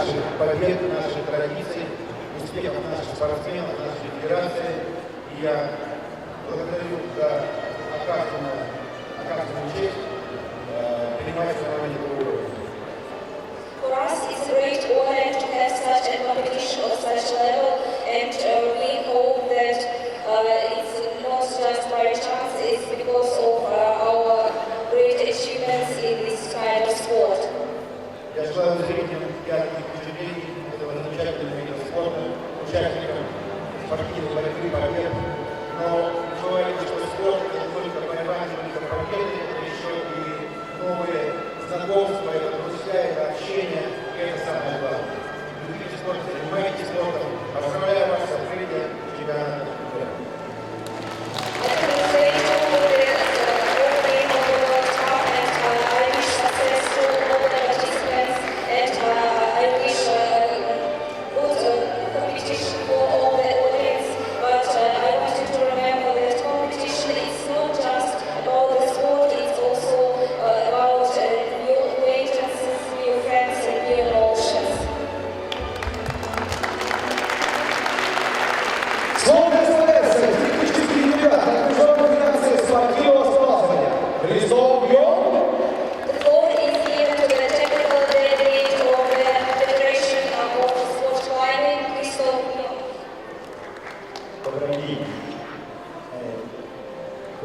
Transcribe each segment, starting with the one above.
наших побед, наших традиций, успехов наших спортсменов, нашей федерации. И я благодарю за оказанную честь принимать соревнования этого уровня. For us, it's a great honor to have such a competition of such level, and we hope that it's not just by chance, it's because of our great achievements in this kind of sport. Я желаю зрителям ярких впечатлений этого замечательного вида спорта, участникам спортивной борьбы, побед. Но говорите, что спорт — это не только борьба, не только победы, это еще и новые знакомства, это друзья, это общение, и это самое главное. Любите спорт, занимайтесь спортом. Поздравляю вас с открытием чемпионата мира.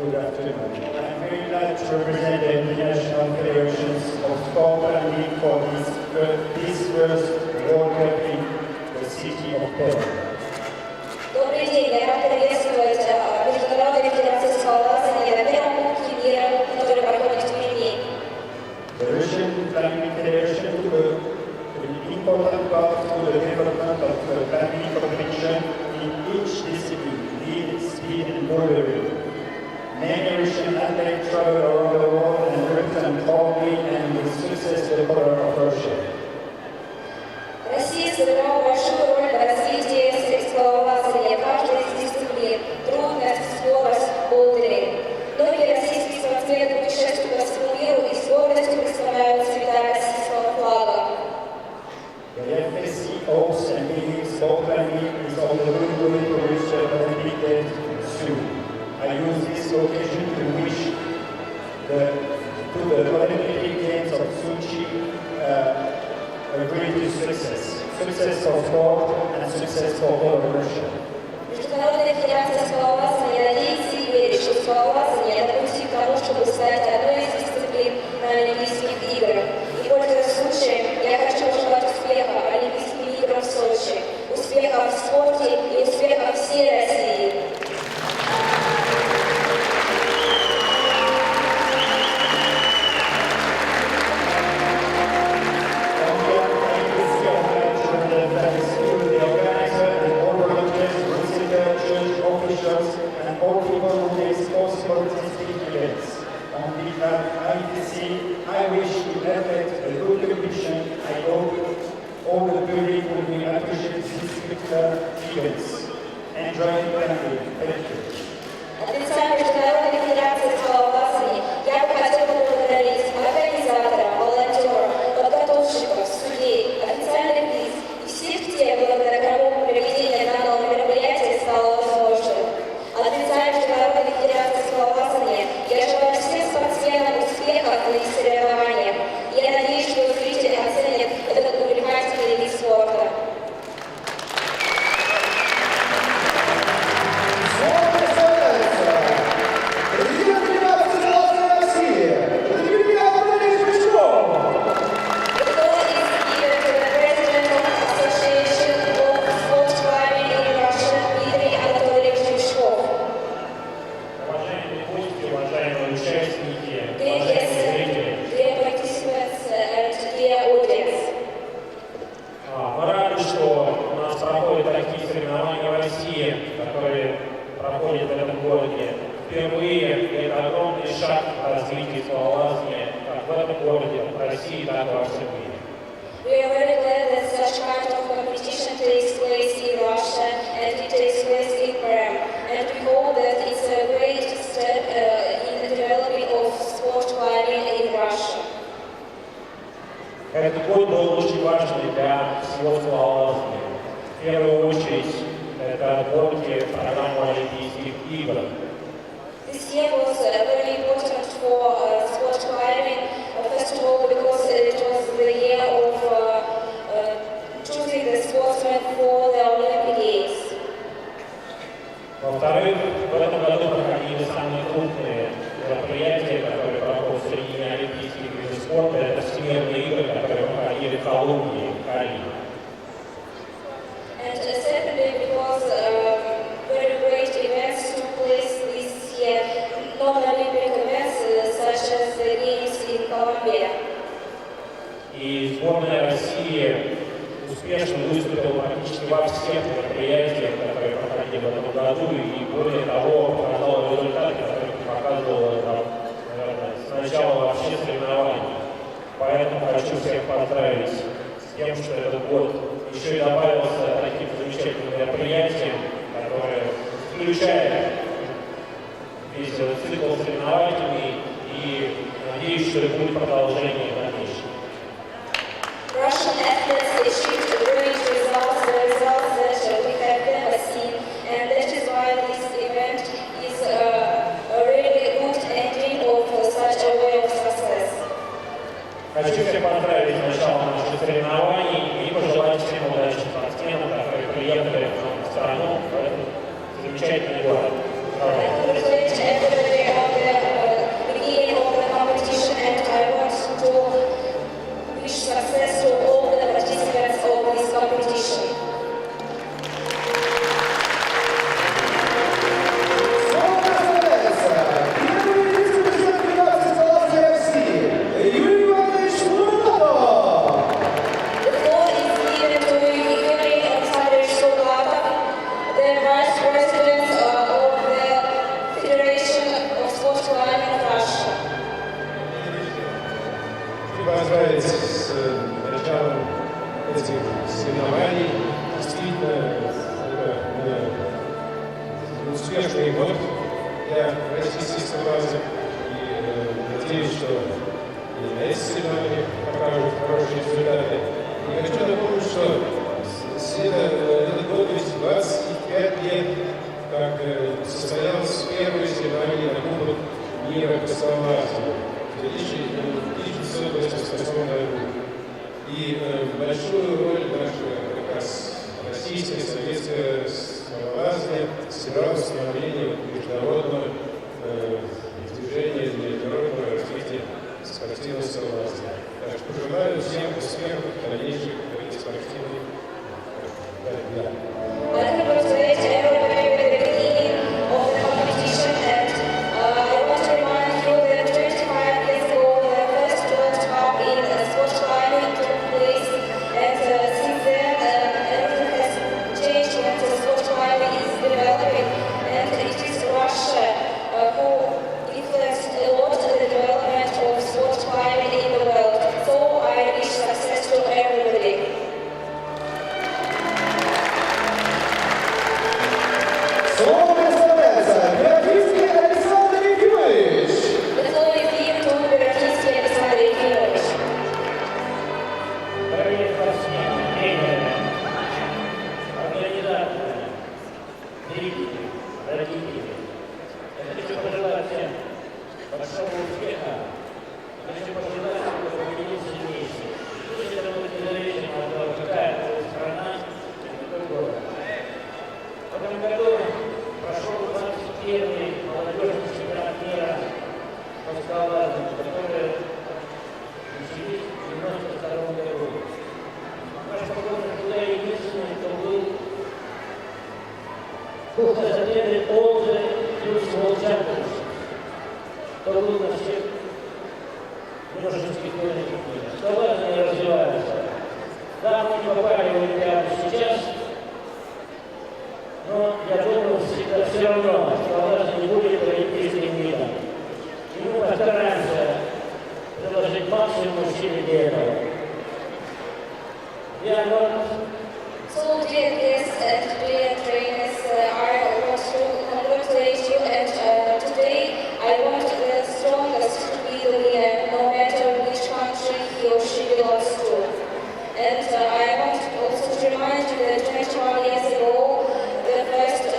Good afternoon. I'm very glad to represent the International Federations of Sport and League for this first World Cup in the city of Perm. Добрый день, я рад приветствовать Международную федерацию скалолазания на первом кубке мира, который проходит в Перми. The Russian Climbing Federation took an important part to the development of the climbing competition in each discipline, lead, speed and bouldering. Many Russian athletes travel around the world and represent proudly and with success the color of Russia. Россия сыграла большую роль в развитии скалолазания каждой из дисциплин, трудность, скорость, болдеринг. Многие российские спортсмены путешествуют по всему миру и с гордостью представляют цвета российского флага. The IFSC hosts and leads sport climbing is on the way to reach the Olympic Games soon. I use this occasion to wish the Olympic Games of Sochi a great success. Success for sport and success for all of Russia. Международная федерация скалолазания надеется и верит, что скалолазание это путь к тому, чтобы стать одной из дисциплин на Олимпийских играх. И пользуясь случаем, я хочу пожелать успеха Олимпийским играм в Сочи, успеха в спорте и успеха всей России. And all people who are responsible for these events. On behalf of IFSC, I wish to elevate a good competition. I hope all the public will appreciate these spectacular events. Enjoy the family. Thank you. От лица Международной федерации скалолазания я бы хотела поблагодарить организаторов, волонтеров, подготовщиков, судей, официальных лиц и всех тех, благодаря кому проведение данного мероприятия стало возможным. От лица Международной федерации скалолазания я желаю всем спортсменам успехов на их соревнованиях. Я надеюсь, что зрители оценят этот увлекательный вид спорта. которые проходят в этом городе. Впервые это огромный шаг в развитии скалолазания как в этом городе, в России, так и во всем мире. We are very glad that such kind of competition takes place in Russia and it takes place in Perm. And we hope that it's a great step in the development of sport climbing in Russia. Этот год был очень важный для разработке программы Олимпийских игр. This year was very important for sport climbing, first of all because it was the year of choosing the sportsmen for the Olympic Games. Во-вторых, в этом году проходили самые крупные мероприятия, которые проходят среди олимпийских видов спорта. Это всемирные игры, которые проходили в Колумбии, в Корее. And secondly, because very great events took place this year, non-Olympic events such as the Games in Colombia. И сборная России успешно выступила практически во всех мероприятиях, которые проходили в этом году, и более того, показала результаты, которые показывала, наверное, сначала вообще соревнований. Поэтому хочу всех поздравить с тем, что этот год еще и добавился таким замечательным мероприятием, которое включает весь этот цикл соревнований, и надеюсь, что это будет продолжение дальнейшее. Russian athletes achieved great results, the results that we have never seen, and that is why this event is a really good ending of such a way of success. Хочу всех поздравить с началом наших соревнований и пожелать всем удачи спортсменам, которые приехали в страну в этот замечательный город. I congratulate everybody on the beginning of the competition, and I want to wish success to all the participants of this competition. The floor is given to Yuri Alexandrovich Soldatov, the Vice President of the Federation of Sports Climbing of Russia. Хочу поздравить с началом этих соревнований. Действительно, это успешный год для российских спортсменов. И надеюсь, что и на эти соревнования покажут хорошие результаты. И хочу напомнить, что этот год ведь 25 лет, как состоялось первое соревнование на Кубок мира по скалолазанию в 1988 году. И большую роль наша как раз российская, советская скалолазание сыграла в становлении международного движения для международного развития спортивного скалолазания. Так что желаю всем успехов в дальнейших спортивных борьбах. I congratulate everybody with the beginning of the competition, and I want to remind you that 25 years ago the first World Cup in sports climbing took place, and since then everything has changed when the sports climbing is developing, and it is Russia who influenced a lot the development of sports climbing in the world. So I wish success to everybody. Слово представляется Беркинский Александр Ефимович. The floor is given to Berkинский Александр Ефимович. Дорогие спортсмены, тренеры, организаторы, зрители, родители, я хочу пожелать всем большого успеха. Хочу пожелать, чтобы победил сильнейший. Пусть это будет независимо от того, какая это страна и какой город. В этом году прошел 21-й молодежный чемпионат мира по скалолазанию, который начались в 1992 году. Наш погода туда единственный, кто был who has attended all the youth world championships, кто был на всех юношеских турнирах мира. Скалолазание развивается. Да, мы не попали в Олимпиаду сейчас, но я думаю, всегда все равно скалолазание будет олимпийским видом. И мы постараемся приложить максимум усилий для этого. Я So dear guests and dear trainers, I want to congratulate you, and today I want the strongest to be the winner, no matter which country he or she belongs to. And I want also to remind you that 21 years ago, the first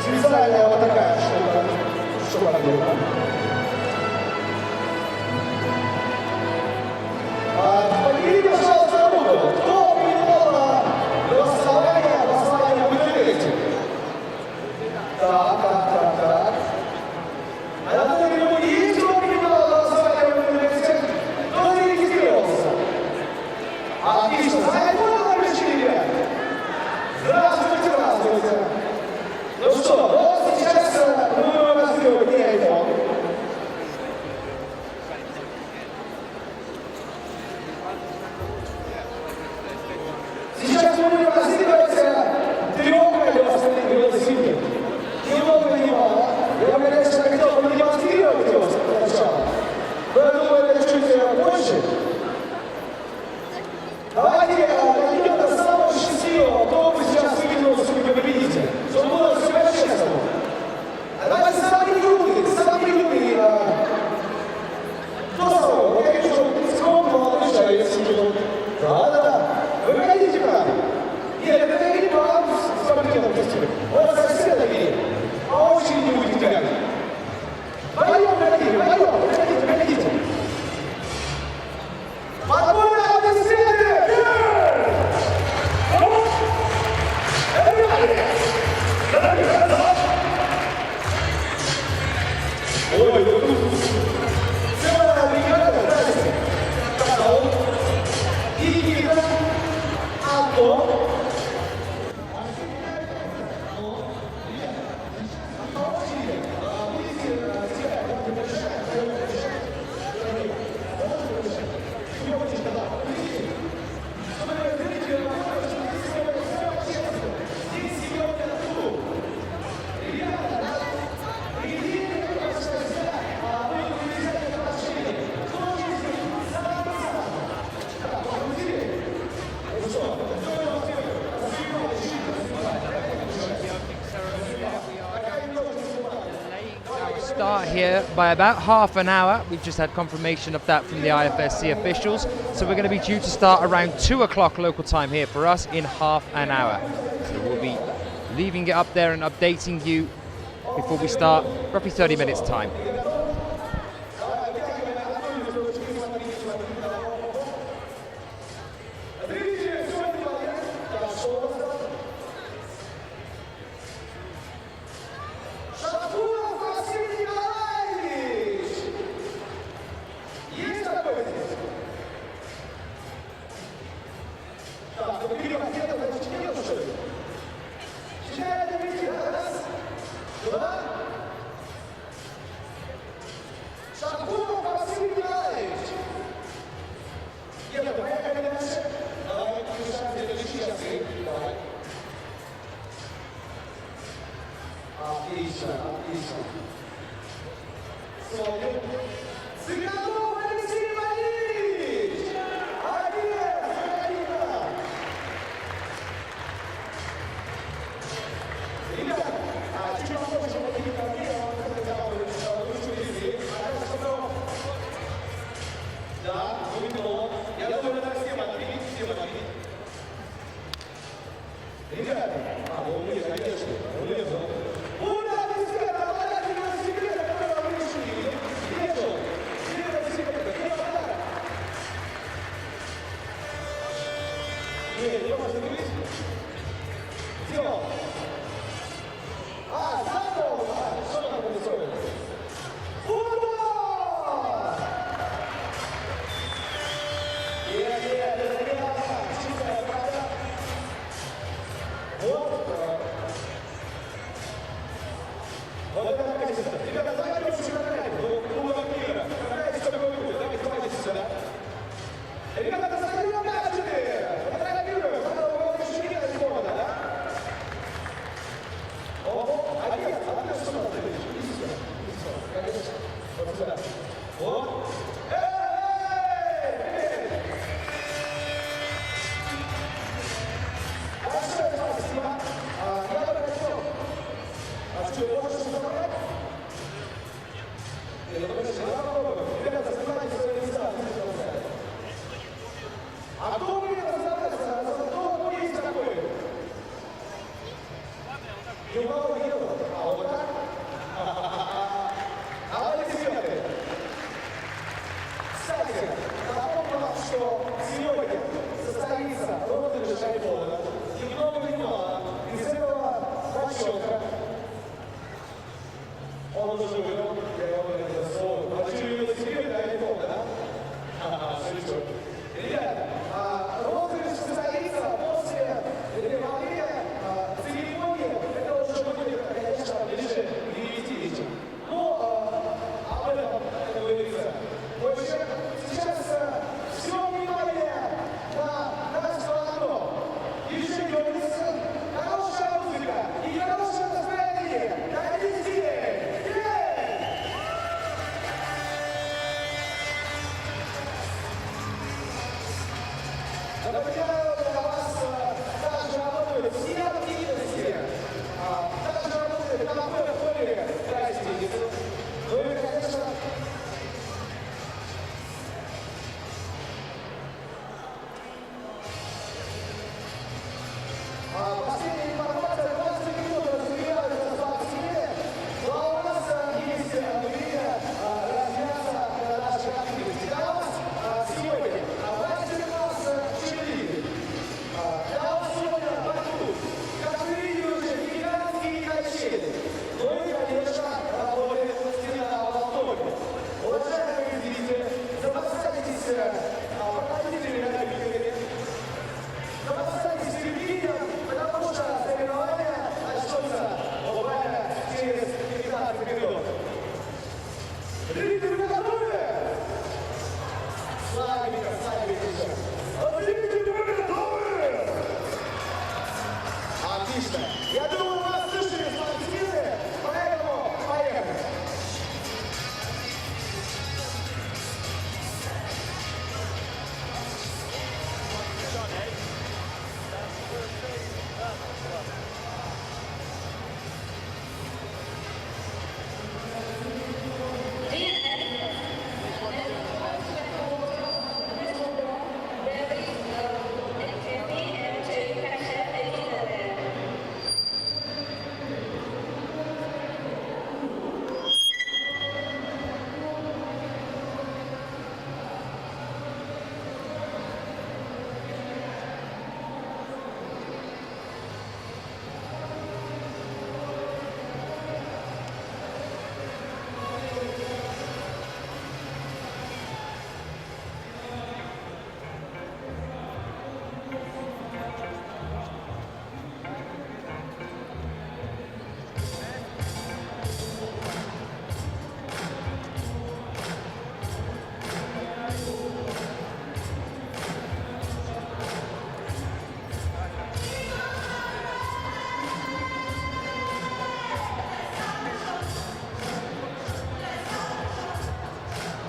специальная вот такая штука, чтобы она была. Поднимите, пожалуйста, руку. Кто принимал голосование в интернете? Так. Анатолий, ну есть кто принимал голосование в интернете? Кто зарегистрировался? Отлично. Знаете, куда пришли, ребят? Здравствуйте. Ну что, вот сейчас мы разыгрываем не iPhone. Сейчас мы будем разыгрывать трехколесный велосипед. Ни много ни мало. Я, конечно, хотел продемонстрировать его сначала, но я думаю, это чуть позже. Давайте найдем до самого счастливого, кто бы сейчас выиграл судьбу победителя, чтобы было все по-честному. Давайте самый юный. Кто самый? Вот я вижу скромный молодой человек сидит. Да. Вы выходите к нам. Нет, это не по вам с портретом костюме. Вот соседа бери. А очереди будет тягать. Выходите. Подвойная аплодисменты! Ой, целая бригада, здрасте. Как зовут? Никита, Антон. Start here by about half an hour. We've just had confirmation of that from the IFSC officials. So we're going to be due to start around 2 o'clock local time here for us in half an hour. So we'll be leaving it up there and updating you before we start, roughly 30 minutes time. он тоже выиграл, я его организовал. А что, велосипед, да, не помню, да? Шучу. Ребята, розыгрыш состоится после во время церемонии. Это уже будет, конечно, ближе к 9 вечера. Но об этом, как говорится, больше. Сейчас все внимание на нашу одно. Еще говорится, хорошая музыка и хорошее настроение. Напоминаю для вас, также работают все активности, также работает кафе в поле гостиницы. Ну и, конечно, последняя информация, 20 минут разбираются в спортсмене, но у нас есть время размяться наших активностей. Для вас сегодня мастер-класс чили. Для вас сегодня батут, как вы видели уже, гигантские качели. Ну и, конечно, работает стена в автоме. Уважаемые зрители, запасайтесь прохладительными напитками, запасайтесь терпением, потому что соревнования начнутся буквально через 15 минут. Зрители, вы готовы? Славненько, славненько. Зрители, вы готовы? Отлично. Я думаю, вас слышали спортсмены, поэтому поехали.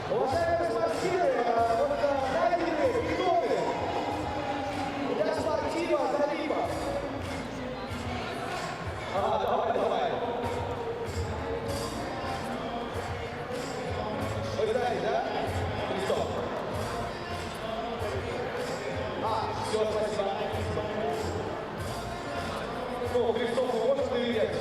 Уважаемые спортсмены, вот дайте пригоды для спортива залива. Давай. Вы знаете, да? Крестов. Все, спасибо. Ну, Крестову можно доверять.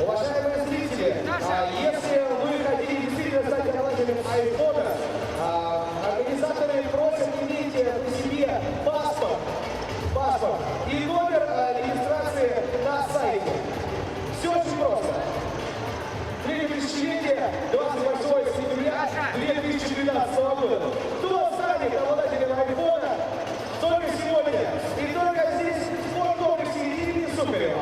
Уважаемые зрители, если вы хотите действительно стать обладателем айфона, организаторы просят иметь при себе паспорт и номер регистрации на сайте. Все очень просто. Время тысячелетия 28 сентября 2012 года. Кто станет обладателем айфона только сегодня? И только здесь в спорткомплексе имени Сухарева.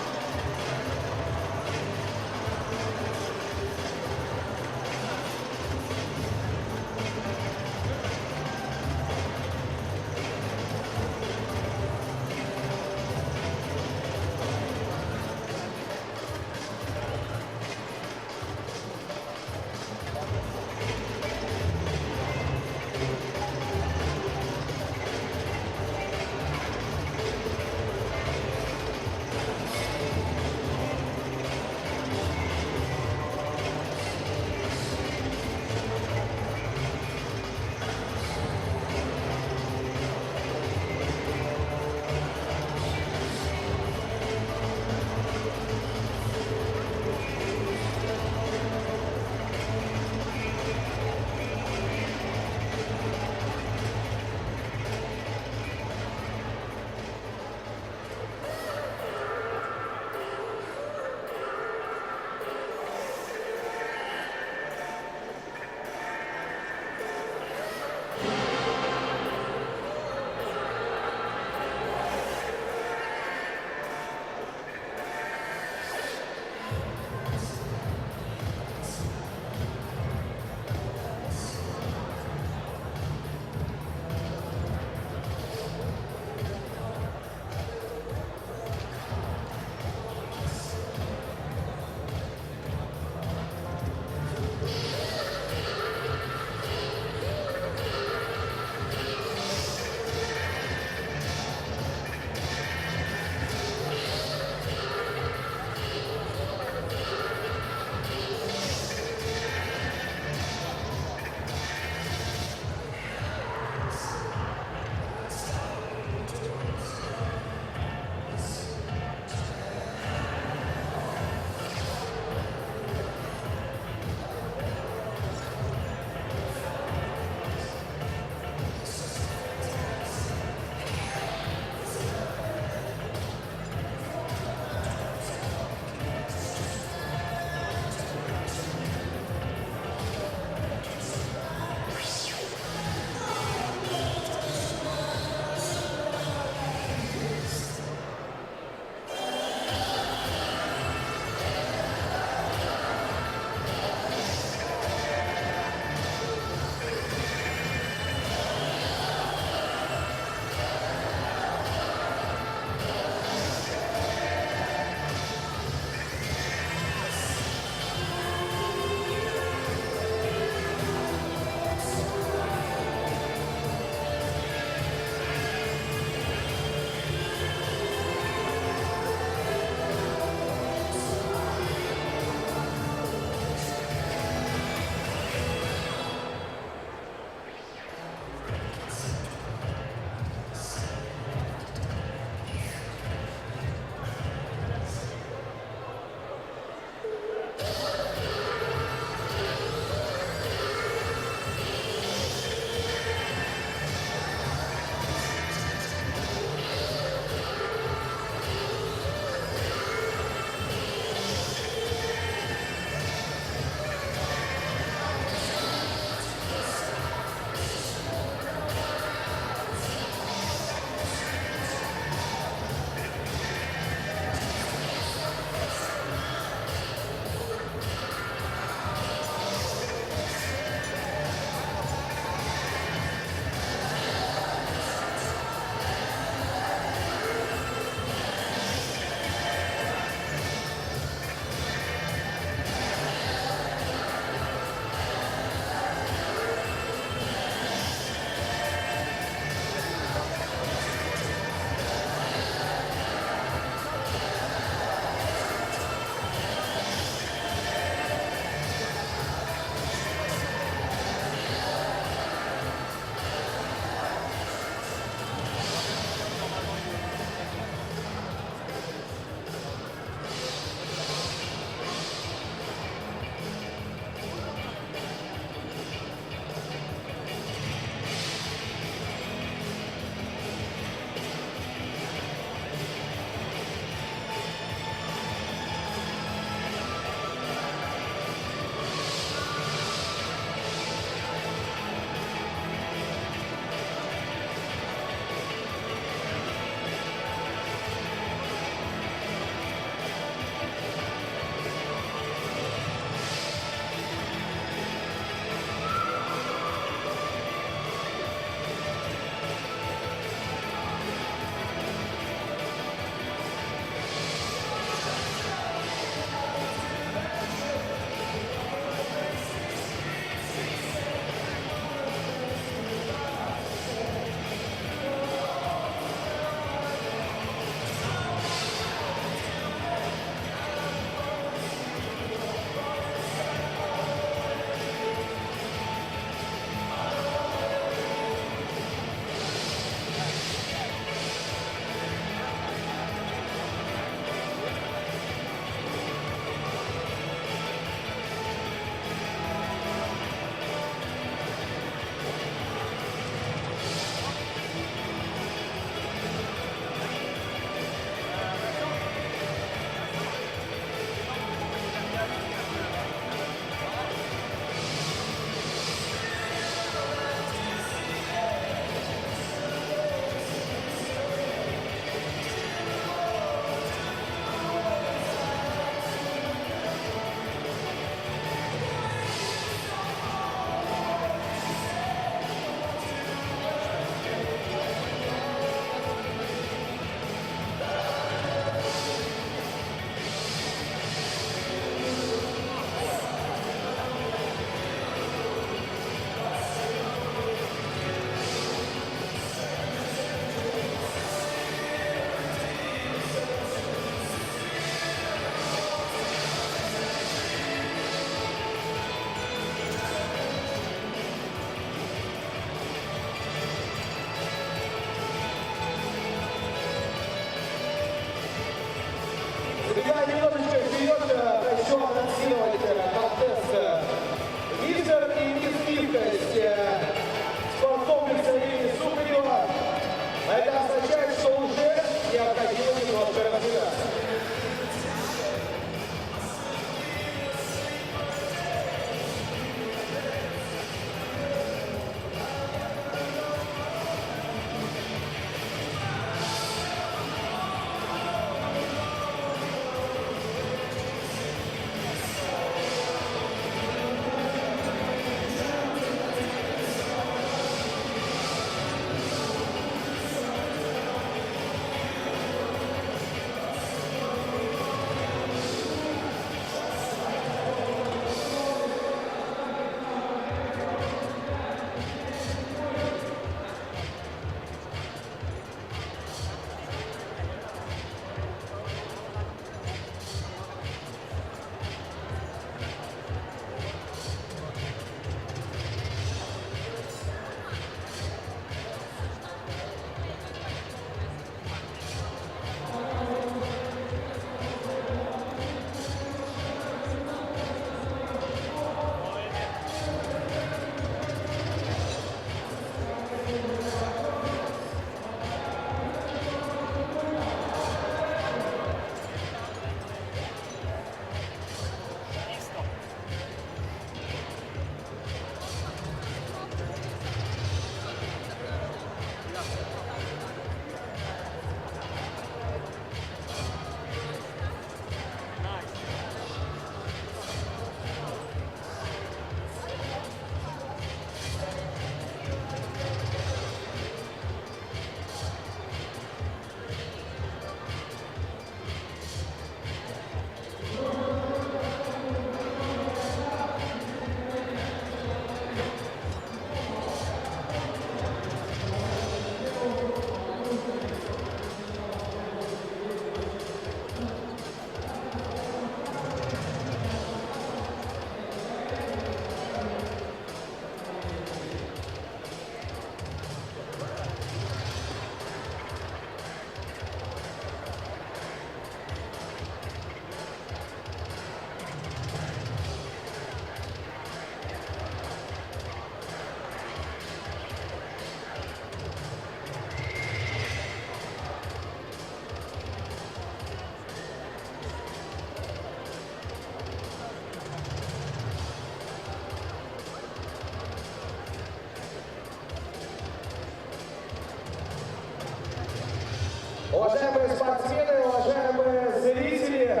Уважаемые спортсмены, уважаемые зрители,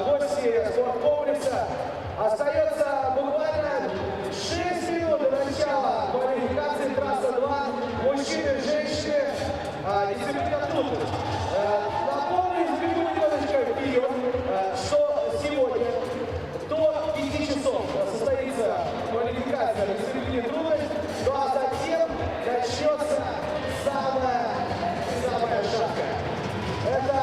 гости спорткомплекса, остается буквально 6 минут до начала квалификации трасса 2. Мужчины, женщины, дисциплина тут. Напомню, сбегу немножечко вперед, что сегодня до 5 часов состоится квалификация на дисциплине трудность, ну а затем начнется самая жаркая. Это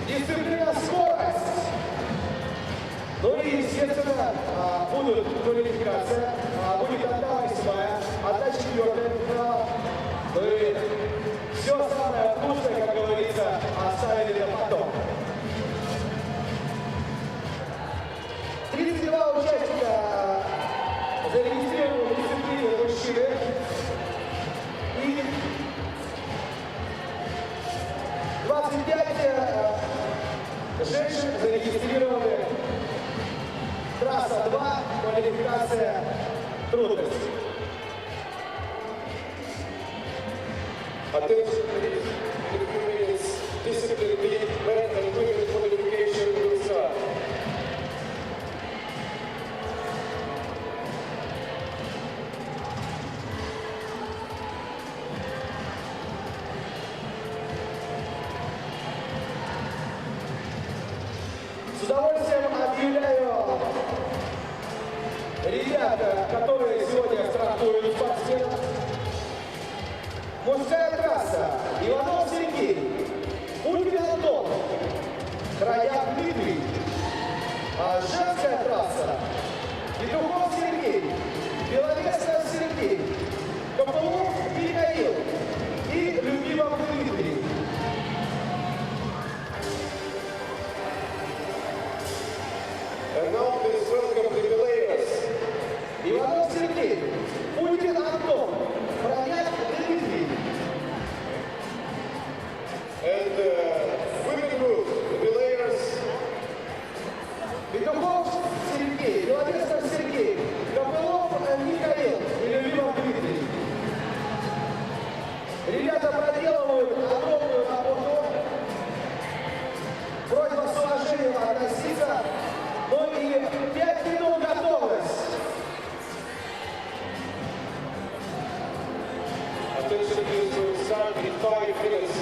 дисциплина скорость. Ну и, естественно, будут квалификация, будет 1/8, 1/4 финала. Ну и все самое вкусное, как говорится, оставили на потом. 32 участника зарегистрированы в дисциплине мужчины. И 25 женщин зарегистрированы. Трасса 2, квалификация трудность. Attention please, in a few minutes, discipline B, men and women qualification will start. С удовольствием объявляю ребята, которые сегодня стартуют спортсменов. Мужская трасса. Иванов Сергей, Пулькин Антон, Краяк Дмитрий. Женская трасса. Петухов Сергей, Беловесов Сергей, Копылов Михаил и Любимов Дмитрий. And now please welcome the players. Иванов Сергей, Пулькин Антон, Краяк Дмитрий. And women group, the players. Петухов Сергей, Беловесов Сергей, Копылов Михаил и Любимов Дмитрий. Ребята проделывают огромную работу. Просьба с уважением относиться. Ну и 5 минут готовность. Attention please, will start in 5 minutes.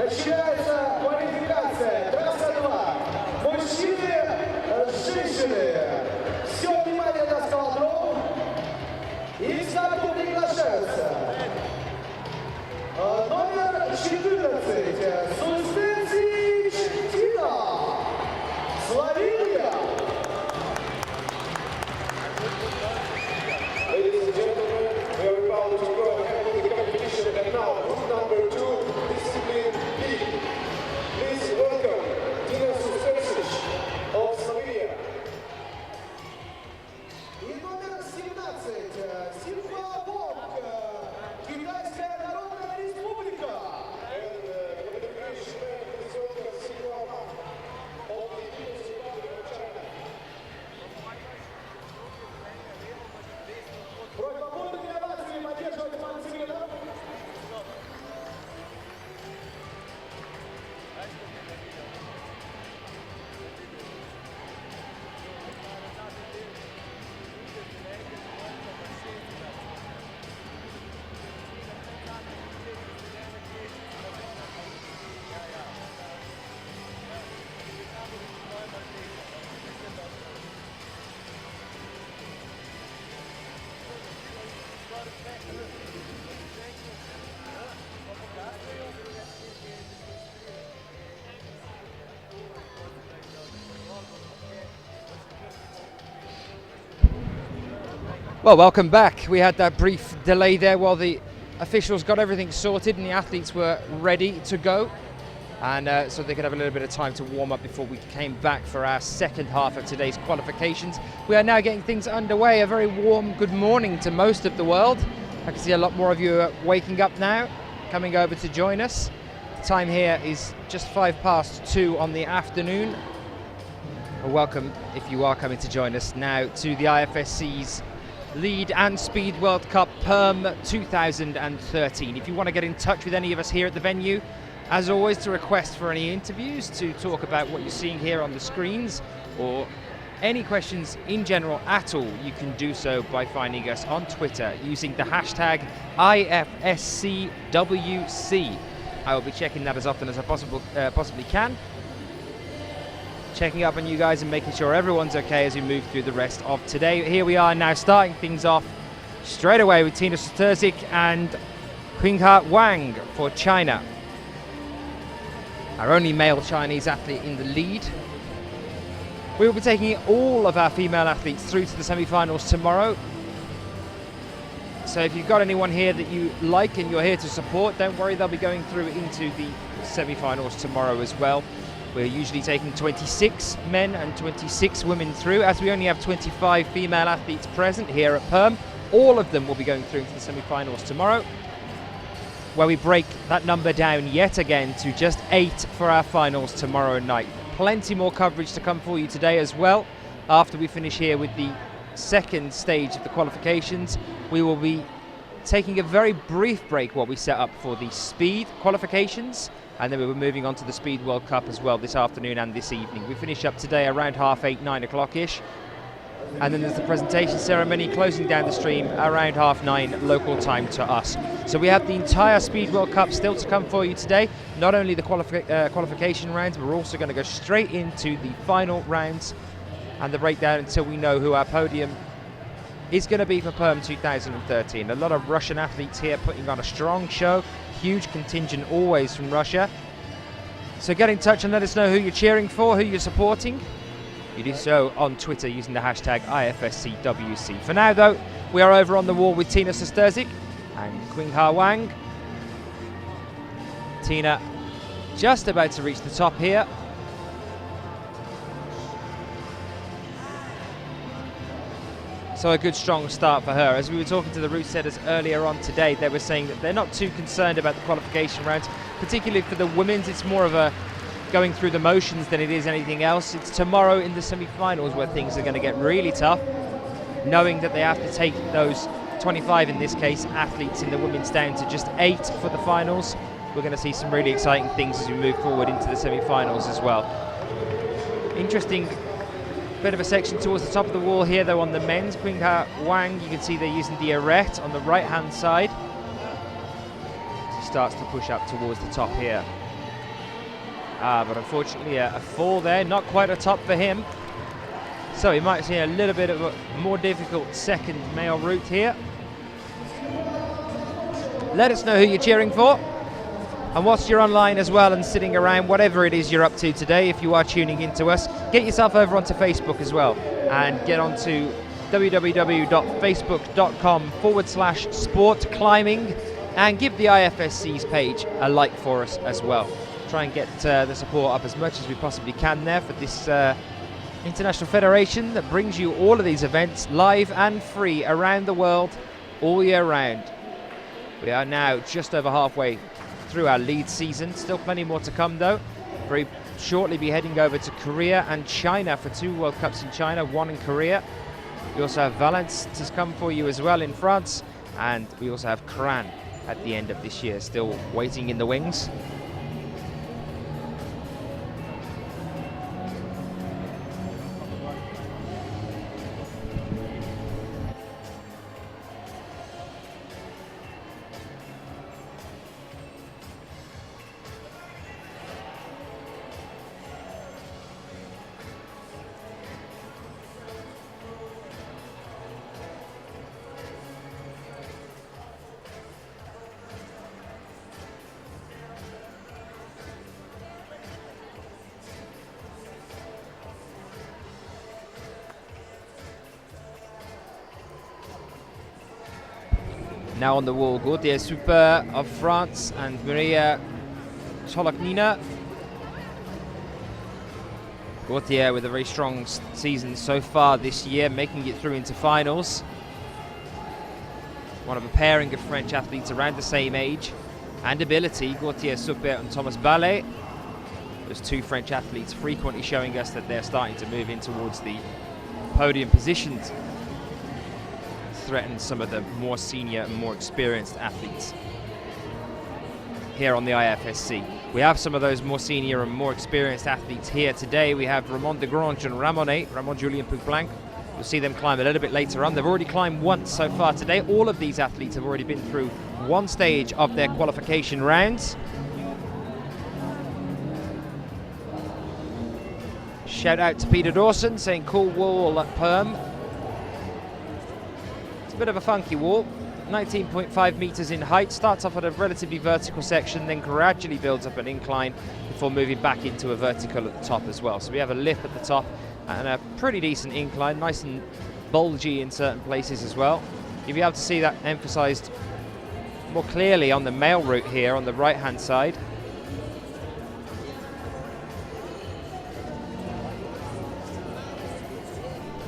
Начинается квалификация. Трасса 2. Мужчины, женщины. Все внимание на скалдром. И к старту приглашаются. Номер 14. Сустенсич Тина. Словения. Ladies and gentlemen, we are about to go ahead with the competition, and now group number 2, discipline B. Please welcome Tina Sustersic of Slovenia. И номер 17. Симфа Китайская Народная Республика. And qualification man is welcome Singla of the People's Republic of China. Просьба бурными овациями поддерживать спортсменов. Well, welcome back. We had that brief delay there while the officials got everything sorted and the athletes were ready to go. And so they could have a little bit of time to warm up before we came back for our second half of today's qualifications. We are now getting things underway. A very warm good morning to most of the world. I can see a lot more of you waking up now, coming over to join us. The time here is just 2:05 on the afternoon. Well, welcome, if you are coming to join us now, to the IFSC's Lead and Speed World Cup Perm 2013. If you want to get in touch with any of us here at the venue, as always, to request for any interviews, to talk about what you're seeing here on the screens, or any questions in general at all, you can do so by finding us on Twitter using the hashtag IFSCWC. I will be checking that as often as I possibly can. Checking up on you guys and making sure everyone's okay as we move through the rest of today. Here we are now, starting things off straight away with Tina Sustersic and Qinghe Wang for China. Our only male Chinese athlete in the lead. We will be taking all of our female athletes through to the semi-finals tomorrow. So if you've got anyone here that you like and you're here to support, don't worry, they'll be going through into the semi-finals tomorrow as well. We're usually taking 26 men and 26 women through, as we only have 25 female athletes present here at Perm. All of them will be going through into the semi-finals tomorrow, where we break that number down yet again to just 8 for our finals tomorrow night. Plenty more coverage to come for you today as well. After we finish here with the second stage of the qualifications, we will be taking a very brief break while we set up for the speed qualifications, and then we were moving on to the Speed World Cup as well this afternoon and this evening. We finish up today around 8:30, 9 o'clock-ish. And then there's the presentation ceremony closing down the stream around 9:30 local time to us. So we have the entire Speed World Cup still to come for you today. Not only the qualification rounds, but we're also going to go straight into the final rounds and the breakdown until we know who our podium is going to be for Perm 2013. A lot of Russian athletes here putting on a strong show. Huge contingent always from Russia. So get in touch and let us know who you're cheering for, who you're supporting. You do so on Twitter using the hashtag IFSCWC. For now, though, we are over on the wall with Tina Sustersic and Qinghe Wang. Tina just about to reach the top here. So a good strong start for her. As we were talking to the route setters earlier on today, they were saying that they're not too concerned about the qualification rounds, particularly for the women's. It's more of a going through the motions than it is anything else. It's tomorrow in the semi-finals where things are going to get really tough, knowing that they have to take those 25, in this case, athletes in the women's down to just 8 for the finals. We're going to see some really exciting things as we move forward into the semi-finals as well. Interesting bit of a section towards the top of the wall here, though, on the men's. Qinghe Wang, you can see they're using the arete on the right-hand side. She starts to push up towards the top here. But unfortunately a fall there, not quite a top for him. So he might see a little bit of a more difficult second male route here. Let us know who you're cheering for. And whilst you're online as well and sitting around, whatever it is you're up to today, if you are tuning into us, get yourself over onto Facebook as well and get onto www.facebook.com/sport climbing and give the IFSC's page a like for us as well. Try and get the support up as much as we possibly can there for this international federation that brings you all of these events live and free around the world all year round. We are now just over halfway through our lead season. Still plenty more to come though. Very shortly be heading over to Korea and China for 2 World Cups in China, 1 in Korea. We also have Valence to come for you as well in France, and we also have Cran at the end of this year, still waiting in the wings. Now on the wall, Gauthier Super of France and Maria Toloknina. Gauthier with a very strong season so far this year, making it through into finals. One of a pairing of French athletes around the same age and ability, Gauthier Super and Thomas Ballet. Those 2 French athletes frequently showing us that they're starting to move in towards the podium positions, threaten some of the more senior and more experienced athletes here on the IFSC. We have some of those more senior and more experienced athletes here today. We have Ramon de Grange and Ramon Julien Pouplanc. You'll see them climb a little bit later on. They've already climbed once so far today. All of these athletes have already been through 1 stage of their qualification rounds. Shout out to Peter Dawson saying cool wall at Perm. A bit of a funky wall, 19.5 meters in height, starts off at a relatively vertical section, then gradually builds up an incline before moving back into a vertical at the top as well. So we have a lip at the top and a pretty decent incline, nice and bulgy in certain places as well. You'll be able to see that emphasized more clearly on the male route here on the right hand side.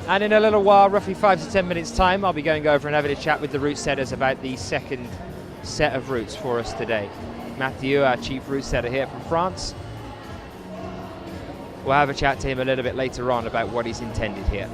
And in a little while, roughly 5 to 10 minutes time, I'll be going over and having a chat with the route setters about the second set of routes for us today. Mathieu, our chief route setter here from France. We'll have a chat to him a little bit later on about what he's intended here.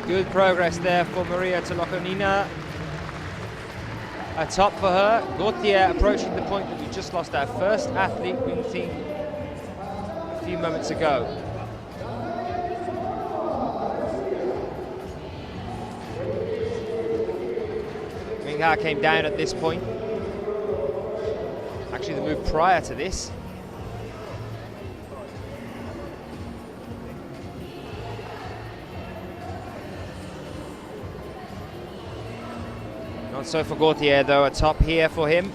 Good progress there for Maria Toloknina. A top for her. Gauthier approaching the point that we just lost our first athlete winning a few moments ago. Mingha came down at this point. Actually, the move prior to this. Not so for Gauthier though, a top here for him.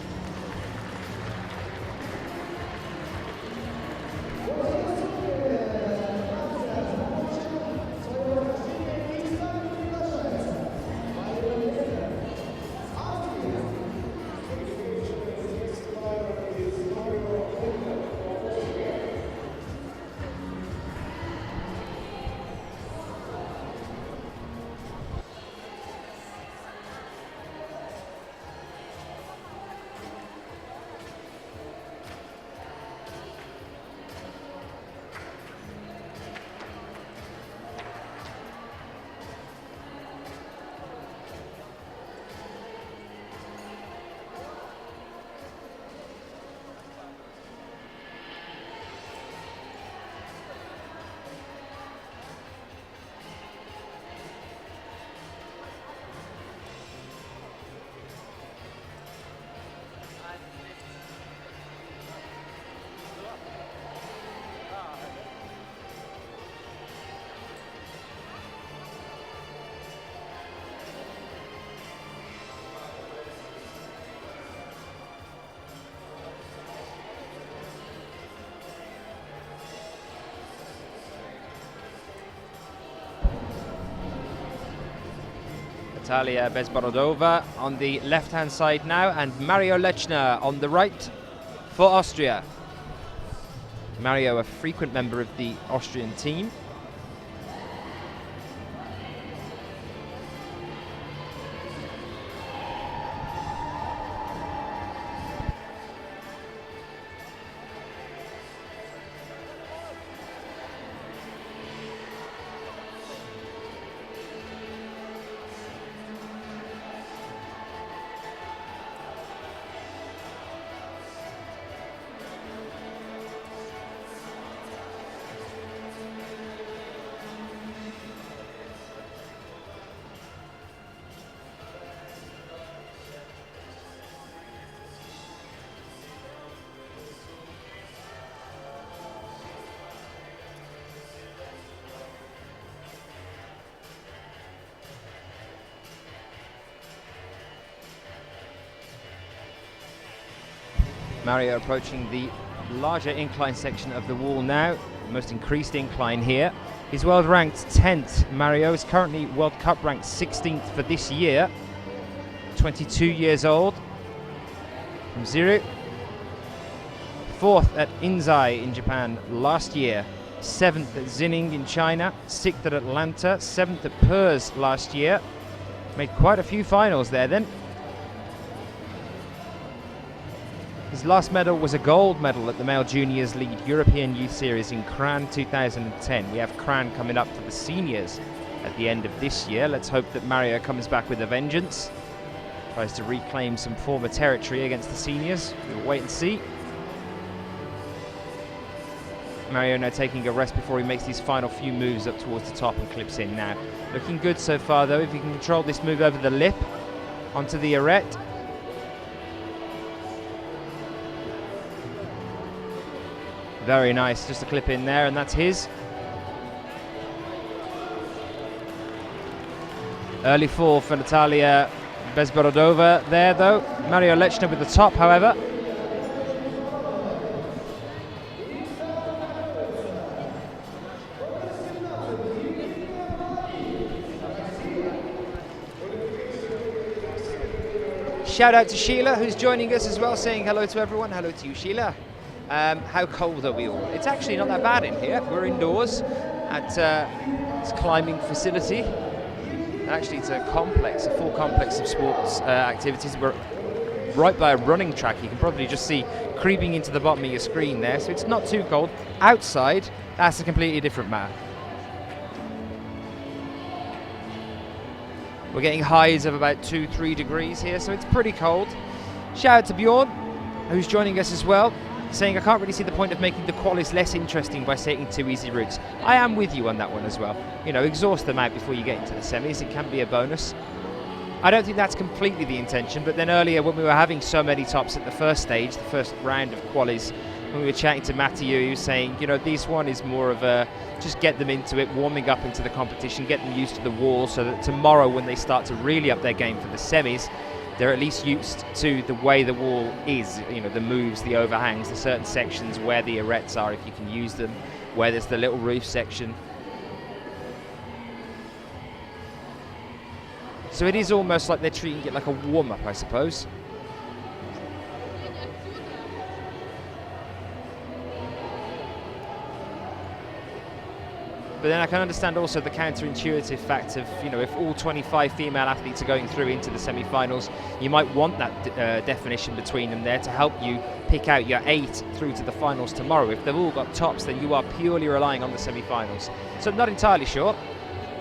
Natalia Bezborodova on the left-hand side now, and Mario Lechner on the right for Austria. Mario, a frequent member of the Austrian team. Mario approaching the larger incline section of the wall now, most increased incline here. He's world ranked 10th. Mario is currently World Cup ranked 16th for this year. 22 years old. From Zuru. 4th at Inzai in Japan last year. 7th at Xining in China. 6th at Atlanta. 7th at Perm last year. Made quite a few finals there then. His last medal was a gold medal at the Male Juniors League European Youth Series in Cran 2010. We have Cran coming up for the seniors at the end of this year. Let's hope that Mario comes back with a vengeance. Tries to reclaim some former territory against the seniors. We'll wait and see. Mario now taking a rest before he makes these final few moves up towards the top and clips in now. Looking good so far though, if he can control this move over the lip onto the arete. Very nice, just a clip in there, and that's his. Early fall for Natalia Bezborodova there, though. Mario Lechner with the top, however. Shout out to Sheila, who's joining us as well, saying hello to everyone. Hello to you, Sheila. How cold are we all? It's actually not that bad in here. We're indoors at this climbing facility. Actually, it's a full complex of sports activities. We're right by a running track. You can probably just see creeping into the bottom of your screen there. So it's not too cold. Outside, that's a completely different matter. We're getting highs of about 2-3 degrees here, so it's pretty cold. Shout out to Bjorn, who's joining us as well, saying I can't really see the point of making the qualis less interesting by taking 2 easy routes. I am with you on that one as well. You know, exhaust them out before you get into the semis. It can be a bonus. I don't think that's completely the intention, but then earlier when we were having so many tops at the first stage, the first round of qualis, when we were chatting to Matthew, he was saying, you know, this one is more of a just get them into it, warming up into the competition, get them used to the wall so that tomorrow when they start to really up their game for the semis, they're at least used to the way the wall is, you know, the moves, the overhangs, the certain sections where the aretes are, if you can use them, where there's the little roof section. So it is almost like they're treating it like a warm-up, I suppose. But then I can understand also the counterintuitive fact of, you know, if all 25 female athletes are going through into the semi-finals, you might want that definition between them there to help you pick out your 8 through to the finals tomorrow. If they've all got tops, then you are purely relying on the semi-finals. So I'm not entirely sure.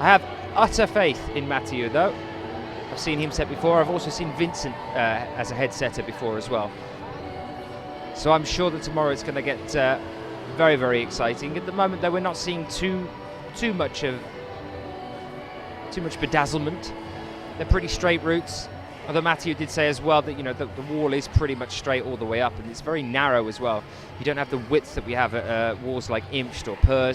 I have utter faith in Mathieu, though. I've seen him set before. I've also seen Vincent as a head setter before as well. So I'm sure that tomorrow it's going to get very, very exciting. At the moment, though, we're not seeing too much bedazzlement. They're pretty straight routes. Although Matthew did say as well that, you know, the wall is pretty much straight all the way up, and it's very narrow as well. You don't have the width that we have at walls like Imst or Perm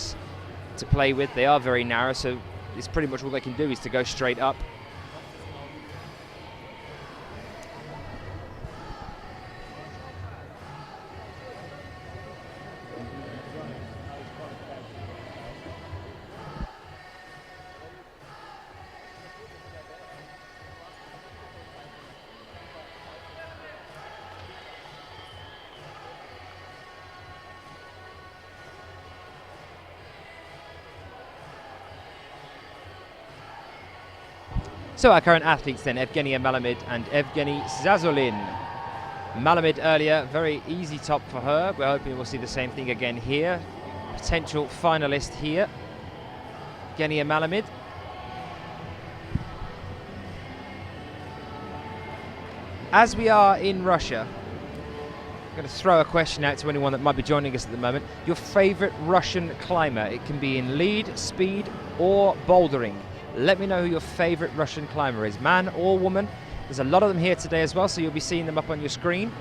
to play with. They are very narrow, so it's pretty much all they can do is to go straight up. So our current athletes then, Evgenia Malamid and Evgeny Zazulin. Malamid earlier, very easy top for her. We're hoping we'll see the same thing again here. Potential finalist here, Evgenia Malamid. As we are in Russia, I'm going to throw a question out to anyone that might be joining us at the moment. Your favorite Russian climber? It can be in lead, speed, or bouldering. Let me know who your favorite Russian climber is, man or woman. There's a lot of them here today as well, so you'll be seeing them up on your screen.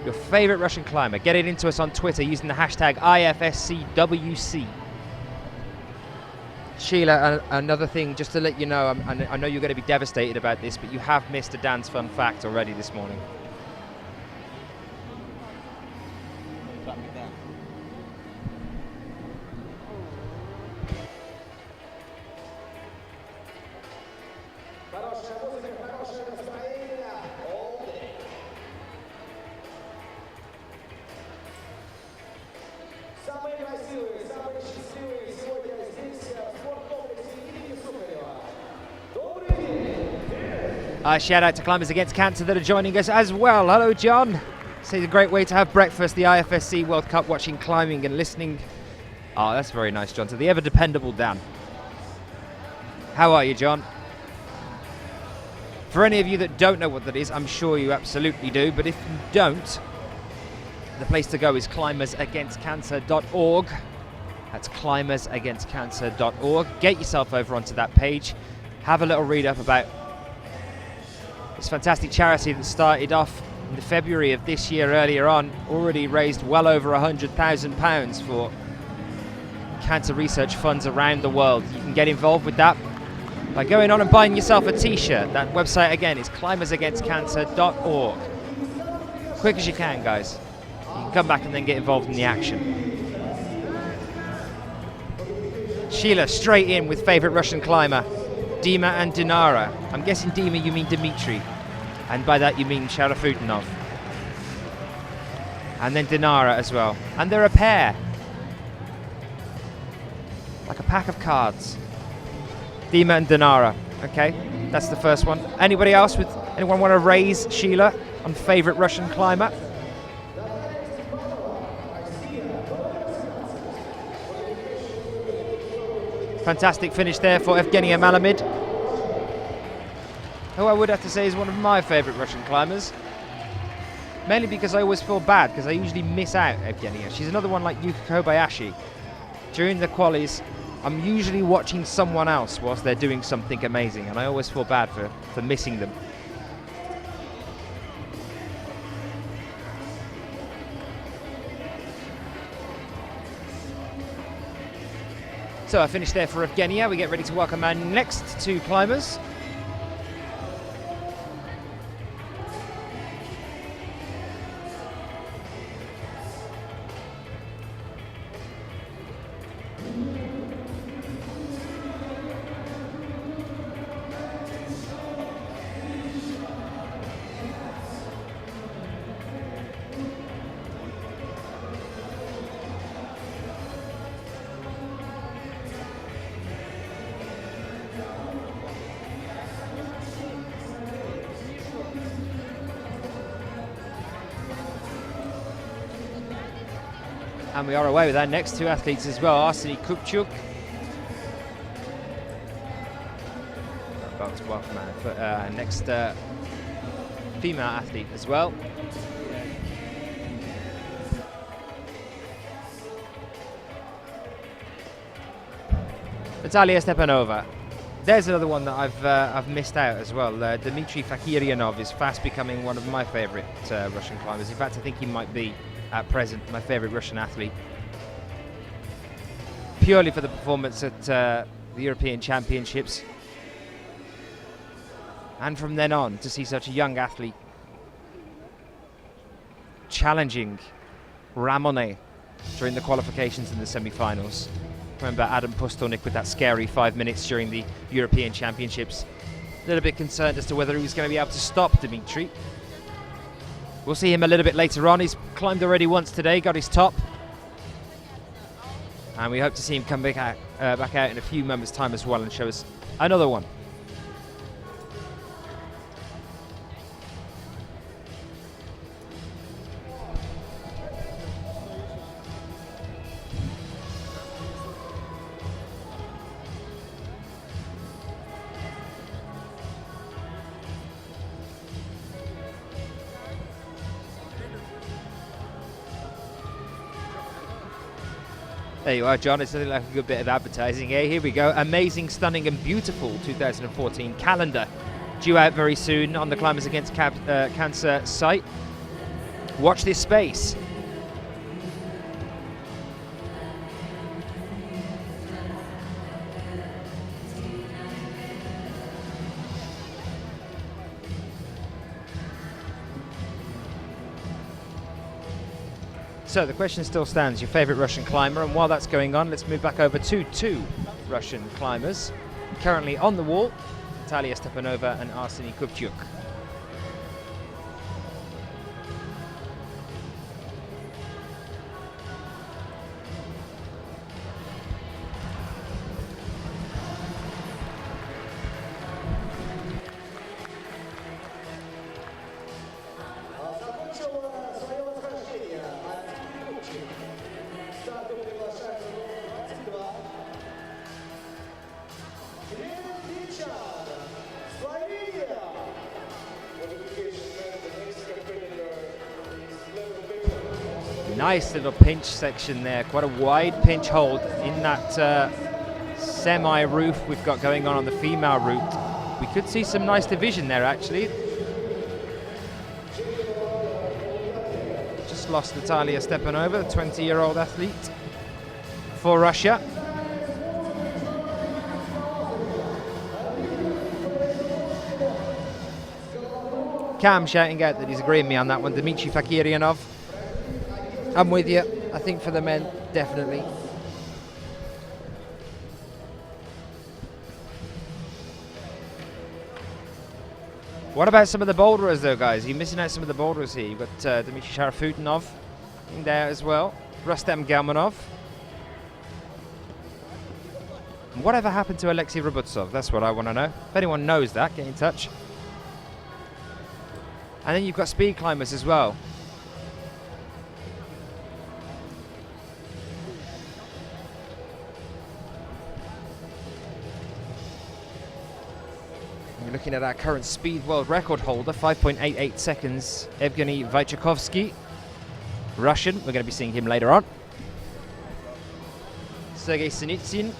Your favorite Russian climber. Get it into us on Twitter using the hashtag IFSCWC. Sheila, another thing, just to let you know, I know you're going to be devastated about this, but you have missed a dance fun fact already this morning. Shout out to Climbers Against Cancer that are joining us as well. Hello, John. It's a great way to have breakfast, the IFSC World Cup, watching climbing and listening. Oh, that's very nice, John. To the ever dependable Dan. How are you, John? For any of you that don't know what that is, I'm sure you absolutely do, but if you don't, the place to go is climbersagainstcancer.org. That's climbersagainstcancer.org. Get yourself over onto that page. Have a little read up about this fantastic charity that started off in February of this year earlier on, already raised well over £100,000 for cancer research funds around the world. You can get involved with that by going on and buying yourself a t-shirt. That website again is climbersagainstcancer.org. Quick as you can, guys. You can come back and then get involved in the action. Sheila straight in with favourite Russian climber, Dima and Dinara. I'm guessing Dima you mean Dmitry, and by that you mean Sharafutinov. And then Dinara as well. And they're a pair. Like a pack of cards. Dima and Dinara. Okay, that's the first one. Anybody else? Anyone want to raise Sheila on favourite Russian climber? Fantastic finish there for Evgenia Malamid, who I would have to say is one of my favourite Russian climbers. Mainly because I always feel bad, because I usually miss out Evgenia. She's another one like Yuka Kobayashi. During the qualies, I'm usually watching someone else whilst they're doing something amazing, and I always feel bad for missing them. So I finished there for Evgenia. We get ready to welcome our next two climbers. And we are away with our next two athletes as well, Arseny Kupchuk. About to welcome our next female athlete as well. Natalia Stepanova. There's another one that I've missed out as well. Dmitry Fakiryanov is fast becoming one of my favourite Russian climbers. In fact, I think he might be, at present, my favourite Russian athlete. Purely for the performance at the European Championships. And from then on, to see such a young athlete challenging Ramone during the qualifications and the semi-finals. Remember Adam Pustelnik with that scary 5 minutes during the European Championships. A little bit concerned as to whether he was going to be able to stop Dmitry. We'll see him a little bit later on. He's climbed already once today, got his top. And we hope to see him come back out in a few moments' time as well and show us another one. There you are, John. It's looking like a good bit of advertising. Hey, here we go. Amazing, stunning, and beautiful 2014 calendar. Due out very soon on the Climbers Against Cancer site. Watch this space. So the question still stands, your favourite Russian climber, and while that's going on, let's move back over to two Russian climbers. Currently on the wall, Natalia Stepanova and Arseny Kupchuk. Nice little pinch section there, quite a wide pinch hold in that semi-roof we've got going on the female route. We could see some nice division there actually. Just lost Natalia Stepanova, the 20-year-old athlete for Russia. Cam shouting out that he's agreeing with me on that one, Dmitry Fakiryanov. I'm with you. I think for the men, definitely. What about some of the boulderers though, guys? You're missing out some of the boulderers here. You've got Dmitry Sharafutinov in there as well. Rustem Galmanov. Whatever happened to Alexei Robutsov? That's what I want to know. If anyone knows that, get in touch. And then you've got speed climbers as well. Looking at our current speed world record holder, 5.88 seconds, Evgeny Wojciechowski, Russian. We're going to be seeing him later on. Sergei Sinitsyn.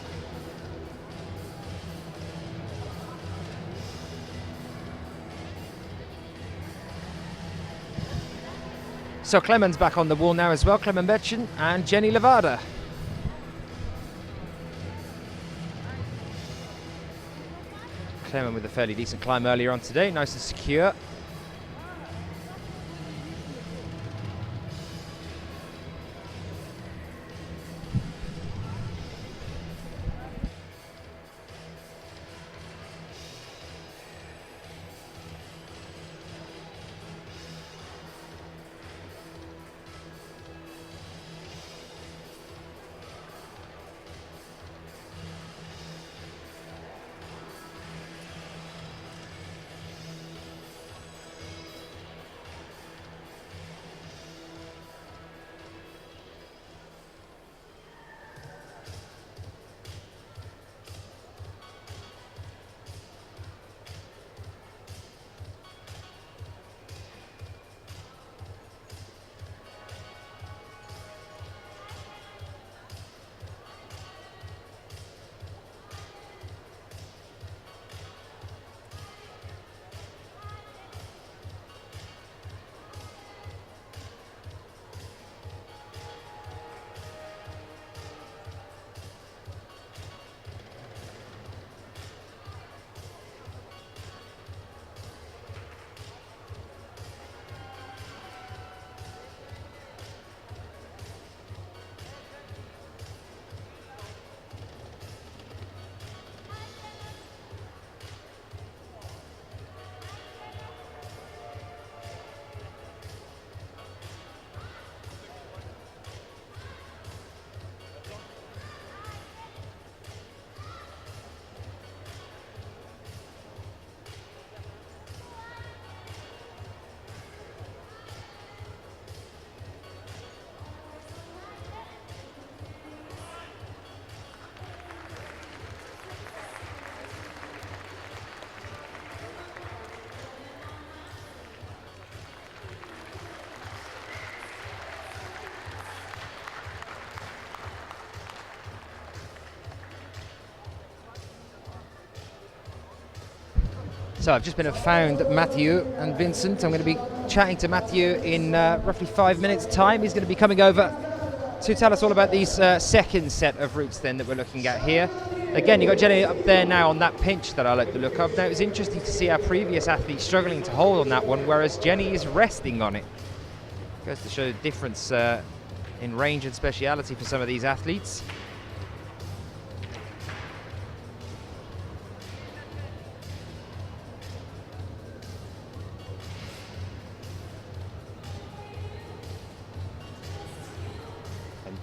So Clement's back on the wall now as well, Clement Betchen and Jenny Levada. Clement with a fairly decent climb earlier on today, nice and secure. So I've just been and found Matthew and Vincent. I'm going to be chatting to Matthew in roughly 5 minutes' time. He's going to be coming over to tell us all about these second set of routes then that we're looking at here. Again, you've got Jenny up there now on that pinch that I like the look of. Now, it was interesting to see our previous athlete struggling to hold on that one, whereas Jenny is resting on it. Goes to show the difference in range and speciality for some of these athletes.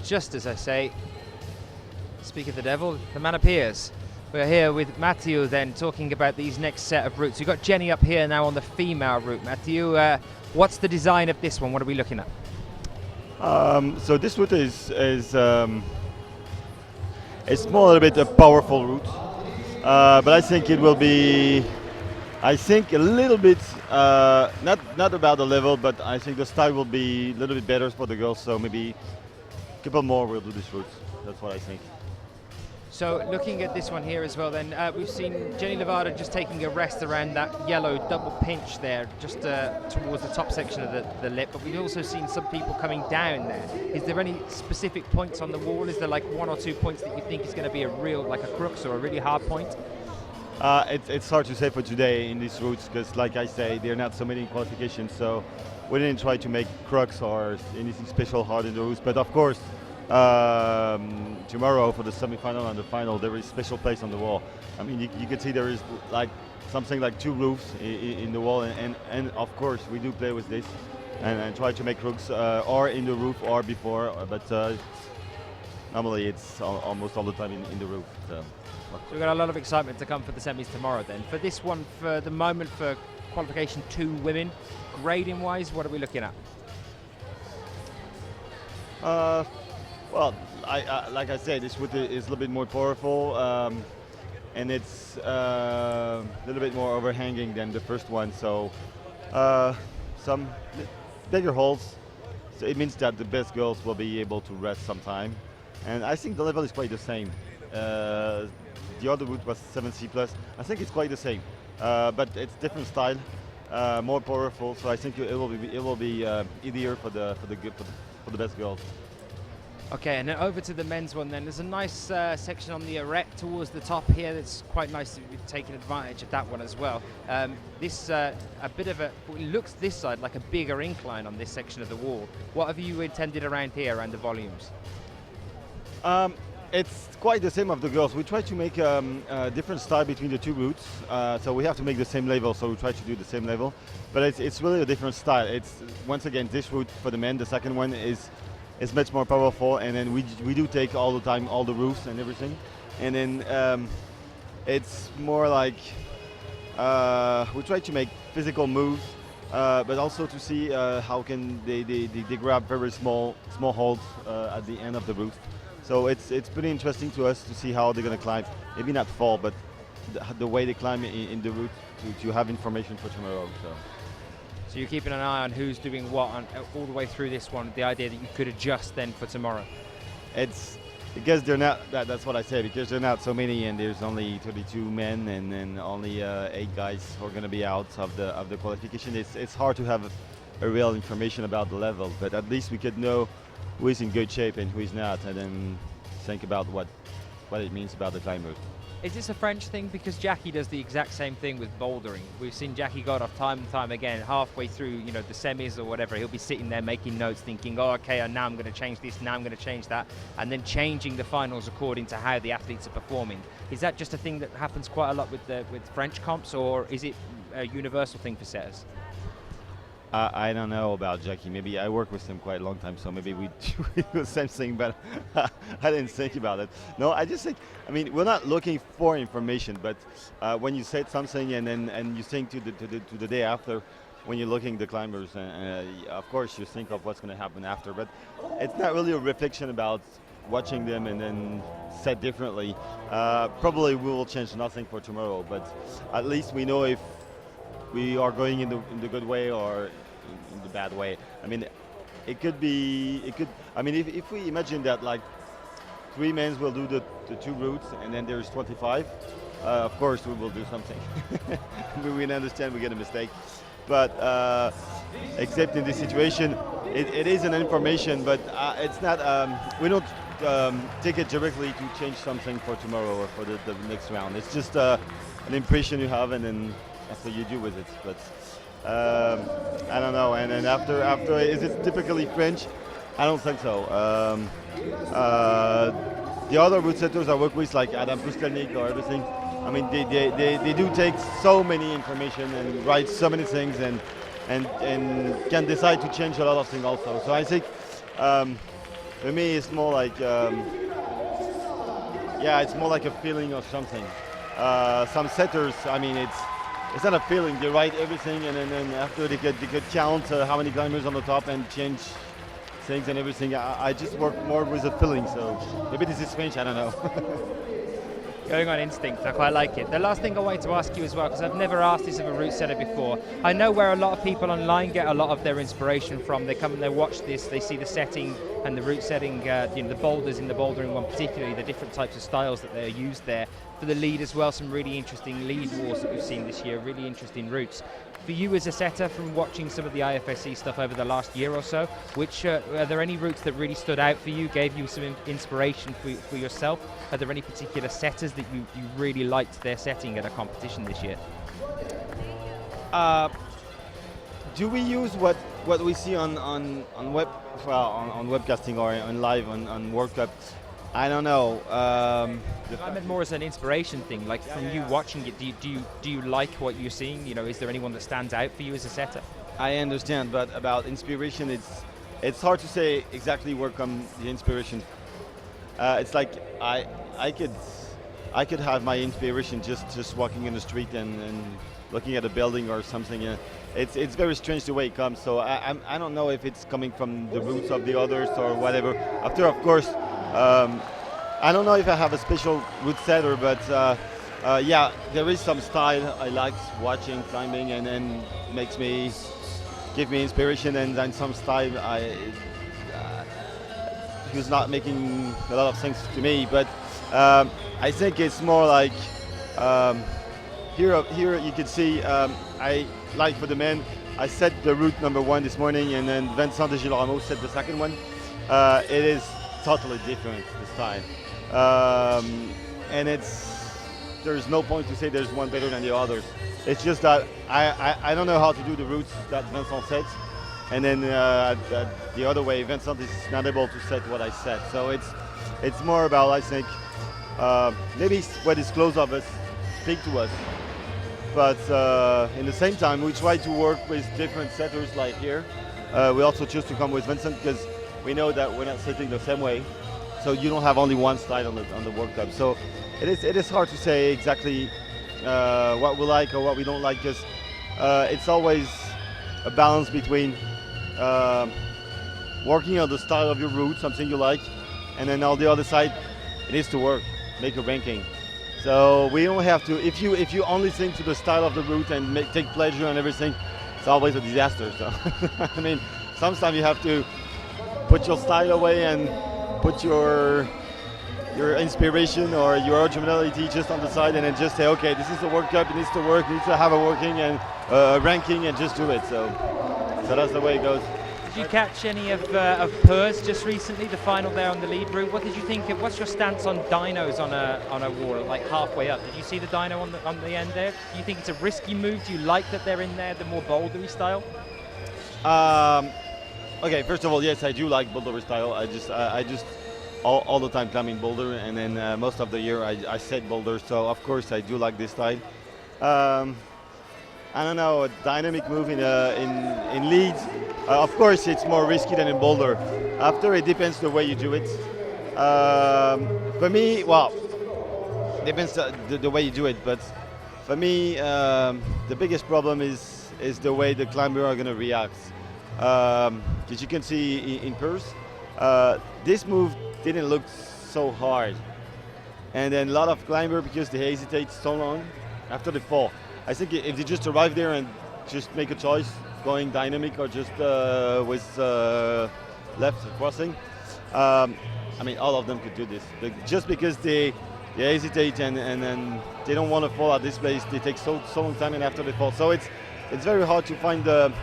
Just as I say, speak of the devil, the man appears. We're here with Matthew then talking about these next set of routes. We've got Jenny up here now on the female route. Matthew, what's the design of this one? What are we looking at? So this route is it's more a little bit a powerful route, but I think it will be, a little bit, not about the level, but I think the style will be a little bit better for the girls, so maybe a couple more will do this route. That's what I think. So looking at this one here as well then, we've seen Jenny Levada just taking a rest around that yellow double pinch there, just towards the top section of the lip, but we've also seen some people coming down there. Is there any specific points on the wall? Is there like 1 or 2 points that you think is going to be a real, like a crux or a really hard point? It's hard to say for today in these routes, because like I say, there are not so many qualifications, so we didn't try to make crux or anything special hard in the routes, but of course, tomorrow for the semi-final and the final, there is special place on the wall. I mean, you can see there is like something like 2 roofs in the wall, and of course we do play with this and try to make crooks or in the roof or before, but normally it's almost all the time in the roof. So we've got a lot of excitement to come for the semis tomorrow then. For this one, for the moment, for qualification 2 women, grading wise, what are we looking at? Well, like I said, this route is a little bit more powerful, and it's a little bit more overhanging than the first one. So some bigger holes. So it means that the best girls will be able to rest some time, and I think the level is quite the same. The other route was 7C+. I think it's quite the same, but it's different style, more powerful. So I think it will be easier for the best girls. Okay, and then over to the men's one then. There's a nice section on the arete towards the top here that's quite nice to be taking advantage of that one as well. This a bit of it looks this side like a bigger incline on this section of the wall. What have you intended around here, around the volumes? It's quite the same of the girls. We try to make a different style between the 2 routes, so we have to make the same level, so we try to do the same level, but it's really a different style. It's, once again, this route for the men, the second one is much more powerful, and then we do take all the time all the roofs and everything, and then it's more like we try to make physical moves, but also to see how can they grab very small holds at the end of the roof. So it's pretty interesting to us to see how they're going to climb. Maybe not fall, but the way they climb in the route to have information for tomorrow. So you're keeping an eye on who's doing what all the way through this one, the idea that you could adjust then for tomorrow. It's because they're not, that's what I say, because they're not so many, and there's only 32 men and then only 8 guys who are going to be out of the qualification. It's hard to have a real information about the level, but at least we could know who is in good shape and who is not, and then think about what it means about the climb route. Is this a French thing? Because Jackie does the exact same thing with bouldering. We've seen Jackie Godoff time and time again, halfway through, the semis or whatever, he'll be sitting there making notes thinking, oh, okay, now I'm going to change this, now I'm going to change that, and then changing the finals according to how the athletes are performing. Is that just a thing that happens quite a lot with French comps, or is it a universal thing for setters? I don't know about Jackie. Maybe I work with him quite a long time, so maybe we do the same thing, but I didn't think about it. No, I just think, we're not looking for information, but when you said something and you think to the day after, when you're looking at the climbers, of course you think of what's going to happen after, but it's not really a reflection about watching them and then said differently. Probably we will change nothing for tomorrow, but at least we know if we are going in the good way or in the bad way. It could be. If we imagine that like 3 men will do the 2 routes and then there's 25, of course we will do something. We understand we get a mistake, but except in this situation, it is an information, but it's not. We don't take it directly to change something for tomorrow or for the next round. It's just an impression you have, and then that's what you do with it. But I don't know. And then after, is it typically French? I don't think so. The other route setters I work with, like Adam Pustelnik or everything, I mean, they do take so many information and write so many things and can decide to change a lot of things also. So I think for me it's more like it's more like a feeling or something. Some setters, I mean, it's not a feeling. They write everything and then after they could count how many climbers on the top and change things and everything. I just work more with a feeling. So maybe this is French. I don't know. Going on instinct, I quite like it. The last thing I wanted to ask you as well, because I've never asked this of a route setter before. I know where a lot of people online get a lot of their inspiration from. They come and they watch this, they see the setting and the route setting, the boulders in the bouldering one particularly, the different types of styles that they're used there. For the lead as well, some really interesting lead wars that we've seen this year, really interesting routes. For you as a setter, from watching some of the IFSC stuff over the last year or so, which are there any routes that really stood out for you, gave you some inspiration for yourself? Are there any particular setters that you really liked their setting at a competition this year? Do we use what we see on webcasting or on live on World Cup? I don't know. I meant more as an inspiration thing, like from you watching it, do you like what you're seeing? You know, is there anyone that stands out for you as a setter? I understand, but about inspiration, it's hard to say exactly where comes the inspiration. It's like I could have my inspiration just walking in the street and looking at a building or something. It's very strange the way it comes. So I don't know if it's coming from the roots of the others or whatever. After, of course, I don't know if I have a special route setter, but yeah, there is some style I like watching climbing, and then give me inspiration, and then some style who's not making a lot of things to me. But I think it's more like here you can see I like for the men. I set the route number 1 this morning, and then Vincent de Gilles set the second one. It is totally different this time, and there's no point to say there's one better than the others. It's just that I don't know how to do the routes that Vincent sets, and then the other way, Vincent is not able to set what I set. So it's more about, I think, maybe what is close of us speak to us, but in the same time we try to work with different setters. Like here, we also choose to come with Vincent because we know that we're not setting the same way, so you don't have only one style on the World Cup. So it is hard to say exactly what we like or what we don't like, because it's always a balance between working on the style of your route, something you like, and then on the other side, it is to work, make a ranking. So we don't have to. If you only think to the style of the route and take pleasure and everything, it's always a disaster. So I mean, sometimes you have to put your style away and put your inspiration or your originality just on the side, and then just say, okay, this is the World Cup, it needs to work, it needs to have a working and ranking, and just do it. So that's the way it goes. Did you catch any of Perm's just recently, the final there on the lead route? What did you think? What's your stance on dynos on a wall, like halfway up? Did you see the dyno on the end there? Do you think it's a risky move? Do you like that they're in there, the more bouldery style? Okay, first of all, yes, I do like boulder style. I just all the time climbing boulder, and then most of the year I set boulder. So of course I do like this style. I don't know, a dynamic move in leads. Of course, it's more risky than in boulder. After, it depends the way you do it. For me, well, depends the way you do it. But for me, the biggest problem is the way the climber are going to react. As you can see in Perm, this move didn't look so hard, and then a lot of climber, because they hesitate so long after the fall. I think if they just arrive there and just make a choice, going dynamic or just with left crossing, I mean, all of them could do this. Just because they they hesitate and then they don't want to fall at this place. They take so long time and after they fall. So it's very hard to find the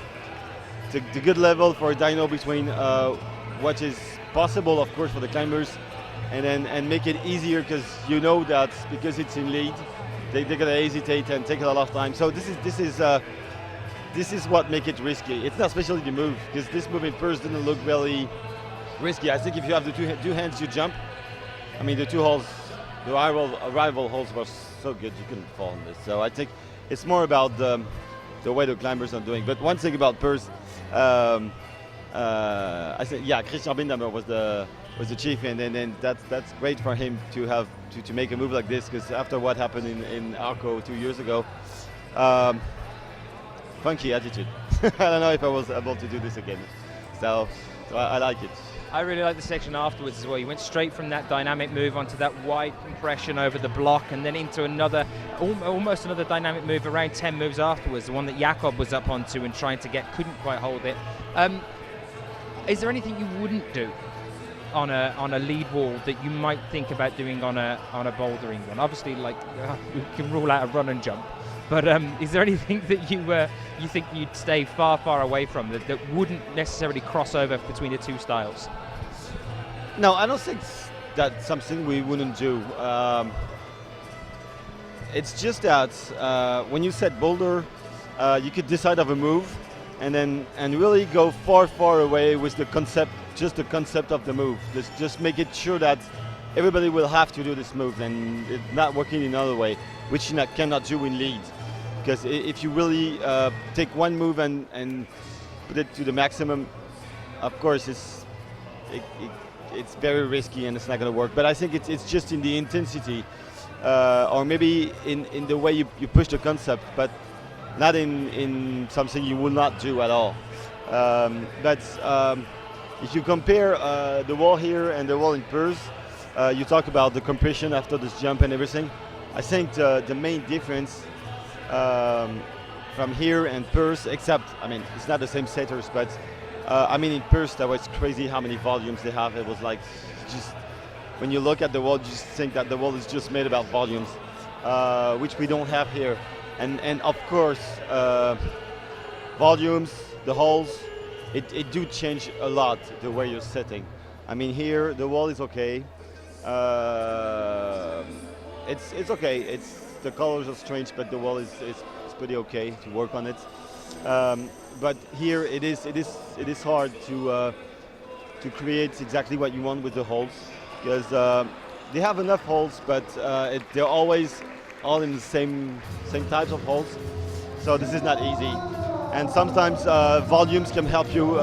good level for a dyno between what is possible, of course, for the climbers, and make it easier because you know that because it's in lead, they're gonna hesitate and take a lot of time. So this is what makes it risky. It's not especially the move, because this move in first didn't look really risky. I think if you have the two hands, you jump. I mean, the two holes, the arrival holes were so good you couldn't fall on this. So I think it's more about the way the climbers are doing. But one thing about Perth, I think, yeah, Christian Bindamer was the chief, and then that's great for him to have to make a move like this, because after what happened in Arco 2 years ago, funky attitude. I don't know if I was able to do this again. So I like it. I really like the section afterwards as well. You went straight from that dynamic move onto that wide compression over the block, and then into another, almost another dynamic move around 10 moves afterwards, the one that Jakob was up onto and trying to get, couldn't quite hold it. Is there anything you wouldn't do on a lead wall that you might think about doing on a bouldering one? Obviously, like you can rule out a run and jump, but is there anything that you think you'd stay far away from that wouldn't necessarily cross over between the two styles? No, I don't think that's something we wouldn't do. It's just that when you set boulder, you could decide of a move and really go far away with the concept, just the concept of the move. Just make it sure that everybody will have to do this move and it's not working in another way, which you cannot do in lead. Because if you really take one move and put it to the maximum, of course it's very risky and it's not going to work. But I think it's just in the intensity, or maybe in the way you push the concept, but not in something you will not do at all. But if you compare the wall here and the wall in Perth, you talk about the compression after this jump and everything. I think the main difference from here and Perth, except, I mean, it's not the same setters, but I mean, in Perth, that was crazy how many volumes they have. It was like, just when you look at the wall, you just think that the wall is just made about volumes, which we don't have here. And of course, volumes, the holes, it do change a lot the way you're setting. I mean, here the wall is okay. It's okay. The colors are strange, but the wall is pretty okay to work on it. But here it is hard to create exactly what you want with the holes, because they have enough holes, but they're always all in the same types of holes. So this is not easy. And sometimes volumes can help you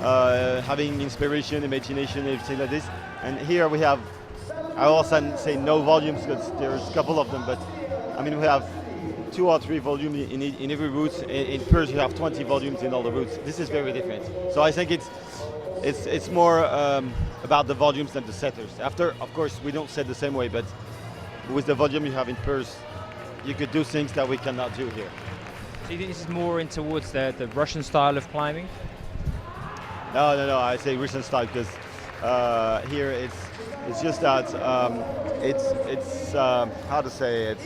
having inspiration, imagination, everything like this. And here we have, I also say no volumes because there's a couple of them, but I mean we have 2 or 3 volumes in every route. In Perth you have 20 volumes in all the routes. This is very different. So I think it's more about the volumes than the setters. After, of course, we don't set the same way, but with the volume you have in Perth, you could do things that we cannot do here. Do you think this is more in towards the Russian style of climbing? No, I say Russian style because here it's just that it's how to say it,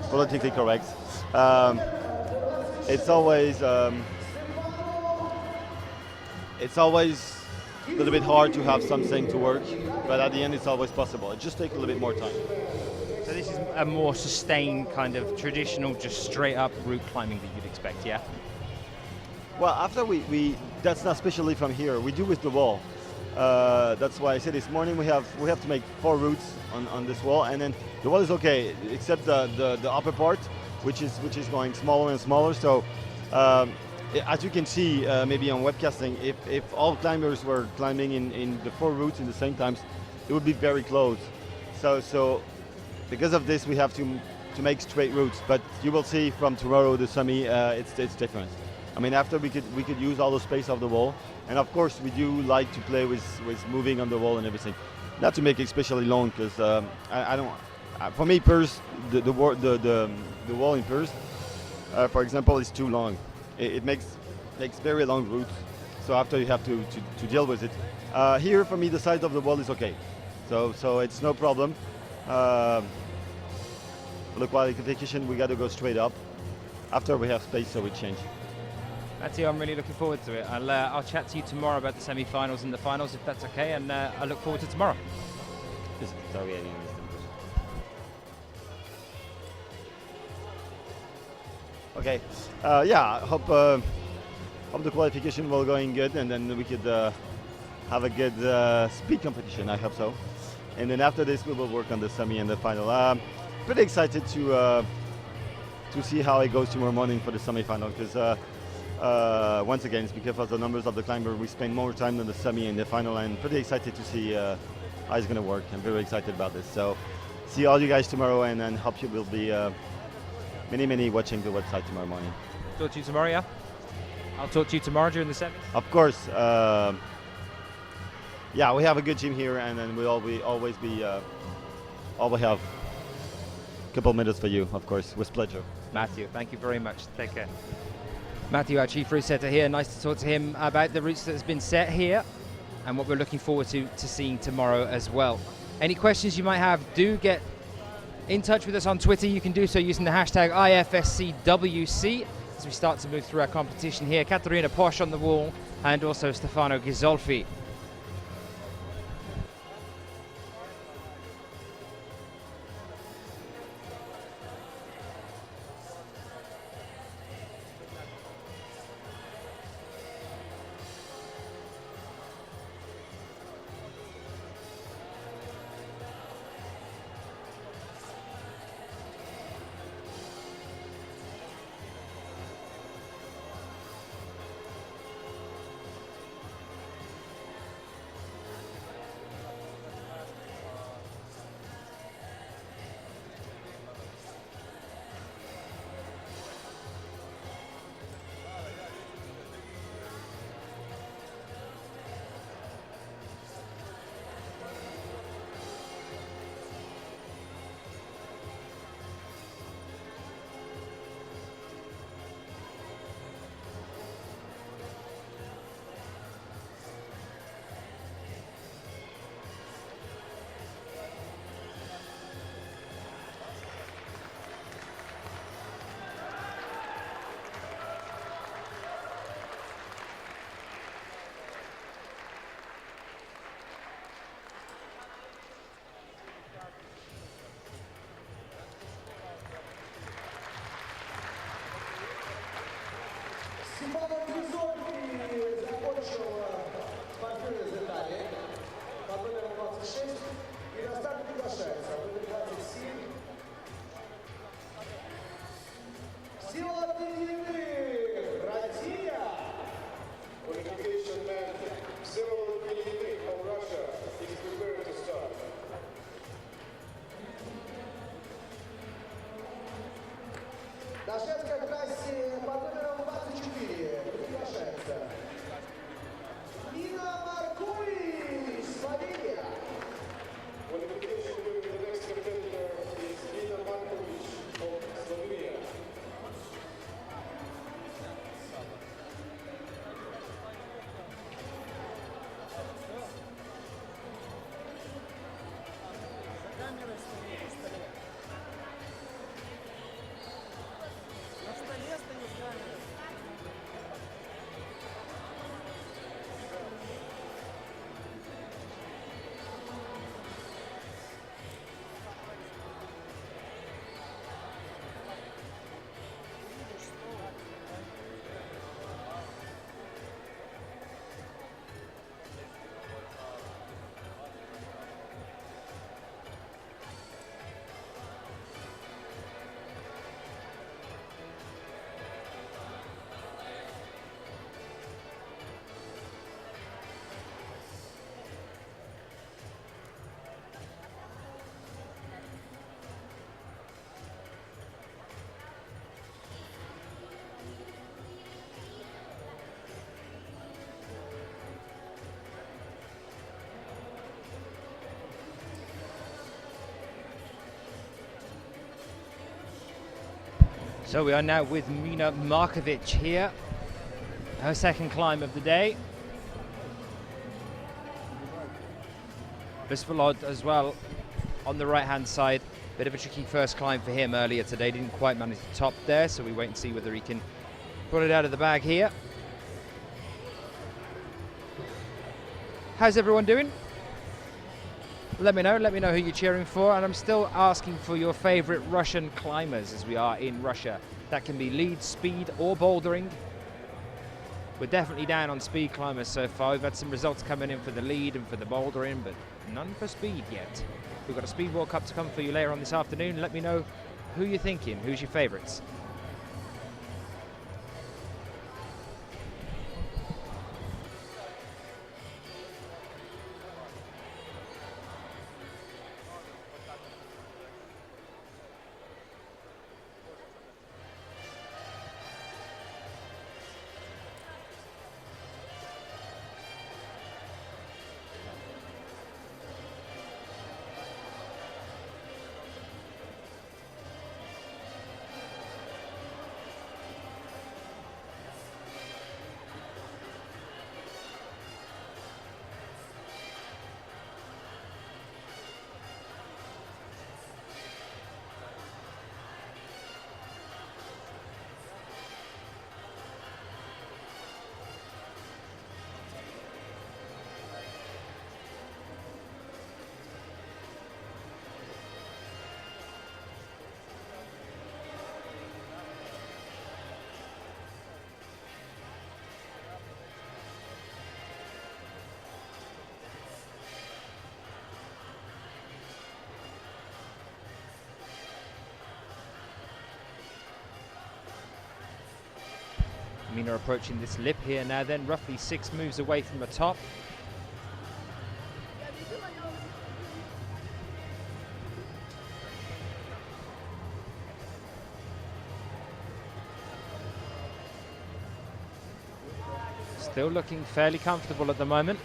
politically correct. It's always a little bit hard to have something to work, but at the end it's always possible. It just takes a little bit more time. So this is a more sustained kind of traditional, just straight up route climbing that you'd expect, yeah? Well, after we that's not especially from here. We do with the wall. That's why I said this morning we have to make 4 routes on this wall, and then the wall is okay except the upper part, which is going smaller and smaller. So as you can see, maybe on webcasting, if all climbers were climbing in the 4 routes in the same times, it would be very close. So because of this, we have to make straight routes. But you will see from tomorrow the semi, it's different. I mean, after we could use all the space of the wall, and of course we do like to play with moving on the wall and everything. Not to make it especially long, because I don't. For me, Perth, the wall in Perth, for example, is too long. It makes very long routes. So after you have to deal with it. Here, for me, the size of the wall is okay. So it's no problem. For the qualification, we got to go straight up. After we have space, so we change. Matthew, I'm really looking forward to it. I'll chat to you tomorrow about the semi-finals and the finals, if that's okay, and I look forward to tomorrow. Sorry, I didn't understand. Okay. Yeah, hope the qualification will going good, and then we could have a good speed competition. I hope so. And then after this, we will work on the semi and the final. Pretty excited to see how it goes tomorrow morning for the semi-final, because once again, it's because of the numbers of the climber. We spend more time than the semi and the final, and pretty excited to see how it's going to work. I'm very excited about this. So see all you guys tomorrow, and then hope you will be many watching the website tomorrow morning. Talk to you tomorrow, yeah? I'll talk to you tomorrow during the semis. Of course. Yeah, we have a good team here, and then we'll always have a couple minutes for you, of course, with pleasure. Matthew, thank you very much. Take care. Matthew, our chief route setter here. Nice to talk to him about the routes that has been set here and what we're looking forward to seeing tomorrow as well. Any questions you might have, do get in touch with us on Twitter. You can do so using the hashtag IFSCWC as we start to move through our competition here. Katerina Posch on the wall and also Stefano Ghisolfi. Qualification man 023 from Russia is prepared to start. На женской трассе под номером 24 приглашается Nina Markovic, Slovenia. Qualification during the next competitor is Nina Markovic of Slovenia. So we are now with Mina Markovic here, her second climb of the day. Bisvalod as well on the right-hand side. Bit of a tricky first climb for him earlier today. Didn't quite manage the top there, so we wait and see whether he can pull it out of the bag here. How's everyone doing? Let me know who you're cheering for, and I'm still asking for your favorite Russian climbers as we are in Russia. That can be lead, speed, or bouldering. We're definitely down on speed climbers so far. We've had some results coming in for the lead and for the bouldering, but none for speed yet. We've got a Speed World Cup to come for you later on this afternoon. Let me know who you're thinking, who's your favourites. Mina approaching this lip here now then, roughly 6 moves away from the top. Still looking fairly comfortable at the moment.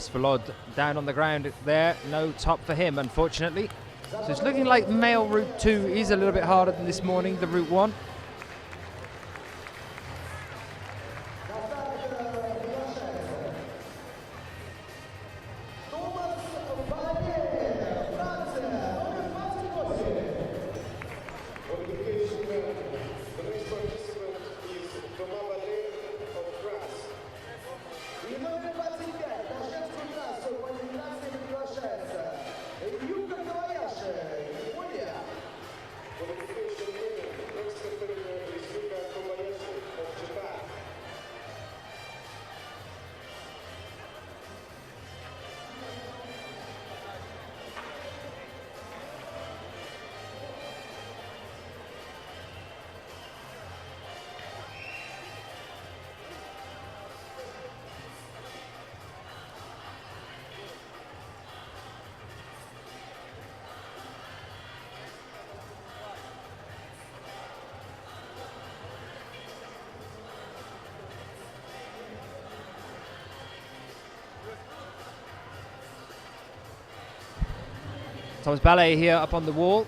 Svalod down on the ground there, no top for him unfortunately. So it's looking like male route 2 is a little bit harder than this morning, the route 1. Thomas Ballet here up on the wall.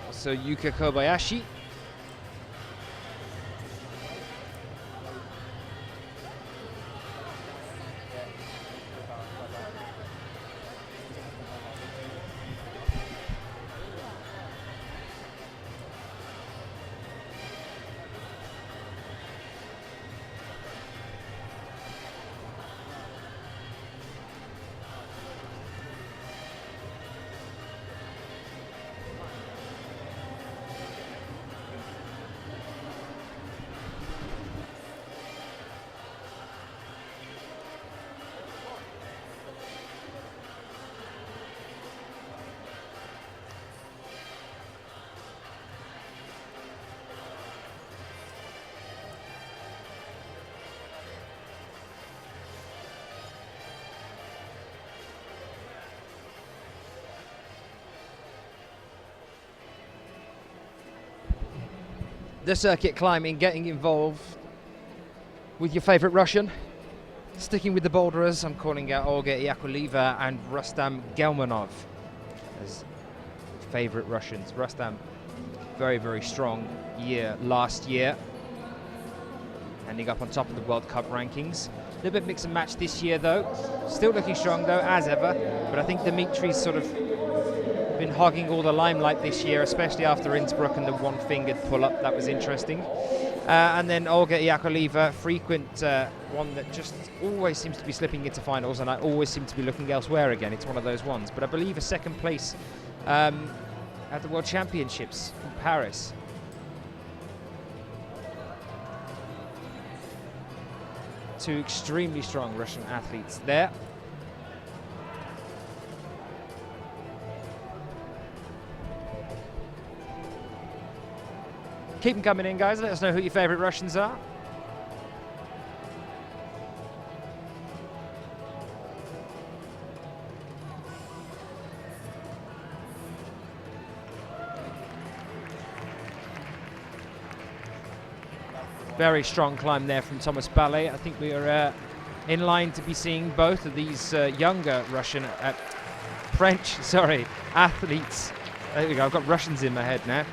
Also Yuka Kobayashi. The circuit climbing getting involved with your favourite Russian. Sticking with the boulderers, I'm calling out Olga Yakovleva and Rustam Gelmanov as favourite Russians. Rustam, very, very strong year last year, ending up on top of the World Cup rankings. A little bit mix and match this year though. Still looking strong though, as ever, but I think Dimitri's sort of been hogging all the limelight this year, especially after Innsbruck and the one-fingered pull-up. That was interesting. And then Olga Yakovleva, frequent one that just always seems to be slipping into finals, and I always seem to be looking elsewhere again. It's one of those ones. But I believe a second place at the World Championships in Paris. Two extremely strong Russian athletes there. Keep them coming in, guys. Let us know who your favourite Russians are. Very strong climb there from Thomas Ballet. I think we are in line to be seeing both of these younger Russian French athletes. There we go. I've got Russians in my head now.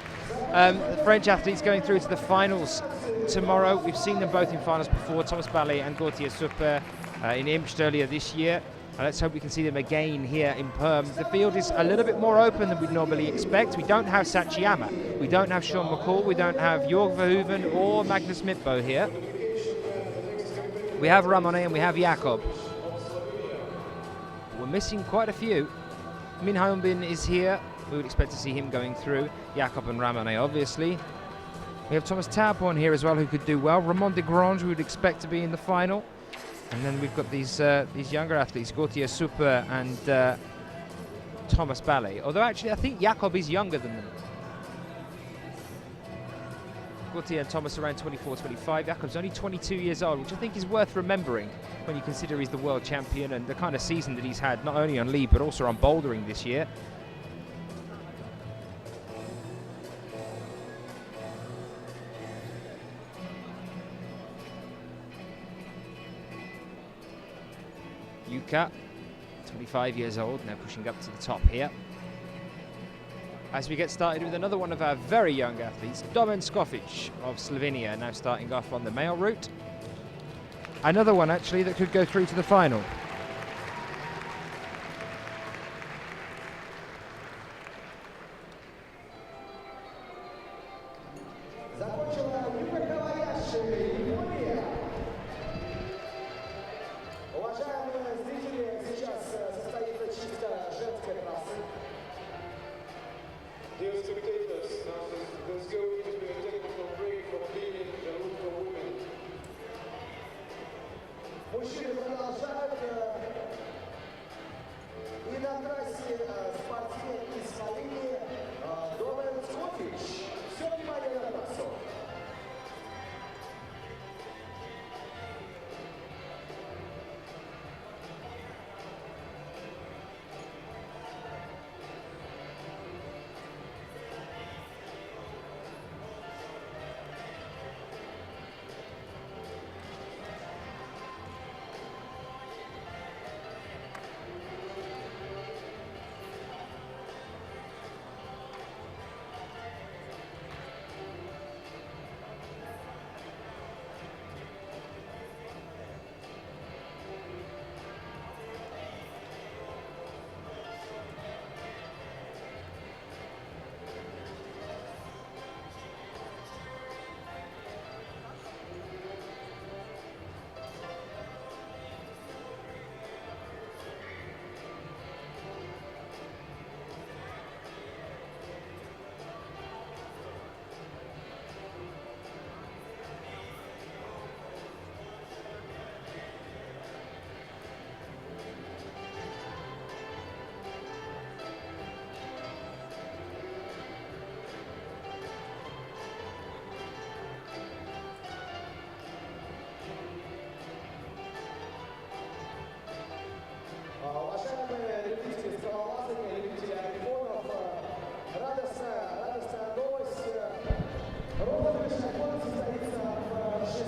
The French athletes going through to the finals tomorrow. We've seen them both in finals before, Thomas Ballet and Gautier Super in Imst earlier this year. Let's hope we can see them again here in Perm. The field is a little bit more open than we'd normally expect. We don't have Sachiyama, we don't have Sean McCall, we don't have Jorg Verhoeven or Magnus Mitbo here. We have Ramone and we have Jakob. We're missing quite a few. Min Hyunbin is here. We would expect to see him going through. Jakob and Ramone, obviously. We have Thomas Tauborn here as well, who could do well. Ramon de Grange, we would expect to be in the final. And then we've got these younger athletes, Gautier Super and Thomas Ballet. Although actually, I think Jakob is younger than them. Gautier and Thomas around 24, 25. Jakob's only 22 years old, which I think is worth remembering when you consider he's the world champion and the kind of season that he's had, not only on lead, but also on bouldering this year. Yuka, 25 years old, now pushing up to the top here. As we get started with another one of our very young athletes, Domen Skofic of Slovenia, now starting off on the male route. Another one actually that could go through to the final.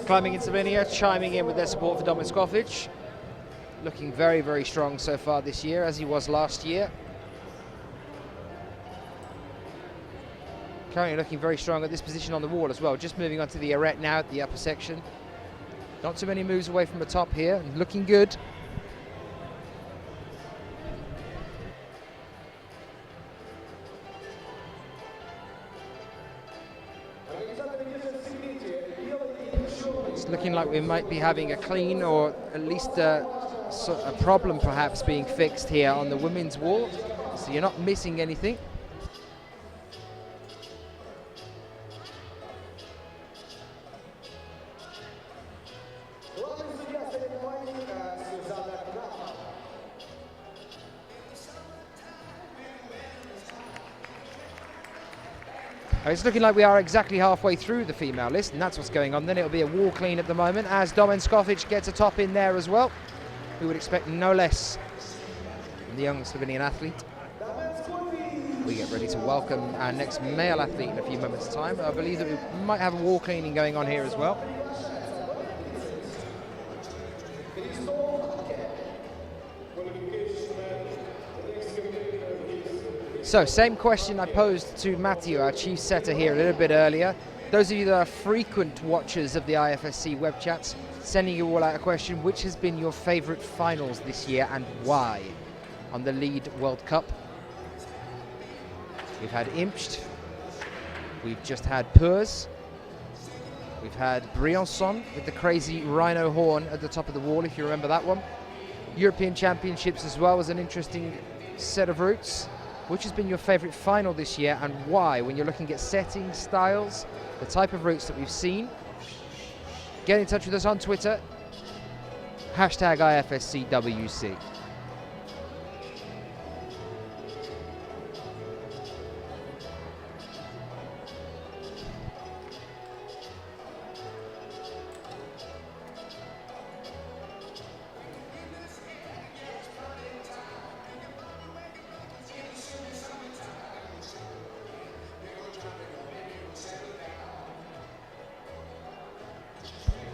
climbing in Slovenia, chiming in with their support for Domin Skofic. Looking very, very strong so far this year, as he was last year. Currently looking very strong at this position on the wall as well. Just moving on to the arete now at the upper section. Not too many moves away from the top here, looking good. It's looking like we might be having a clean, or at least a problem perhaps being fixed here on the women's wall. So you're not missing anything. It's looking like we are exactly halfway through the female list, and that's what's going on. Then it'll be a wall clean at the moment as Domin Skofic gets a top in there as well. We would expect no less from the young Slovenian athlete. We get ready to welcome our next male athlete in a few moments' time. I believe that we might have a wall cleaning going on here as well. So, same question I posed to Matthew, our chief setter here a little bit earlier. Those of you that are frequent watchers of the IFSC web chats, sending you all out a question: which has been your favourite finals this year and why on the Lead World Cup? We've had Imst, we've just had Purs, we've had Briançon with the crazy rhino horn at the top of the wall, if you remember that one. European Championships as well was an interesting set of routes. Which has been your favourite final this year and why? When you're looking at setting, styles, the type of routes that we've seen. Get in touch with us on Twitter, #IFSCWC.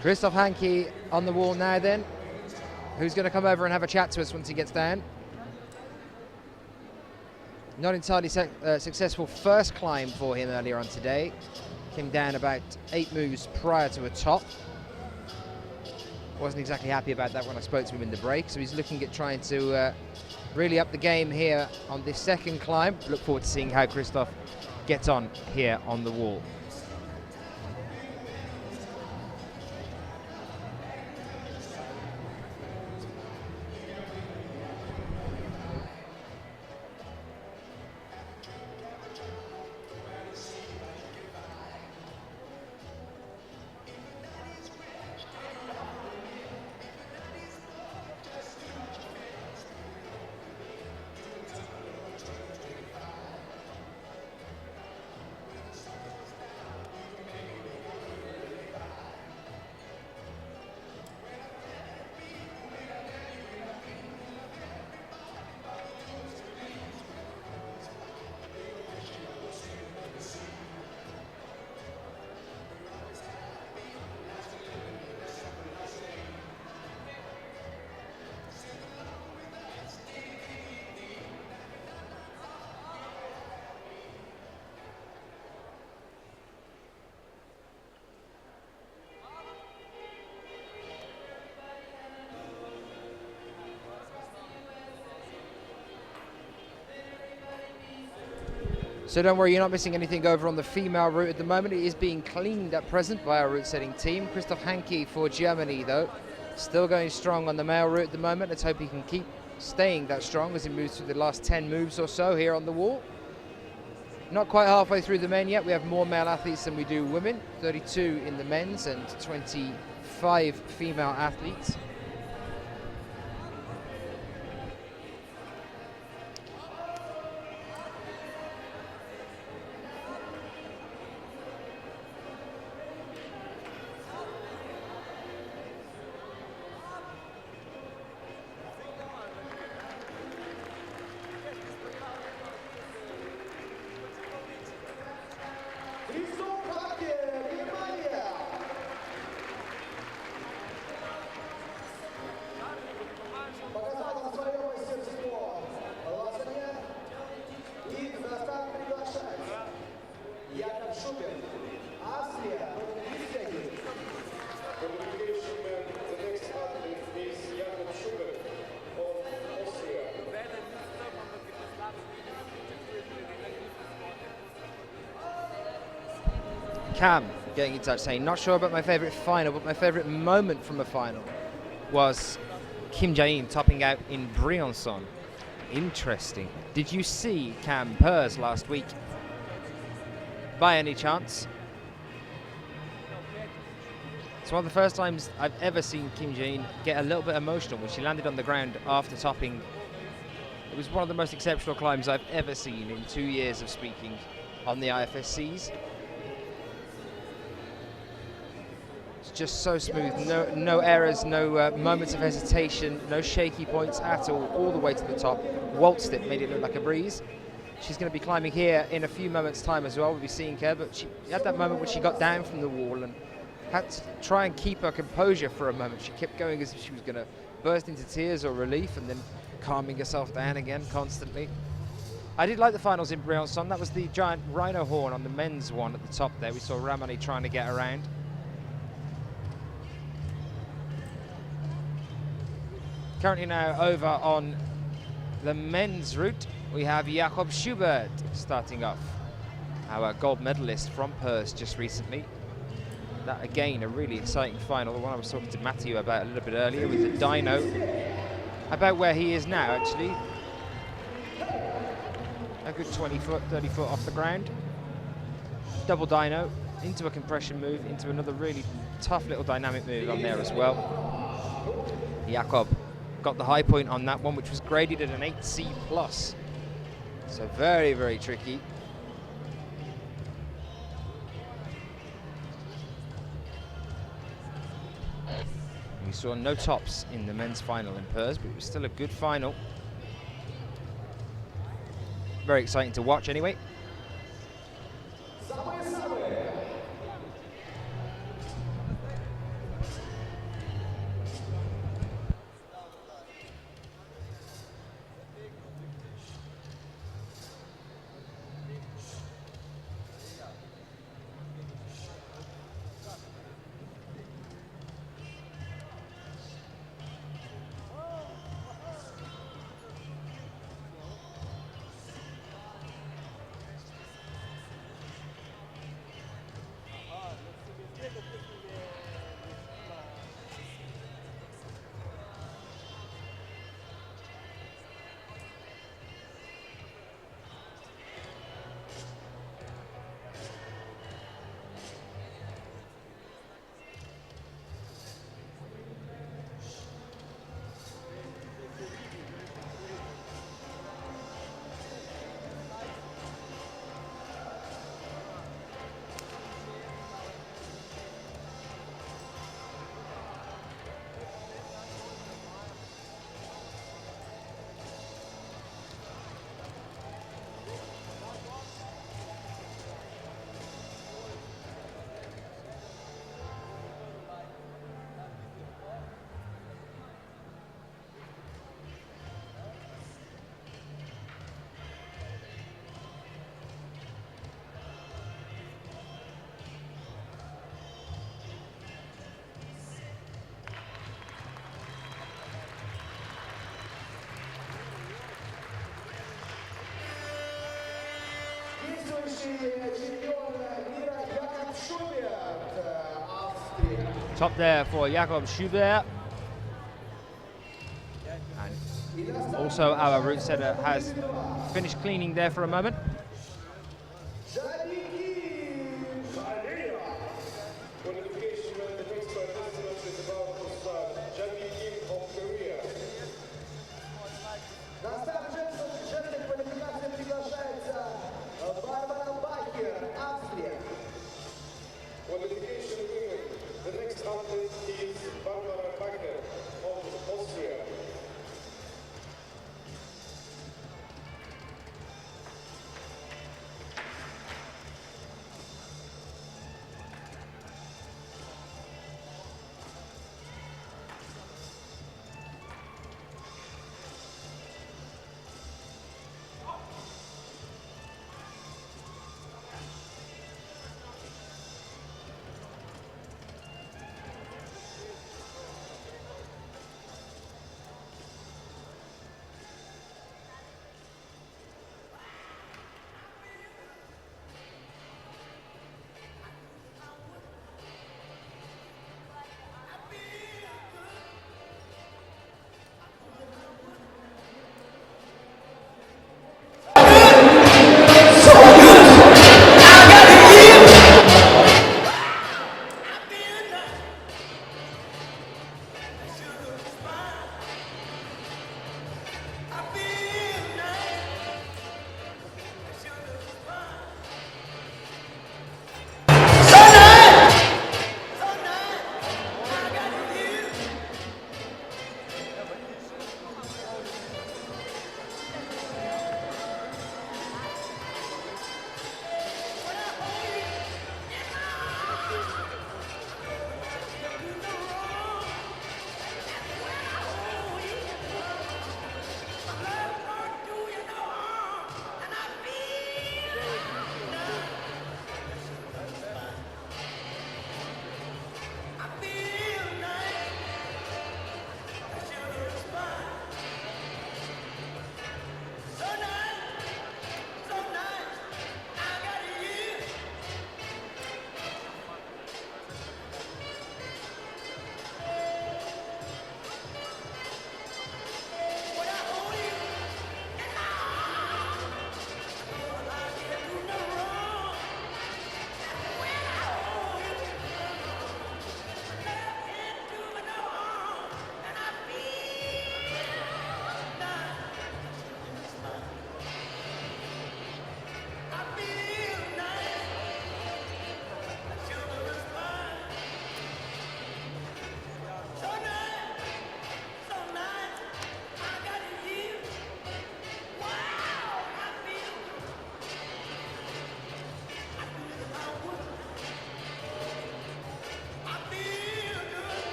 Christoph Hanke on the wall now then. Who's going to come over and have a chat to us once he gets down? Not entirely successful first climb for him earlier on today. Came down about 8 moves prior to a top. Wasn't exactly happy about that when I spoke to him in the break, so he's looking at trying to really up the game here on this second climb. Look forward to seeing how Christoph gets on here on the wall. So don't worry, you're not missing anything over on the female route at the moment. It is being cleaned at present by our route setting team. Christoph Hanke for Germany though, still going strong on the male route at the moment. Let's hope he can keep staying that strong as he moves through the last 10 moves or so here on the wall. Not quite halfway through the men yet. We have more male athletes than we do women. 32 in the men's and 25 female athletes. Jakob Schubert, Austria. Qualification man, the next athlete is Jakob Schubert of Austria. Cam getting in touch saying, not sure about my favourite final, but my favourite moment from a final was Kim Jae-in topping out in Briançon. Interesting. Did you see Cam Pers last week? By any chance? It's one of the first times I've ever seen Kim Jae-in get a little bit emotional when she landed on the ground after topping. It was one of the most exceptional climbs I've ever seen in 2 years of speaking on the IFSCs. It's just so smooth, no errors, no moments of hesitation, no shaky points at all the way to the top. Waltzed it, made it look like a breeze. She's going to be climbing here in a few moments' time as well. We'll be seeing her, but she had that moment when she got down from the wall and had to try and keep her composure for a moment. She kept going as if she was going to burst into tears or relief and then calming herself down again constantly. I did like the finals in Briançon. That was the giant rhino horn on the men's one at the top there. We saw Ramani trying to get around. Currently now over on the men's route, we have Jakob Schubert starting off, our gold medalist from Perth just recently. That again, a really exciting final, the one I was talking to Matthew about a little bit earlier with the dyno, about where he is now actually. A good 20 foot, 30 foot off the ground. Double dyno, into a compression move, into another really tough little dynamic move on there as well. Jakob got the high point on that one, which was graded at an 8C+. So very, very tricky. We saw no tops in the men's final in Perth, but it was still a good final. Very exciting to watch anyway. Top there for Jakob Schubert. And also our route setter has finished cleaning there for a moment.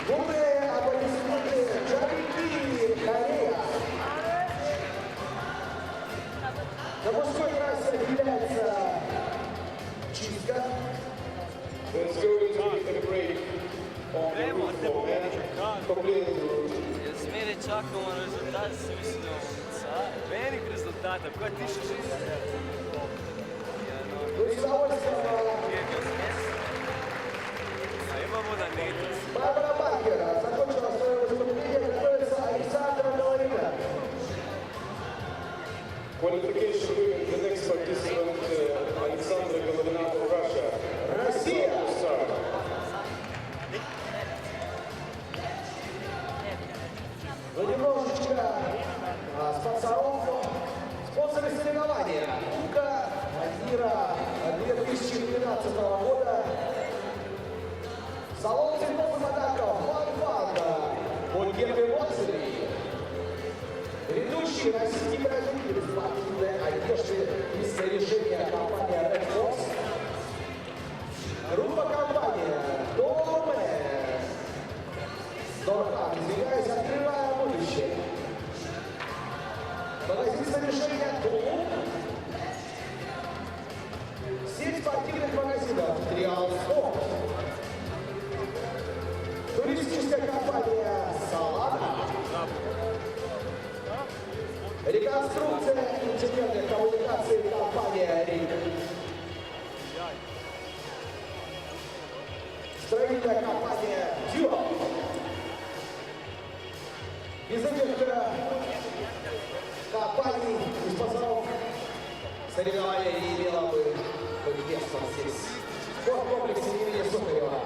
Бурные аплодисменты Джамики Корея. На мужской трассе объявляется чистка. Let's go into the break on the route for men, completing the route. Jaz zmeraj čakamo rezultat, si mislimo, velik rezultat, ko ti še Ну и с удовольствием imamo na netu. Барбара Бакер закончила свое выступление, готовится Александра Головина. Qualification women, the next participant, Alexandra Golovina from Russia. Россия. Ну немножечко спонсоров. Спонсоры соревнования. Кубка мира 2012 года. Салон цветов и подарков «Фан-фан» под гербом эмоций. Ведущий российский производитель спортивной одежды и снаряжения компания Red Fox. Группа компания Доме. Дорхан, извиняюсь, открывая будущее. Магазин снаряжения Тулуп. Сеть спортивных магазинов Триал Спорт. Туристическая компания «Салада». Реконструкция инженерной коммуникации компания «Рик». Строительная компания «Дюо». Из этих компаний и спонсоров соревнования не имело бы веса здесь. В спорткомплексе имени Сухарева.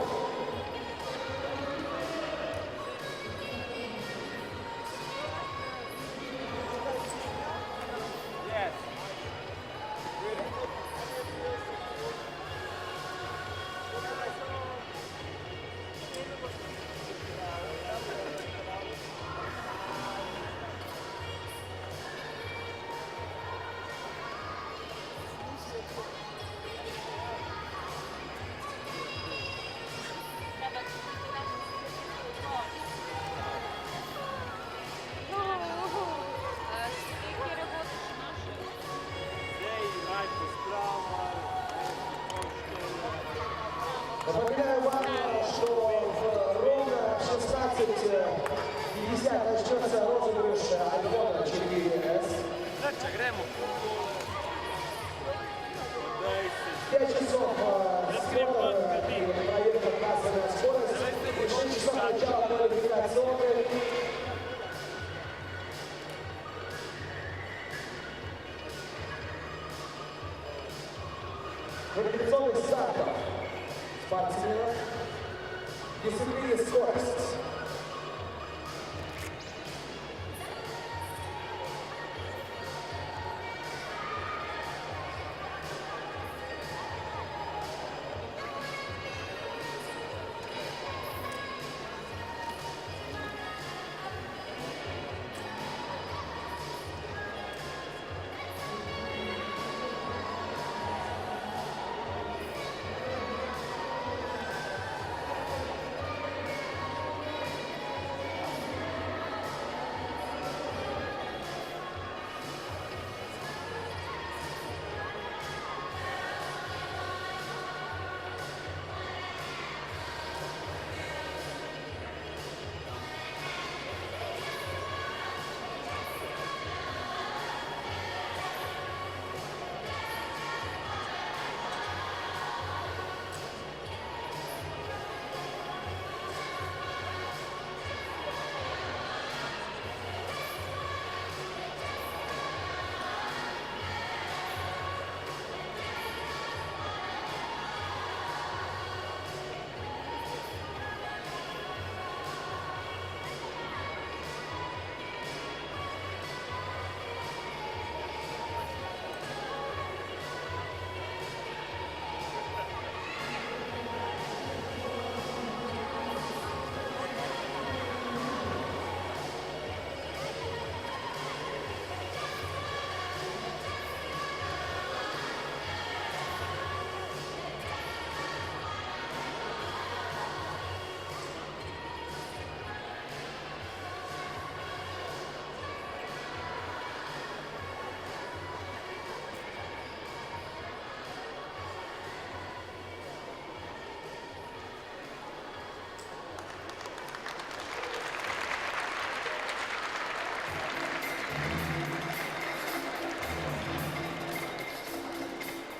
Напоминаю вам, что ровно в 16:50 начнется розыгрыш iPhone 4s. 5 часов спорта и проверка кассовая скорость. 6 часов начала квалификационной. Квалификационных стартов спортсменов в дисциплине скорость.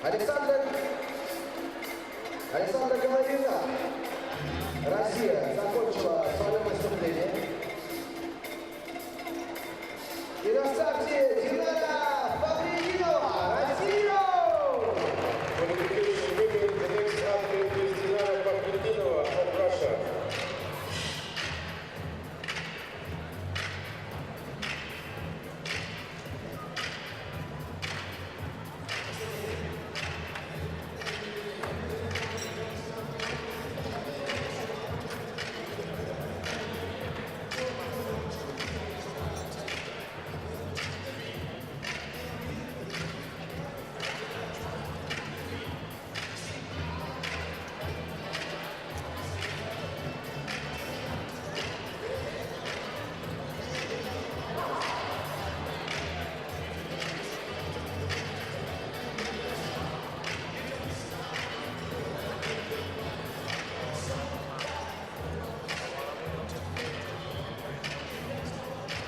Александра Головина. Россия закончила свое выступление. И на старте Динара Павлинова, Россия! Qualification women, the next athlete is Dinara Pavlidinova from Russia.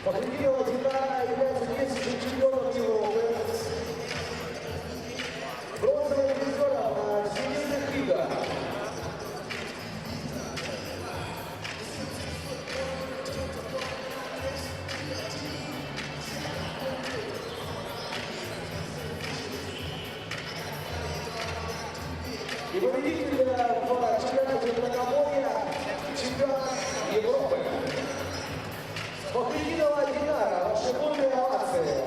Павлинова Динара является действующим чемпионом Европы. Бронзовым призером семейных игр. И победитель в чемпионате многоборья, чемпион Европы. Павлинова Динара, ваши бурные овации.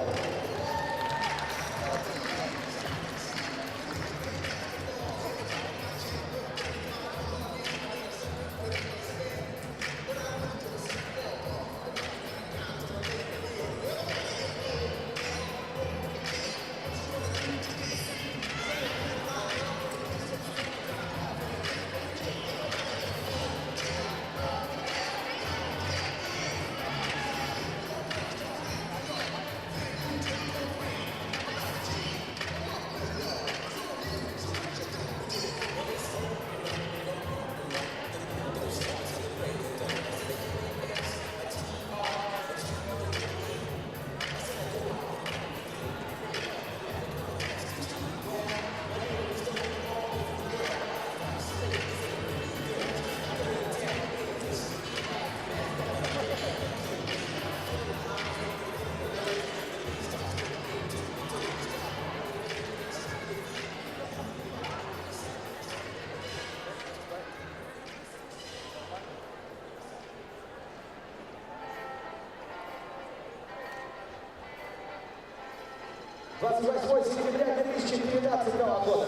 Сентября 2019 года.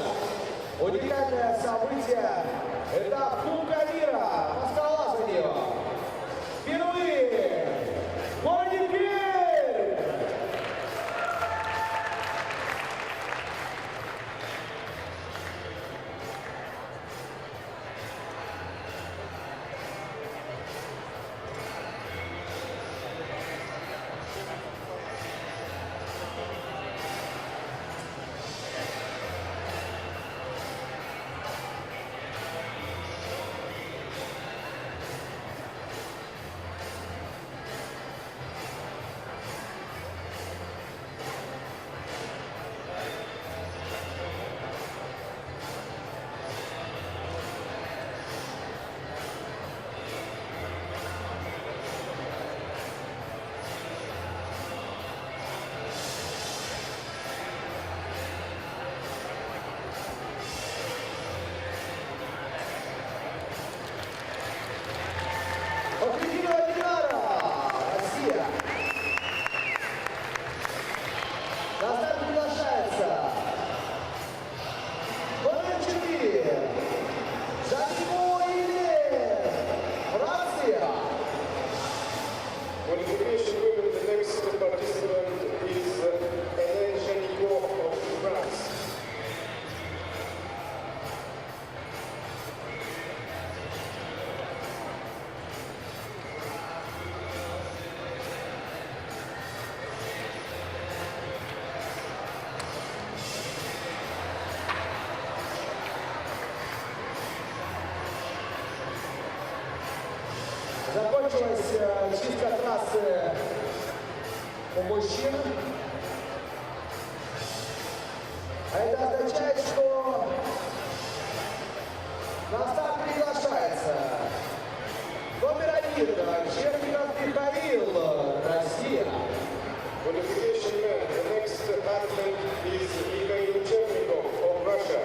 Уникальное событие – это Кубка мира по скалолазанию. Впервые в городе Пермь! Qualification women, the next participant is Hélène Janicot of France. Закончилась чистка трассы у мужчин. А Это означает, что на старт приглашается номер 1, Черников Михаил, Россия. Qualification man, the next athlete is Mikhail Chernikov of Russia.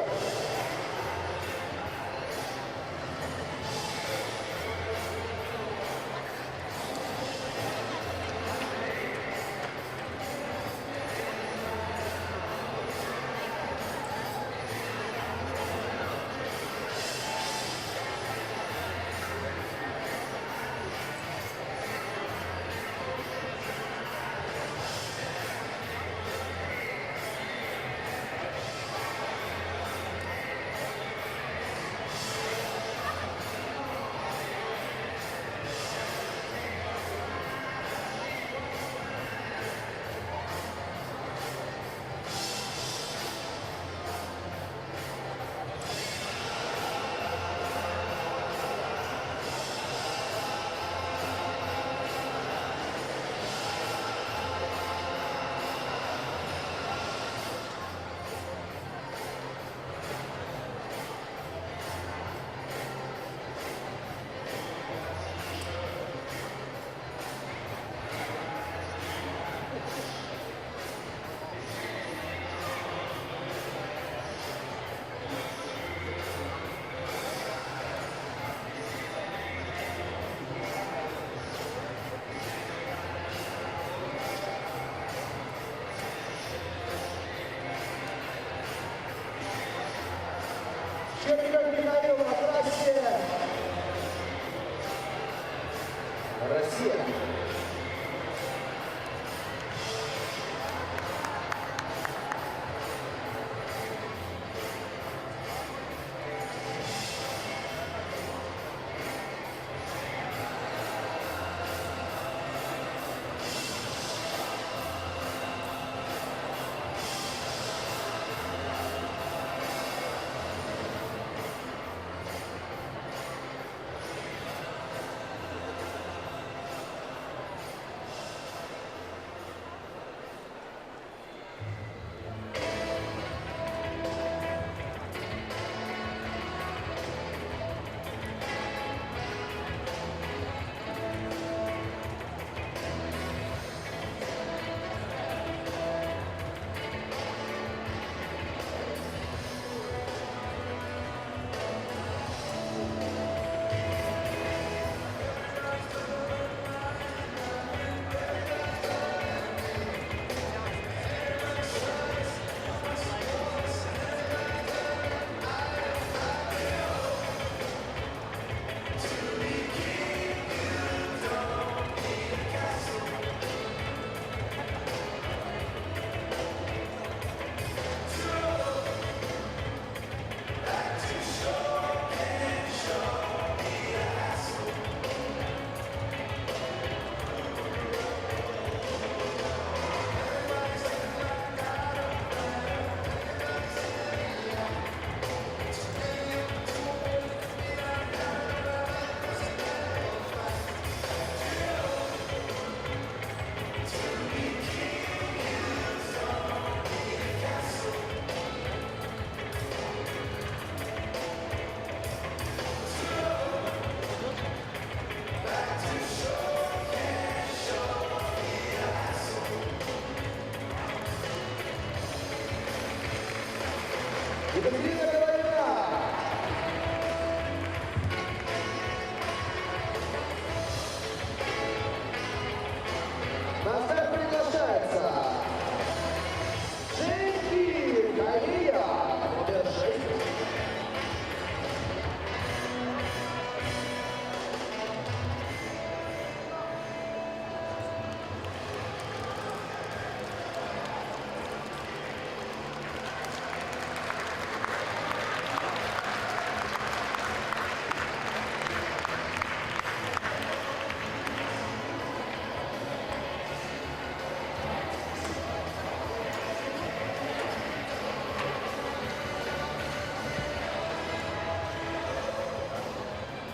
Черников Михаил на трассе. Россия. На старт приглашается Женьки Галия, номер 6.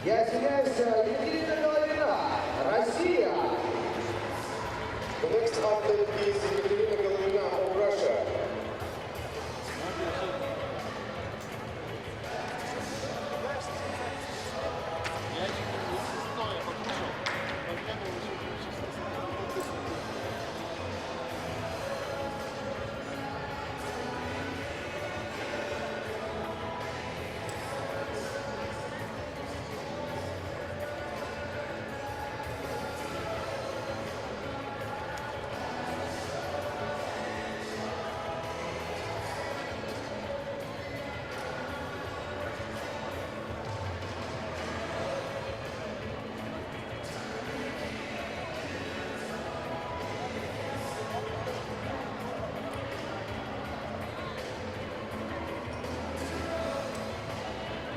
Я извиняюсь, Екатерина Головина, Россия. The next athlete is Екатерина Головина of Russia.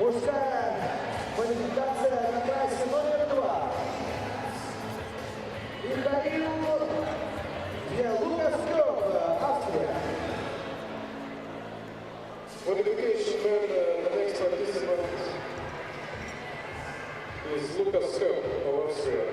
Мужская квалификация на трассе номер 2. Михаил Лукасков, Австрия. Qualification man, the next participant is Lucas Kopp of Austria.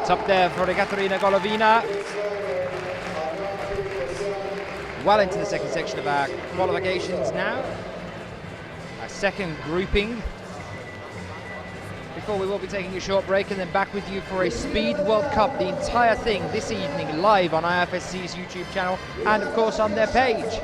It's up there for Ekaterina Golovina. Well into the second section of our qualifications now. Our second grouping. Before we will be taking a short break and then back with you for a Speed World Cup, the entire thing this evening live on IFSC's YouTube channel and of course on their page.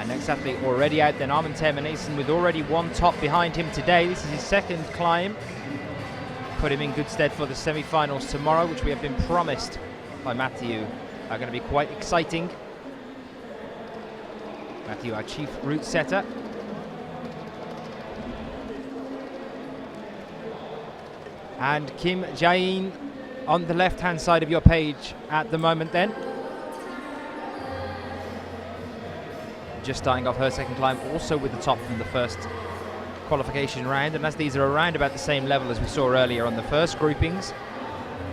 Next athlete already out then, Armin Terminason, with already one top behind him today. This is his second climb. Put him in good stead for the semi-finals tomorrow, which we have been promised by Matthew are going to be quite exciting. Matthew, our chief route setter. And Kim Jae-in on the left-hand side of your page at the moment then. Just starting off her second climb, also with the top from the first qualification round, and as these are around about the same level as we saw earlier on the first groupings,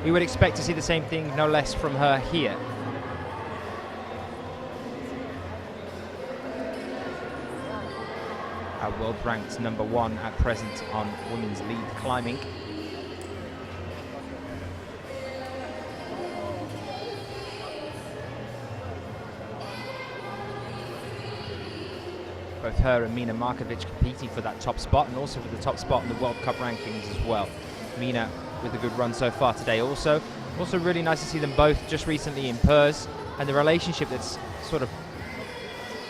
we would expect to see the same thing, no less, from her here. world ranked number 1 at present on women's lead climbing. Both her and Mina Markovic competing for that top spot, and also for the top spot in the World Cup rankings as well. Mina with a good run so far today also. Also really nice to see them both just recently in Pers, and the relationship that's sort of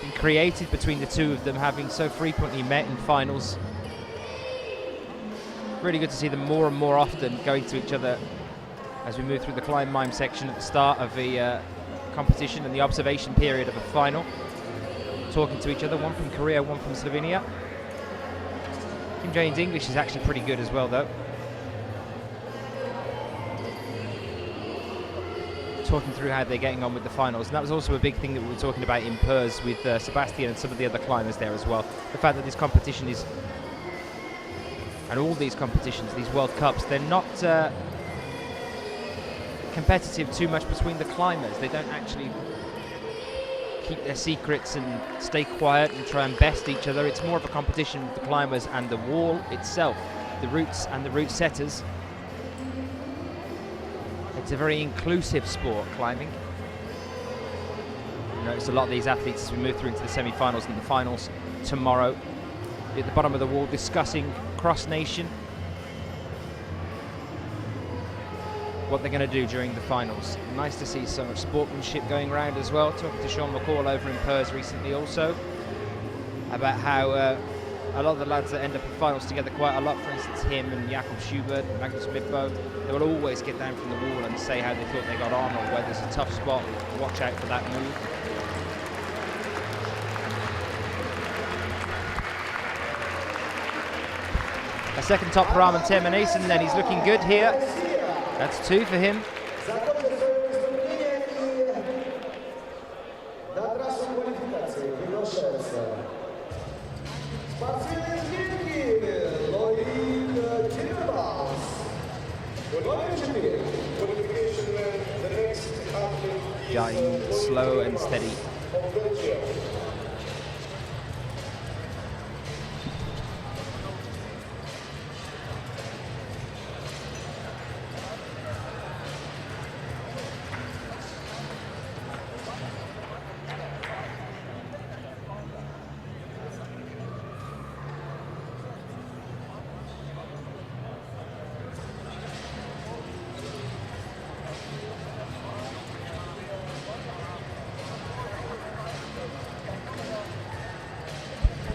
been created between the two of them, having so frequently met in finals. Really good to see them more and more often going to each other as we move through the climb mime section at the start of the competition and the observation period of a final. Talking to each other, one from Korea, one from Slovenia. Kim Jae-in's English is actually pretty good as well, though. Talking through how they're getting on with the finals, and that was also a big thing that we were talking about in Pers with Sebastian and some of the other climbers there as well. The fact that this competition is, and all these competitions, these World Cups, they're not competitive too much between the climbers. They don't actually keep their secrets and stay quiet and try and best each other. It's more of a competition with the climbers and the wall itself, the routes and the route setters. It's a very inclusive sport, climbing. You notice a lot of these athletes as we move through into the semi-finals and the finals tomorrow. At the bottom of the wall discussing cross-nation, what they're going to do during the finals. Nice to see so much sportsmanship going around as well. Talking to Sean McCall over in Pers recently also about how a lot of the lads that end up in finals together quite a lot, for instance him and Jakob Schubert and Magnus Midtbo, they will always get down from the wall and say how they thought they got on, or where there's a tough spot, watch out for that move. A second top for Armin Terminason, then he's looking good here. That's 2 for him. Jae-in slow and steady.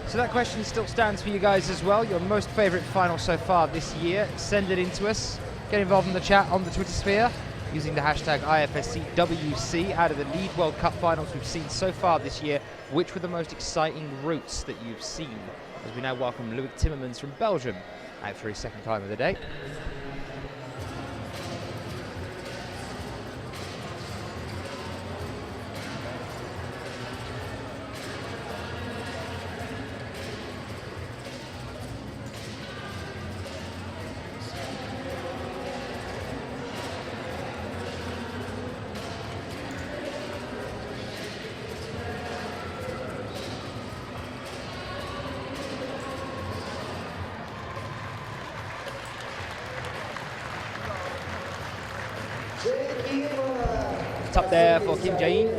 So that question still stands for you guys as well. Your most favourite final so far this year. Send it in to us. Get involved in the chat on the Twitter sphere using the hashtag IFSCWC. Out of the lead World Cup finals we've seen so far this year, which were the most exciting routes that you've seen? As we now welcome Loïc Timmermans from Belgium out for his second climb of the day. Top there for Kim Jae-in.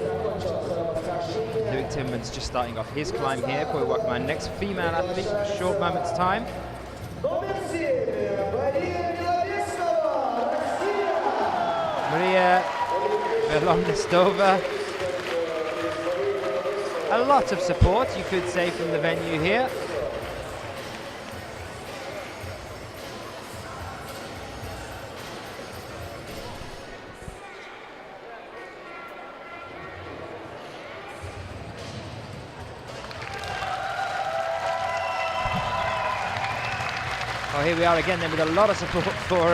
Loïc Timmermans just starting off his climb here. We'll welcome our next female athlete in a short moment's time. Maria Belomnestova. A lot of support, you could say, from the venue here. Well, here we are again then with a lot of support for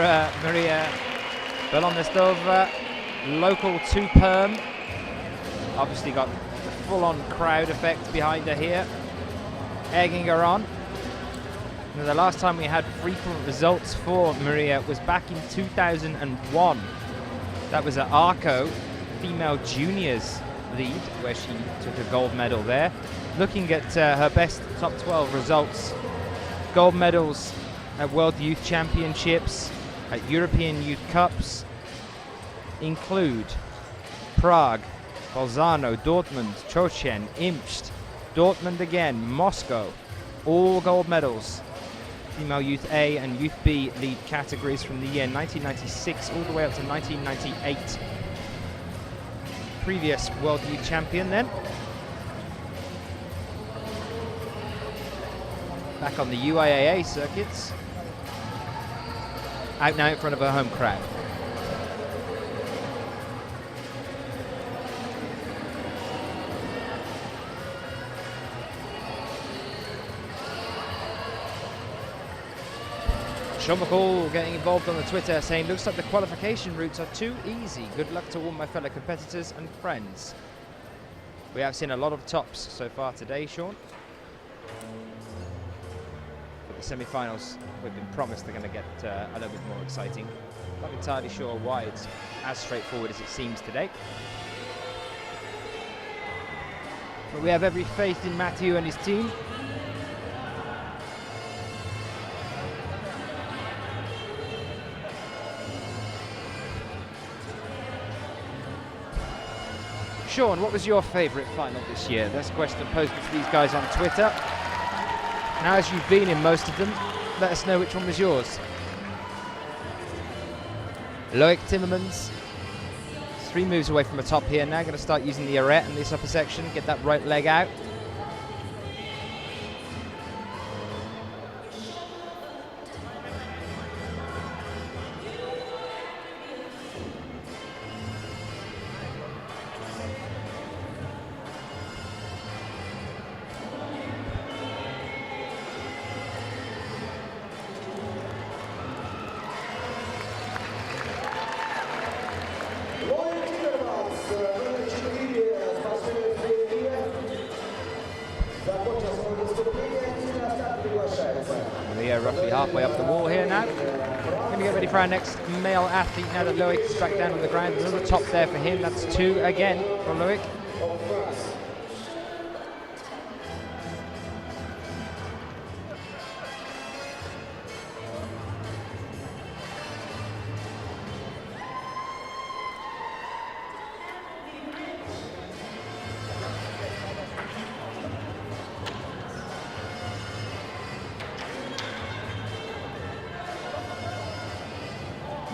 Maria Belomnestova, local to Perm. Obviously got the full-on crowd effect behind her here, egging her on. Now, the last time we had frequent results for Maria was back in 2001. That was at Arco Female Juniors lead, where she took a gold medal there. Looking at her best top 12 results, gold medals at World Youth Championships, at European Youth Cups, include Prague, Bolzano, Dortmund, Chochen, Imst, Dortmund again, Moscow, all gold medals. Female Youth A and Youth B lead categories from the year 1996 all the way up to 1998. Previous World Youth Champion then. Back on the UIAA circuits. Out now in front of her home crowd. Sean McCall getting involved on the Twitter saying, looks like the qualification routes are too easy. Good luck to all my fellow competitors and friends. We have seen a lot of tops so far today, Sean. But the semi-finals, we've been promised they're going to get a little bit more exciting. Not entirely sure why it's as straightforward as it seems today. But we have every faith in Matthew and his team. Sean, what was your favourite final this year? That's a question posed to these guys on Twitter. Now, as you've been in most of them, let us know which one was yours. Loic Timmermans, 3 moves away from the top here now. Going to start using the arete in this upper section, get that right leg out. Roughly halfway up the wall here now. Going to get ready for our next male athlete now that Loic is back down on the ground. Another top there for him. That's 2 again for Loic.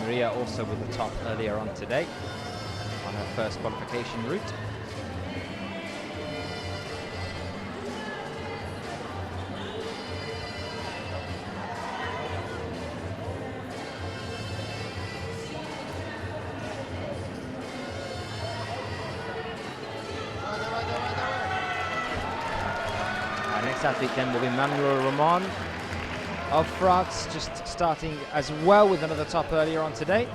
Maria also with the top earlier on today on her first qualification route. Our next athlete then will be Manuel Roman of France, just starting as well with another top earlier on today.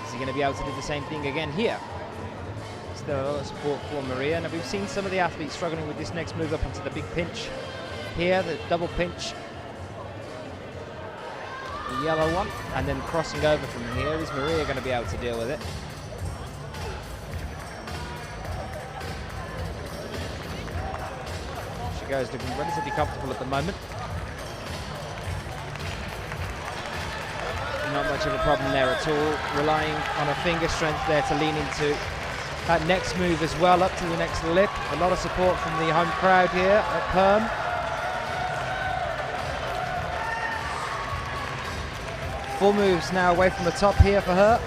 Is he going to be able to do the same thing again here? Still a lot of support for Maria. Now we've seen some of the athletes struggling with this next move up onto the big pinch. Here, the double pinch. The yellow one. And then crossing over from here. Is Maria going to be able to deal with it? She goes looking relatively comfortable at the moment. Not much of a problem there at all, relying on her finger strength there to lean into that next move as well, up to the next lip. A lot of support from the home crowd here at Perm. Full moves now away from the top here for her.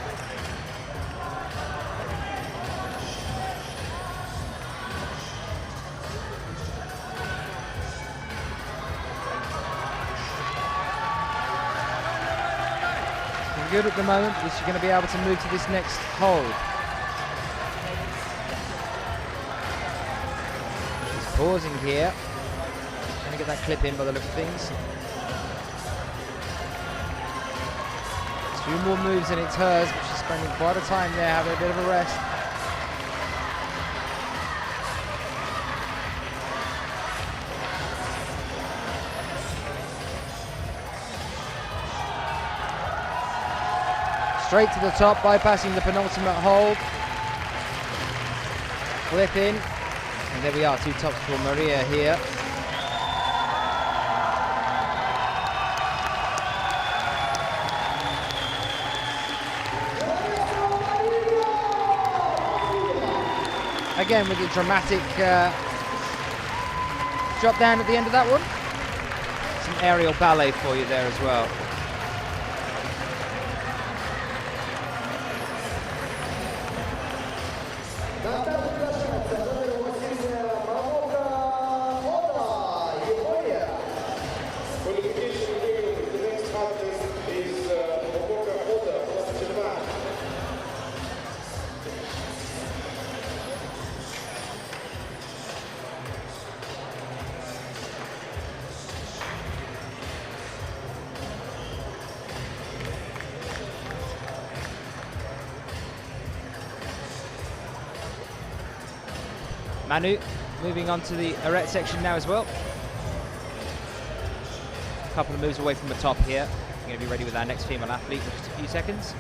Good at the moment. Is she going to be able to move to this next hold? She's pausing here. Trying to get that clip in by the look of things. 2 more moves and it's hers, but she's spending quite a time there having a bit of a rest. Straight to the top, bypassing the penultimate hold. flip in, and there we are, 2 tops for Maria here. Again with the dramatic drop down at the end of that one. Some aerial ballet for you there as well. Qualification game, the next contest is from Japan. Manu moving on to the arete section now as well. A couple of moves away from the top here. We're going to be ready with our next female athlete in just a few seconds.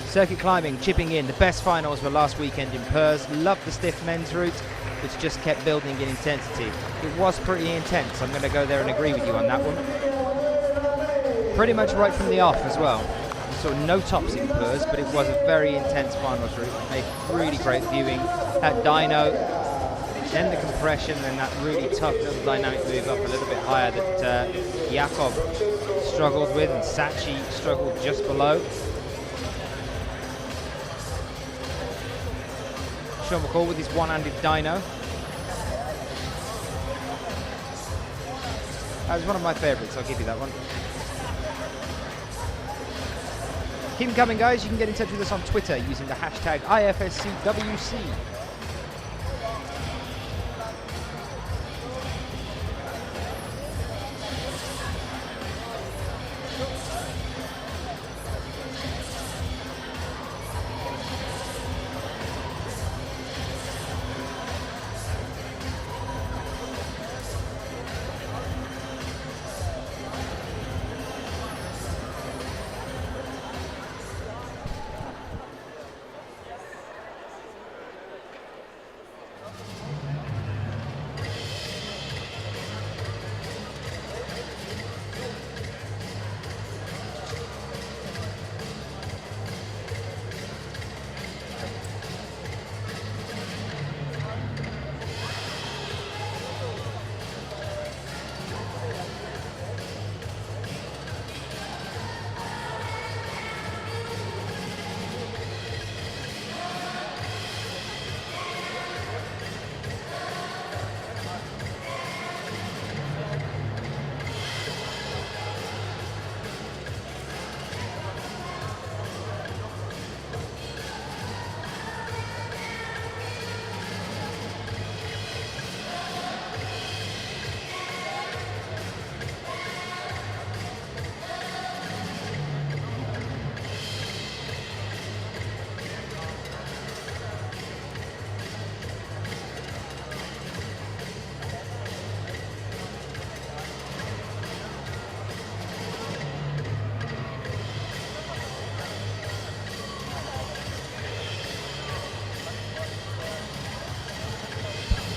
Circuit climbing, chipping in. The best finals were last weekend in Perth. Loved the stiff men's route, which just kept building in intensity. It was pretty intense. I'm going to go there and agree with you on that one. Pretty much right from the off as well. We saw no tops in Perth, but it was a very intense finals route. It made really great viewing. That dyno, then the compression, and that really tough little dynamic move up a little bit higher that Jakov struggled with, and Sachi struggled just below. Sean McCall with his one-handed dyno. That was one of my favourites, I'll give you that one. Keep them coming, guys. You can get in touch with us on Twitter using the hashtag IFSCWC.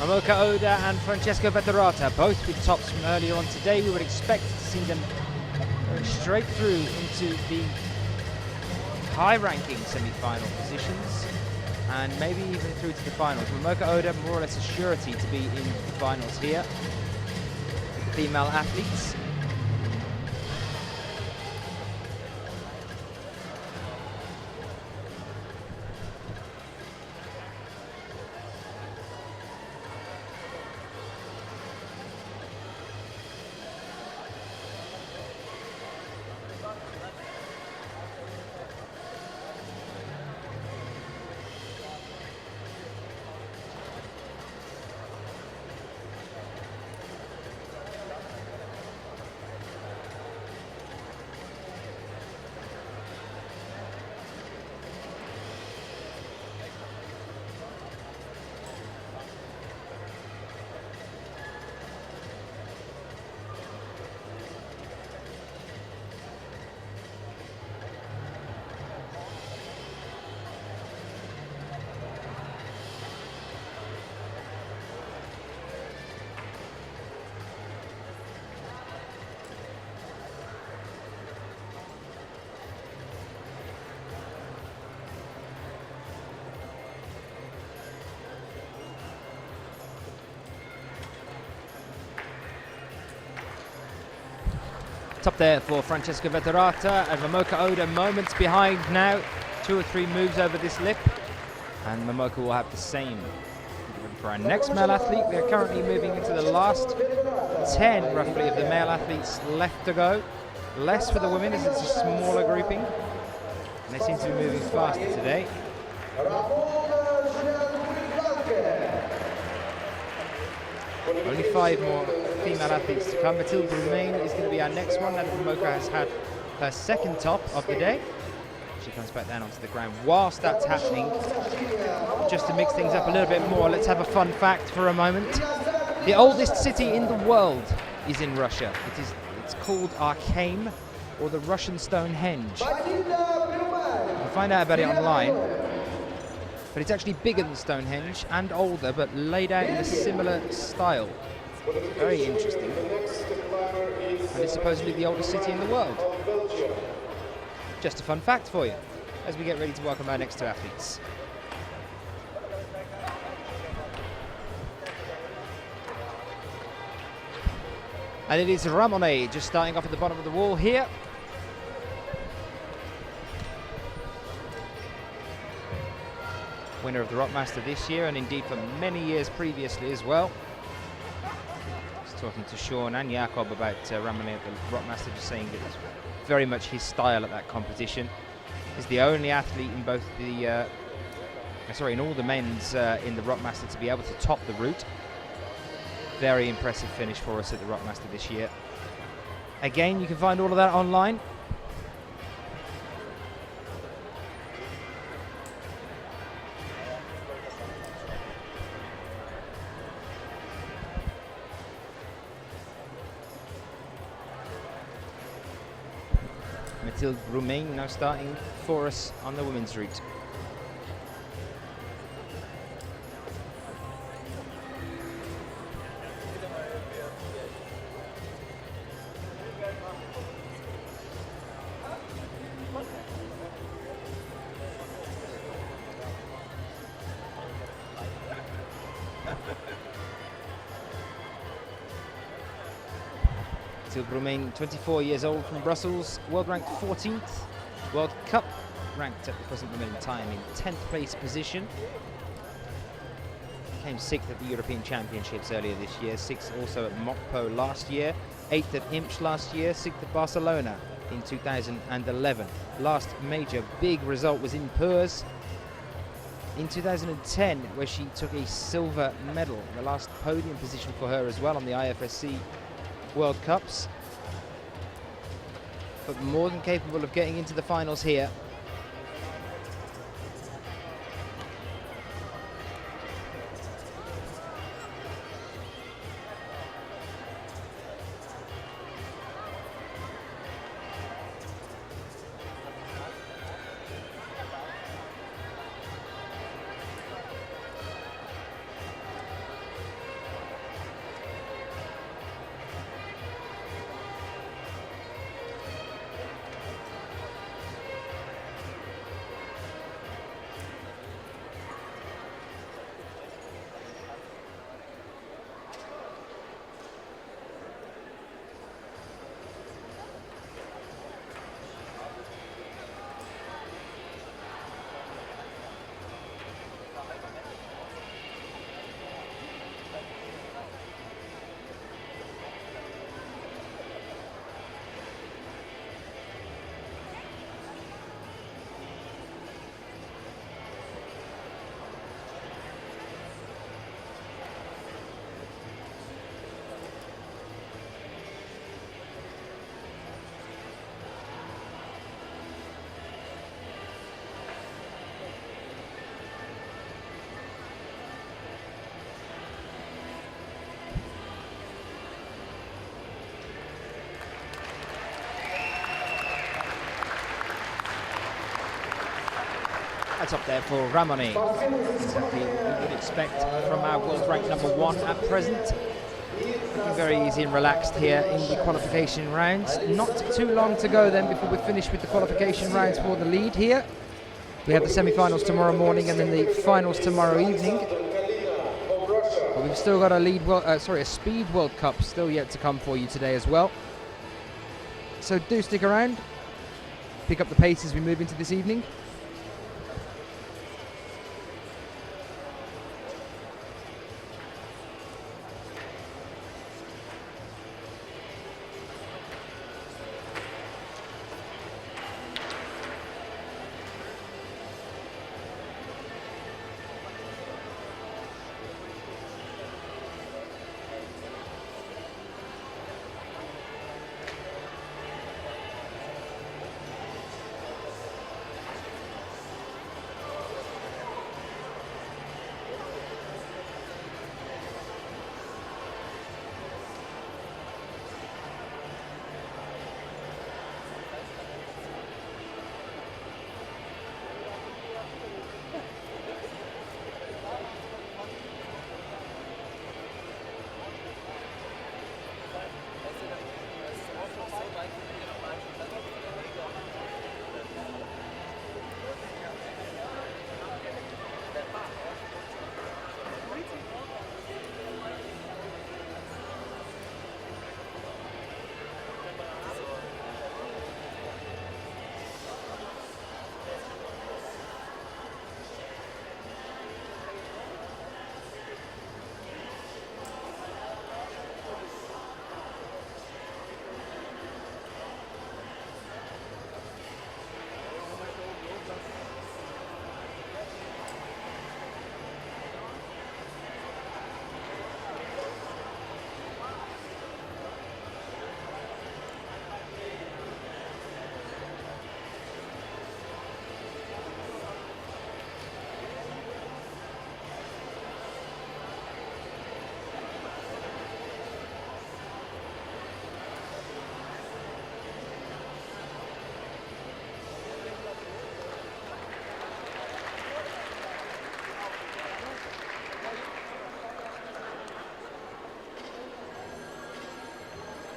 Momoka Oda and Francesca Vetterata, both with tops from earlier on today. We would expect to see them going straight through into the high-ranking semi-final positions and maybe even through to the finals. Momoka Oda, more or less a surety to be in the finals here. The female athletes. Top there for Francesca Vetterata and Momoka Oda, moments behind now. 2 or 3 moves over this lip. And Momoka will have the same. For our next male athlete, we are currently moving into the last 10, roughly, of the male athletes left to go. Less for the women as it's a smaller grouping. And they seem to be moving faster today. Only 5 more female athletes to come. Mathilde Romain is going to be our next one. Now that Momoka has had her second top of the day. She comes back down onto the ground. Whilst that's happening, just to mix things up a little bit more, let's have a fun fact for a moment. The oldest city in the world is in Russia. It's called Arkham, or the Russian Stonehenge. You can find out about it online. But it's actually bigger than Stonehenge and older, but laid out in a similar style. Very interesting. And it's supposedly the oldest city in the world. Just a fun fact for you, as we get ready to welcome our next 2 athletes. And it is Ramone just starting off at the bottom of the wall here. Winner of the Rockmaster this year, and indeed for many years previously as well. Just talking to Sean and Jakob about Ramone at the Rockmaster, just saying that it's very much his style at that competition. He's the only athlete in both the, in all the men's in the Rockmaster to be able to top the route. Very impressive finish for us at the Rockmaster this year. Again, you can find all of that online. Mathilde Romain now starting for us on the women's route. Mathilde Romain, 24 years old, from Brussels, world ranked 14th, World Cup ranked at the present moment in time in 10th place position. Came 6th at the European Championships earlier this year, 6th also at Mokpo last year, 8th at IMSH last year, 6th at Barcelona in 2011. Last major big result was in Perm in 2010, where she took a silver medal, the last podium position for her as well on the IFSC World Cups. But more than capable of getting into the finals here. That's up there for Ramone. Exactly what we would expect from our world rank #1 at present. Looking very easy and relaxed here in the qualification rounds. Not too long to go then before we're finished with the qualification rounds for the lead here. We have the semi-finals tomorrow morning and then the finals tomorrow evening. But we've still got a speed World Cup still yet to come for you today as well. So do stick around, pick up the pace as we move into this evening.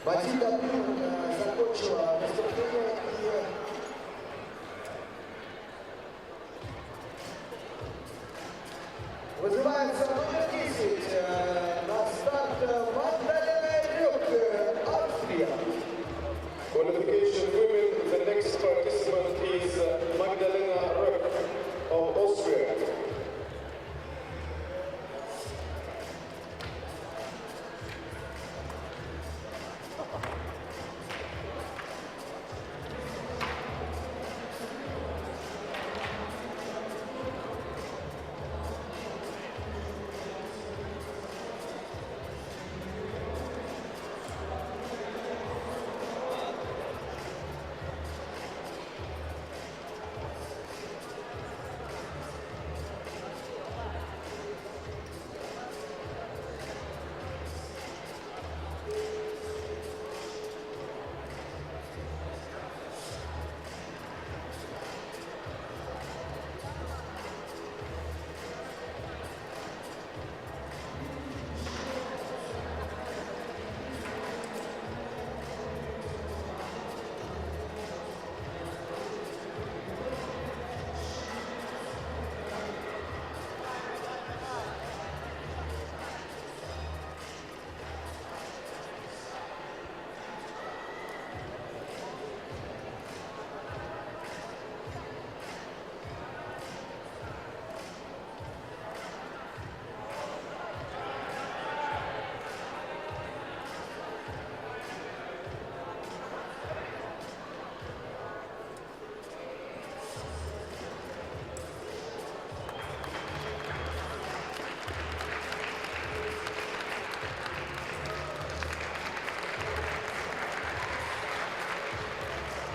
Матильда Перм закончила выступление и вызывается номер 10 на старт Австрия. Qualification women, the next participant is Magdalena Röck of Austria.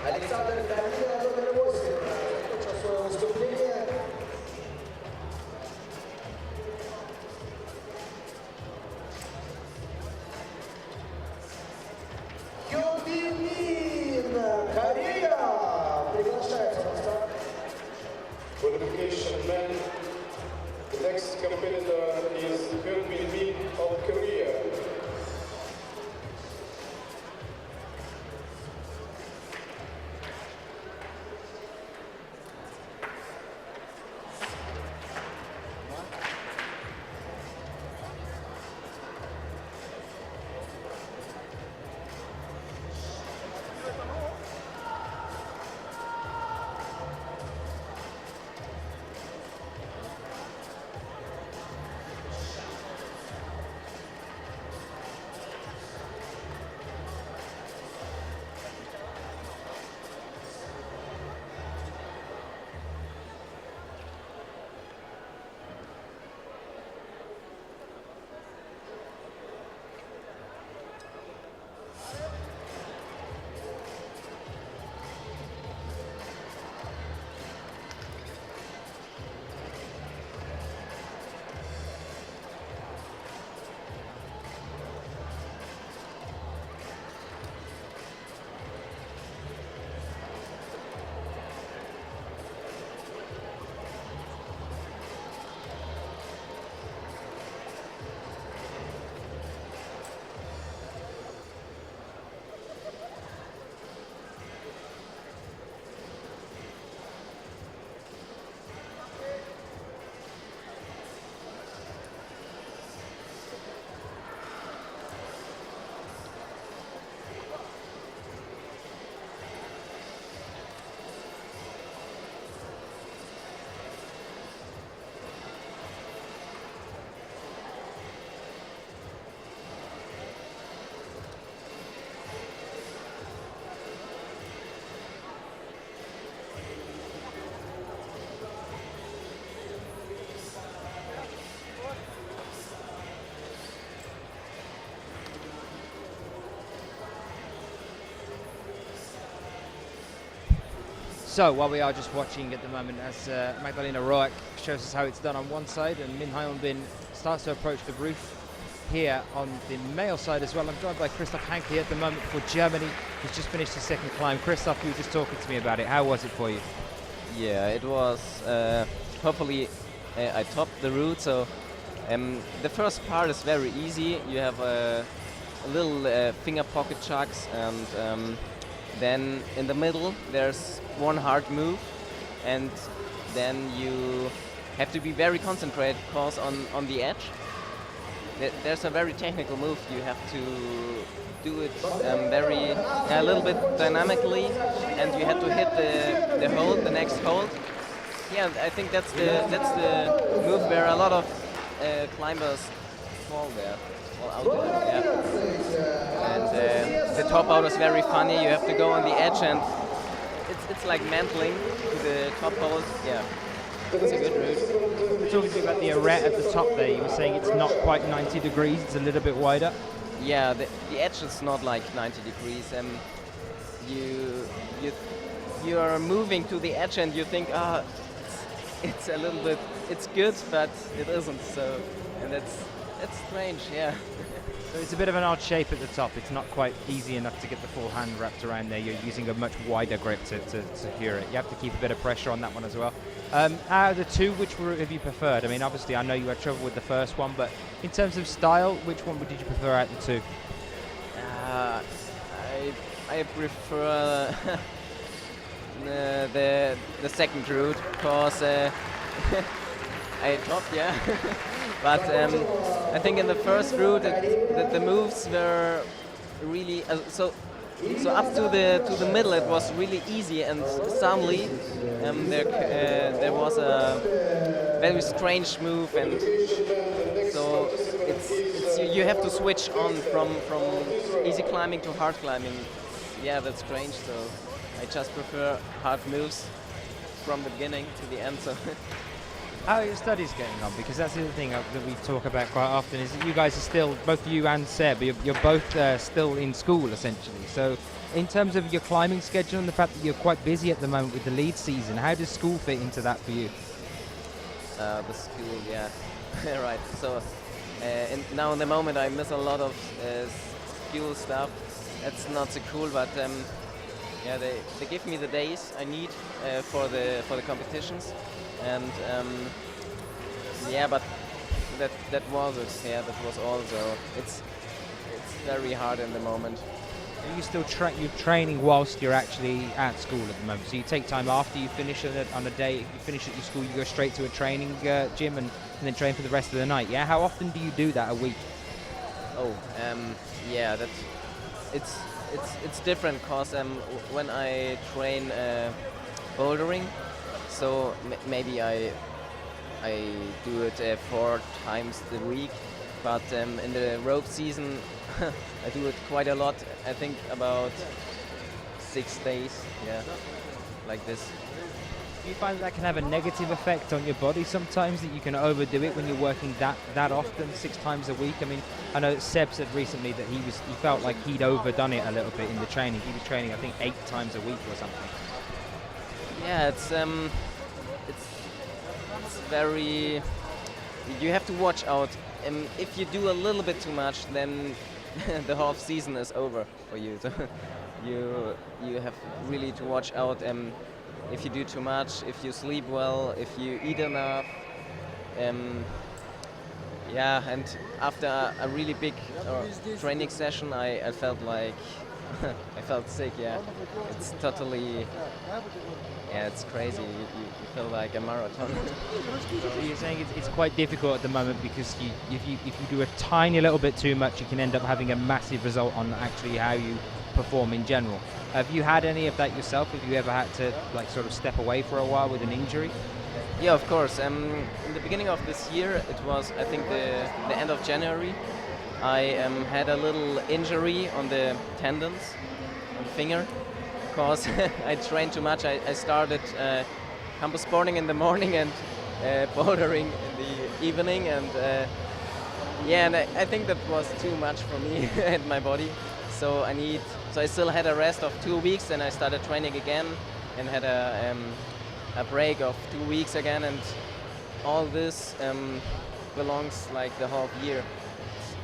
Александр Данила, номер 8, закончил свое выступление. Юбилин, Корея, приглашается на старт. Qualification men, the next competitor is Hyun-Bin of Korea. So while we are just watching at the moment as Magdalena Roach shows us how it's done on one side and Min Hyun-bin starts to approach the roof here on the male side as well. I'm joined by Christoph Hanke at the moment for Germany, who's just finished his second climb. Christoph, you were just talking to me about it. How was it for you? Yeah, it was, hopefully I topped the route, so the first part is very easy. You have a little finger pocket chucks, and then in the middle there's one hard move, and then you have to be very concentrated because on the edge there's a very technical move. You have to do it a little bit dynamically, and you have to hit the hold, the next hold. Yeah, I think that's the move where a lot of climbers fall out there. Yeah. And the top out is very funny. You have to go on the edge, and it's like mantling to the top hold. Yeah, it's a good route. We're talking to you about the arete at the top there. You were saying it's not quite 90 degrees, it's a little bit wider. Yeah, the edge is not like 90 degrees. You are moving to the edge, and you think, it's a little bit, it's good, but it isn't. So, and it's strange, yeah. So it's a bit of an odd shape at the top. It's not quite easy enough to get the full hand wrapped around there. You're using a much wider grip to secure it. You have to keep a bit of pressure on that one as well. Out of the two, which route have you preferred? I mean, obviously, I know you had trouble with the first one, but in terms of style, which one did you prefer out of the two? I prefer the second route, because I topped, yeah. But I think in the first route the moves were really so up to the middle it was really easy, and suddenly there was a very strange move, and so it's you have to switch on from easy climbing to hard climbing. Yeah, that's strange. So I just prefer hard moves from the beginning to the end. So. How are your studies getting on? Because that's the other thing that we talk about quite often, is that you guys are still, both you and Seb, you're both still in school essentially. So in terms of your climbing schedule and the fact that you're quite busy at the moment with the lead season, how does school fit into that for you? The school, yeah, right. So now in the moment I miss a lot of school stuff. That's not so cool, but yeah, they give me the days I need for the competitions. And yeah, but that was it. Yeah, that was all. So it's very hard in the moment. Are you still you're training whilst you're actually at school at the moment? So you take time after you finish on a day. If you finish at your school, you go straight to a training gym and then train for the rest of the night. Yeah. How often do you do that a week? Oh, yeah. It's different, cause when I train bouldering. So maybe I do it 4 times a week, but in the rope season I do it quite a lot. I think about 6 days, yeah, like this. Do you find that can have a negative effect on your body sometimes, that you can overdo it when you're working that often, 6 times a week? I mean, I know that Seb said recently that he felt like he'd overdone it a little bit in the training. He was training, I think, 8 times a week or something. Yeah, it's very. You have to watch out. If you do a little bit too much, then the half season is over for you. So you have really to watch out. If you do too much, if you sleep well, if you eat enough. Yeah, and after a really big training session, I felt like I felt sick. Yeah, it's totally. Yeah, it's crazy. You feel like a marathon. So you're saying it's quite difficult at the moment, because if you do a tiny little bit too much, you can end up having a massive result on actually how you perform in general. Have you had any of that yourself? Have you ever had to like sort of step away for a while with an injury? Yeah, of course. In the beginning of this year, it was, I think, the end of January. I had a little injury on the tendons, on the finger, because I trained too much. I started campus sporting in the morning and bouldering in the evening, and yeah, and I think that was too much for me and my body. So I still had a rest of 2 weeks, and I started training again. and had a break of 2 weeks again, and all this belongs like the half year.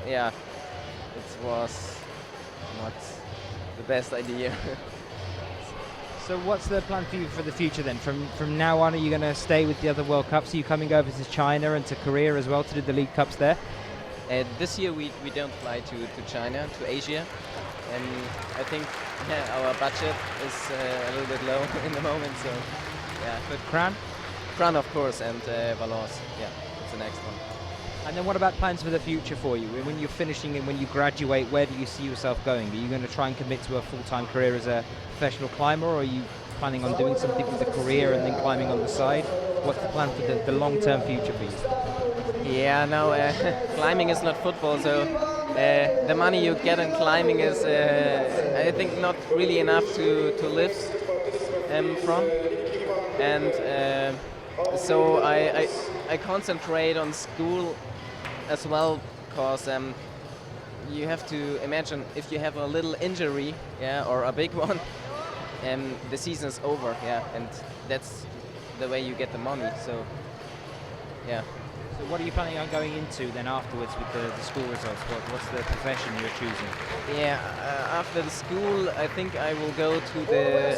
Yeah, it was not the best idea. So what's the plan for you for the future then? From now on, are you going to stay with the other World Cups? Are you coming over to China and to Korea as well to do the League Cups there? This year we don't fly to China, to Asia. I think our budget is a little bit low in the moment, so yeah. But Kran? Kran, of course, and Valence, yeah, it's the next one. And then what about plans for the future for you? When you're finishing and when you graduate, where do you see yourself going? Are you going to try and commit to a full-time career as a professional climber, or are you planning on doing something with a career and then climbing on the side? What's the plan for the long-term future for you? Yeah, no, climbing is not football, so the money you get in climbing is, I think, not really enough to live from. And so I concentrate on school as well, because you have to imagine if you have a little injury, yeah, or a big one, the season is over, yeah, and that's the way you get the money. So, yeah. So what are you planning on going into then afterwards with the school results? What's the profession you're choosing? Yeah, after the school, I think I will go to the.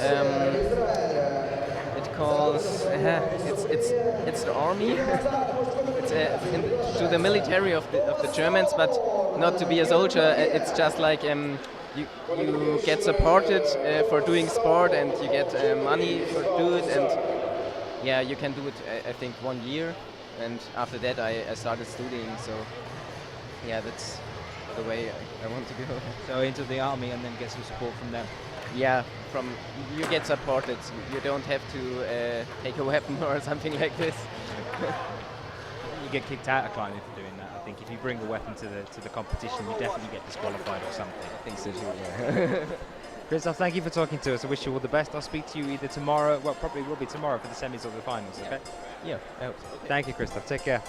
It calls it's the army. It's to the military of the Germans, but not to be a soldier. It's just like you get supported for doing sport, and you get money for do it, and yeah, you can do it. I think 1 year. And after that, I started studying. So, yeah, that's the way I want to go. So into the army and then get some support from them. Yeah, you get supported. You don't have to take a weapon or something like this. You get kicked out of climbing for doing that. I think if you bring a weapon to the competition, you definitely get disqualified or something. I think so too. Yeah. Christoph, thank you for talking to us. I wish you all the best. I'll speak to you either tomorrow, well, probably will be tomorrow for the semis or the finals, okay? Yeah, I hope so. Thank you, Christoph. Take care.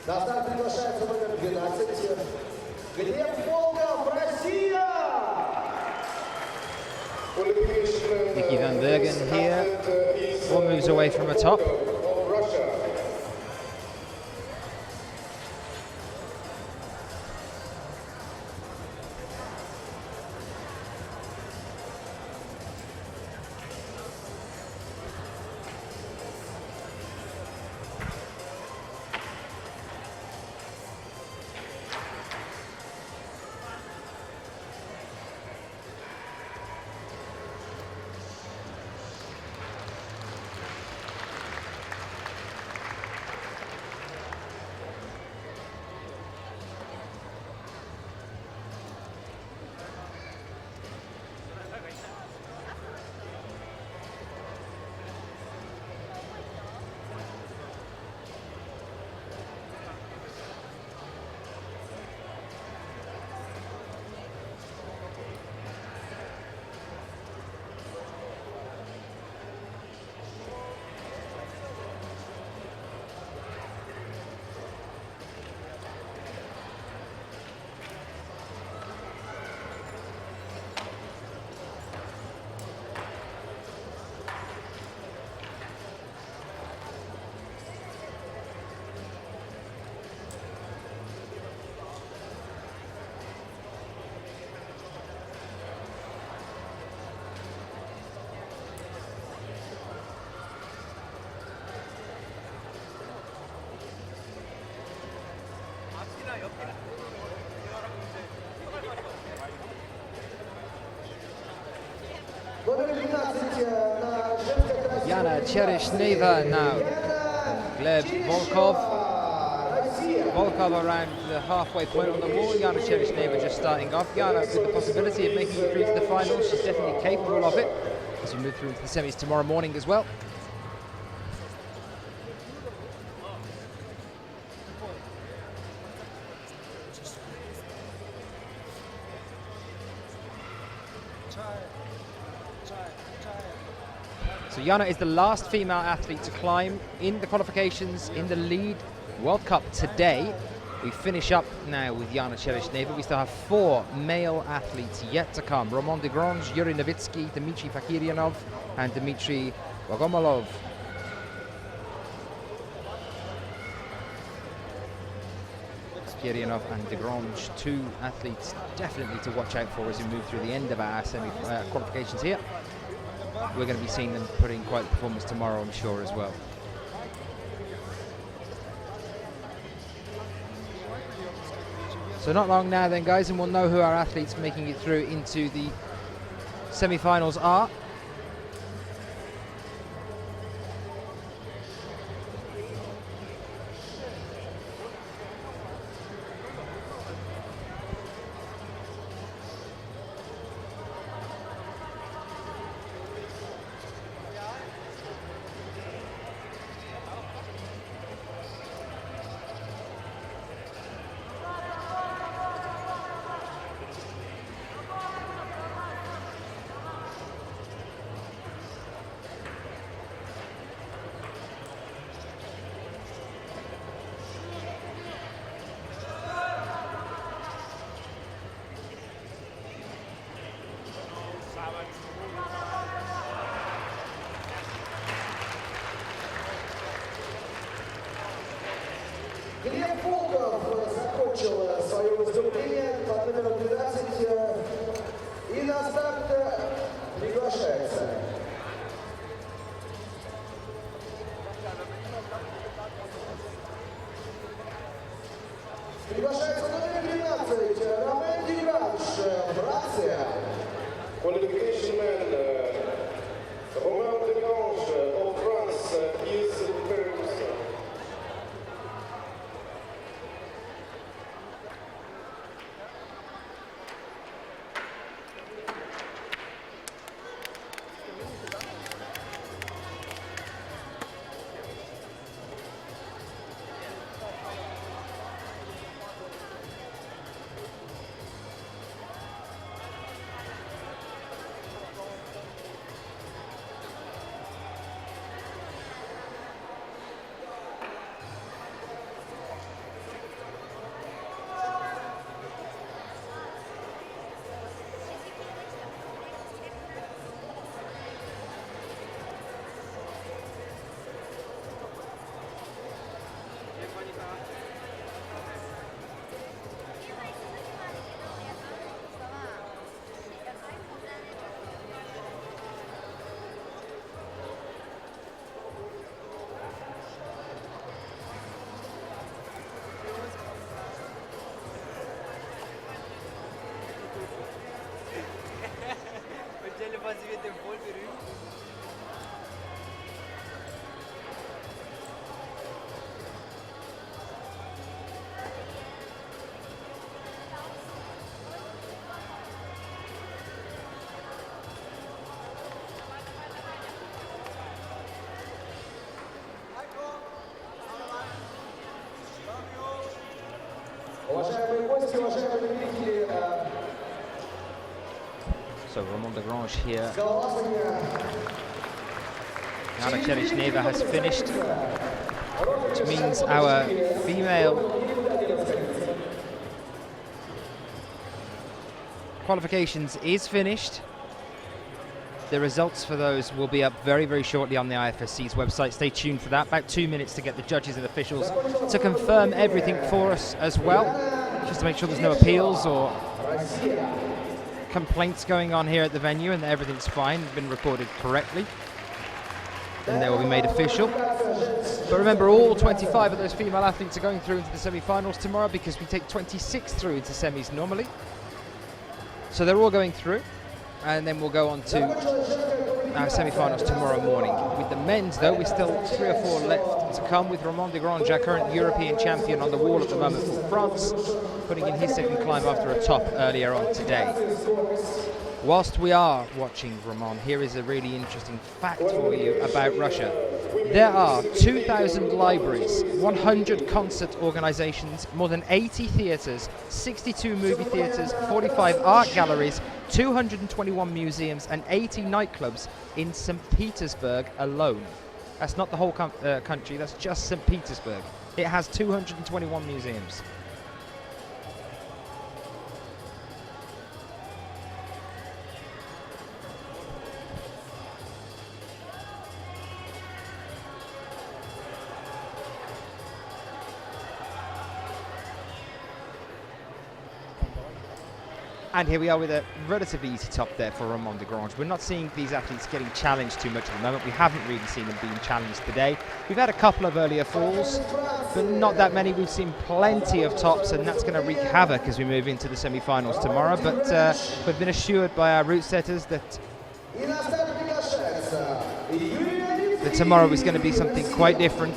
На старт приглашается номер 12. Глеб Волков, Россия! Mickey van Bergen here, 4 moves away from the top. Yana Cheryshneva now. Gleb Volkov. Volkov around the halfway point on the wall. Yana Cheryshneva just starting off. Yana with the possibility of making it through to the finals. She's definitely capable of it as we move through into the semis tomorrow morning as well. So Yana is the last female athlete to climb in the qualifications in the lead World Cup today. We finish up now with Yana Cheryshneva. We still have 4 male athletes yet to come. Roman de Grange, Yuri Novitsky, Dmitry Fakiryanov and Dmitry Bogomolov. Fakiryanov and de Grange, 2 athletes definitely to watch out for as we move through the end of our semi qualifications here. We're going to be seeing them put in quite a performance tomorrow, I'm sure, as well. So not long now then, guys, and we'll know who our athletes making it through into the semi-finals are. Глеб Волков закончил свое выступление под номером 12 и на старт приглашается. Приглашается номер 12, Romain de Grange, Франция. Qualification man, Romain de Grange of France is Perm. den voll berühmt. Уважаемые гости, уважаемые зрители, So Ramon de Grange here. голова Anna Chelichneva has finished, which means our female qualifications is finished. The results for those will be up very, very shortly on the IFSC's website. Stay tuned for that. About 2 minutes to get the judges and officials to confirm everything for us as well, just to make sure there's no appeals or complaints going on here at the venue and that everything's fine, been recorded correctly. And they will be made official. But remember, all 25 of those female athletes are going through into the semi-finals tomorrow, because we take 26 through into semis normally. So they're all going through, and then we'll go on to our semi-finals tomorrow morning. With the men's, though, we're still 3 or 4 left to come, with Ramon de Grange, our current European champion, on the wall at the moment for France, putting in his second climb after a top earlier on today. Whilst we are watching Ramon, here is a really interesting fact for you about Russia. There are 2,000 libraries, 100 concert organizations, more than 80 theaters, 62 movie theaters, 45 art galleries, 221 museums, and 80 nightclubs in St. Petersburg alone. That's not the whole country, that's just St. Petersburg. It has 221 museums. And here we are with a relatively easy top there for Ramon de Grange. We're not seeing these athletes getting challenged too much at the moment. We haven't really seen them being challenged today. We've had a couple of earlier falls, but not that many. We've seen plenty of tops, and that's going to wreak havoc as we move into the semi-finals tomorrow. But we've been assured by our route setters that tomorrow is going to be something quite different.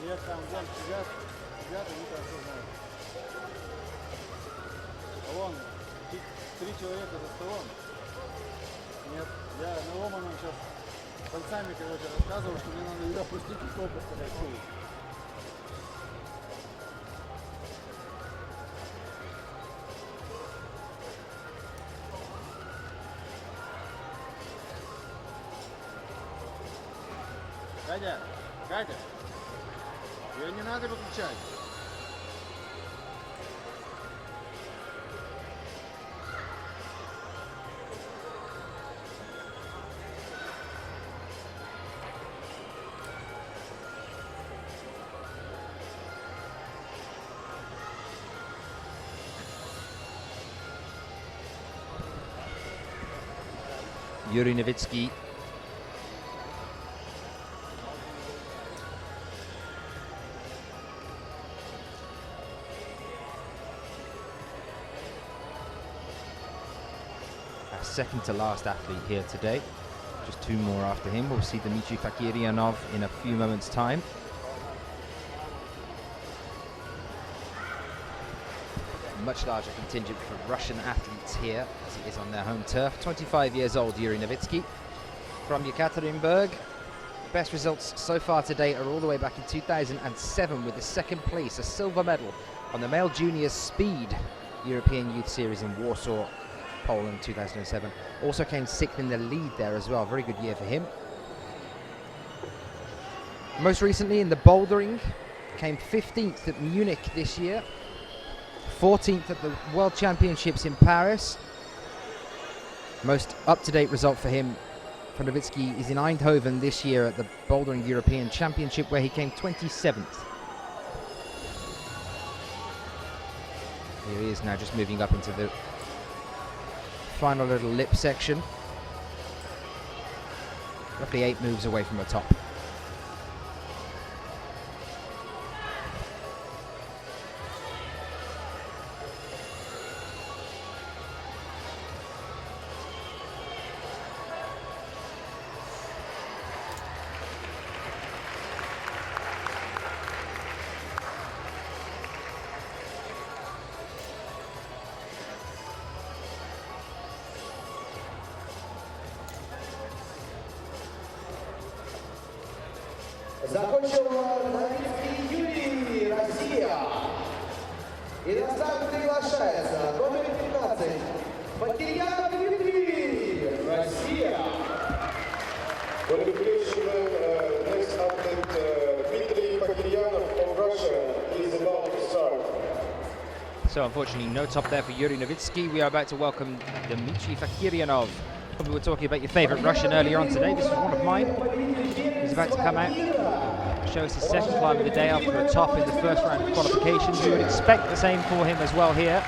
Нет, там вон сидят, они хорошо знают. А вон, 3 человека за столом. Нет, я на ломаном сейчас пальцами, короче, рассказывал, что мне надо ее пустить в стопор, когда чую. Катя, ее не надо выключать. Yuri Novitsky second to last athlete here today. Just 2 more after him. We'll see Dmitry Fakiryanov in a few moments' time. Much larger contingent for Russian athletes here, as it is on their home turf. 25 years old, Yuri Novitsky from Yekaterinburg. Best results so far today are all the way back in 2007 with the 2nd place, a silver medal on the male juniors speed European Youth Series in Warsaw, Poland, 2007. Also came 6th in the lead there as well. Very good year for him. Most recently in the bouldering came 15th at Munich this year, 14th at the World Championships in Paris. Most up-to-date result for him, for Nowitzki, is in Eindhoven this year at the Bouldering European Championship, where he came 27th. Here he is now, just moving up into the final little lip section. Roughly 8 moves away from the top. Закончил Новицкий Юрий, Россия. И на старт приглашается номер 15 Покирьянов Дмитрий, Россия. Qualification, next athlete, Dmitry Pakiryanov from Russia is about to start. So unfortunately no top there for Yuri Nowitzki. We are about to welcome Dmitry Fakiryanov. We were talking about your favourite Russian earlier on today. This is one of mine. He's about to come out, show us his second climb of the day after a top in the first round of qualifications. We would expect the same for him as well here.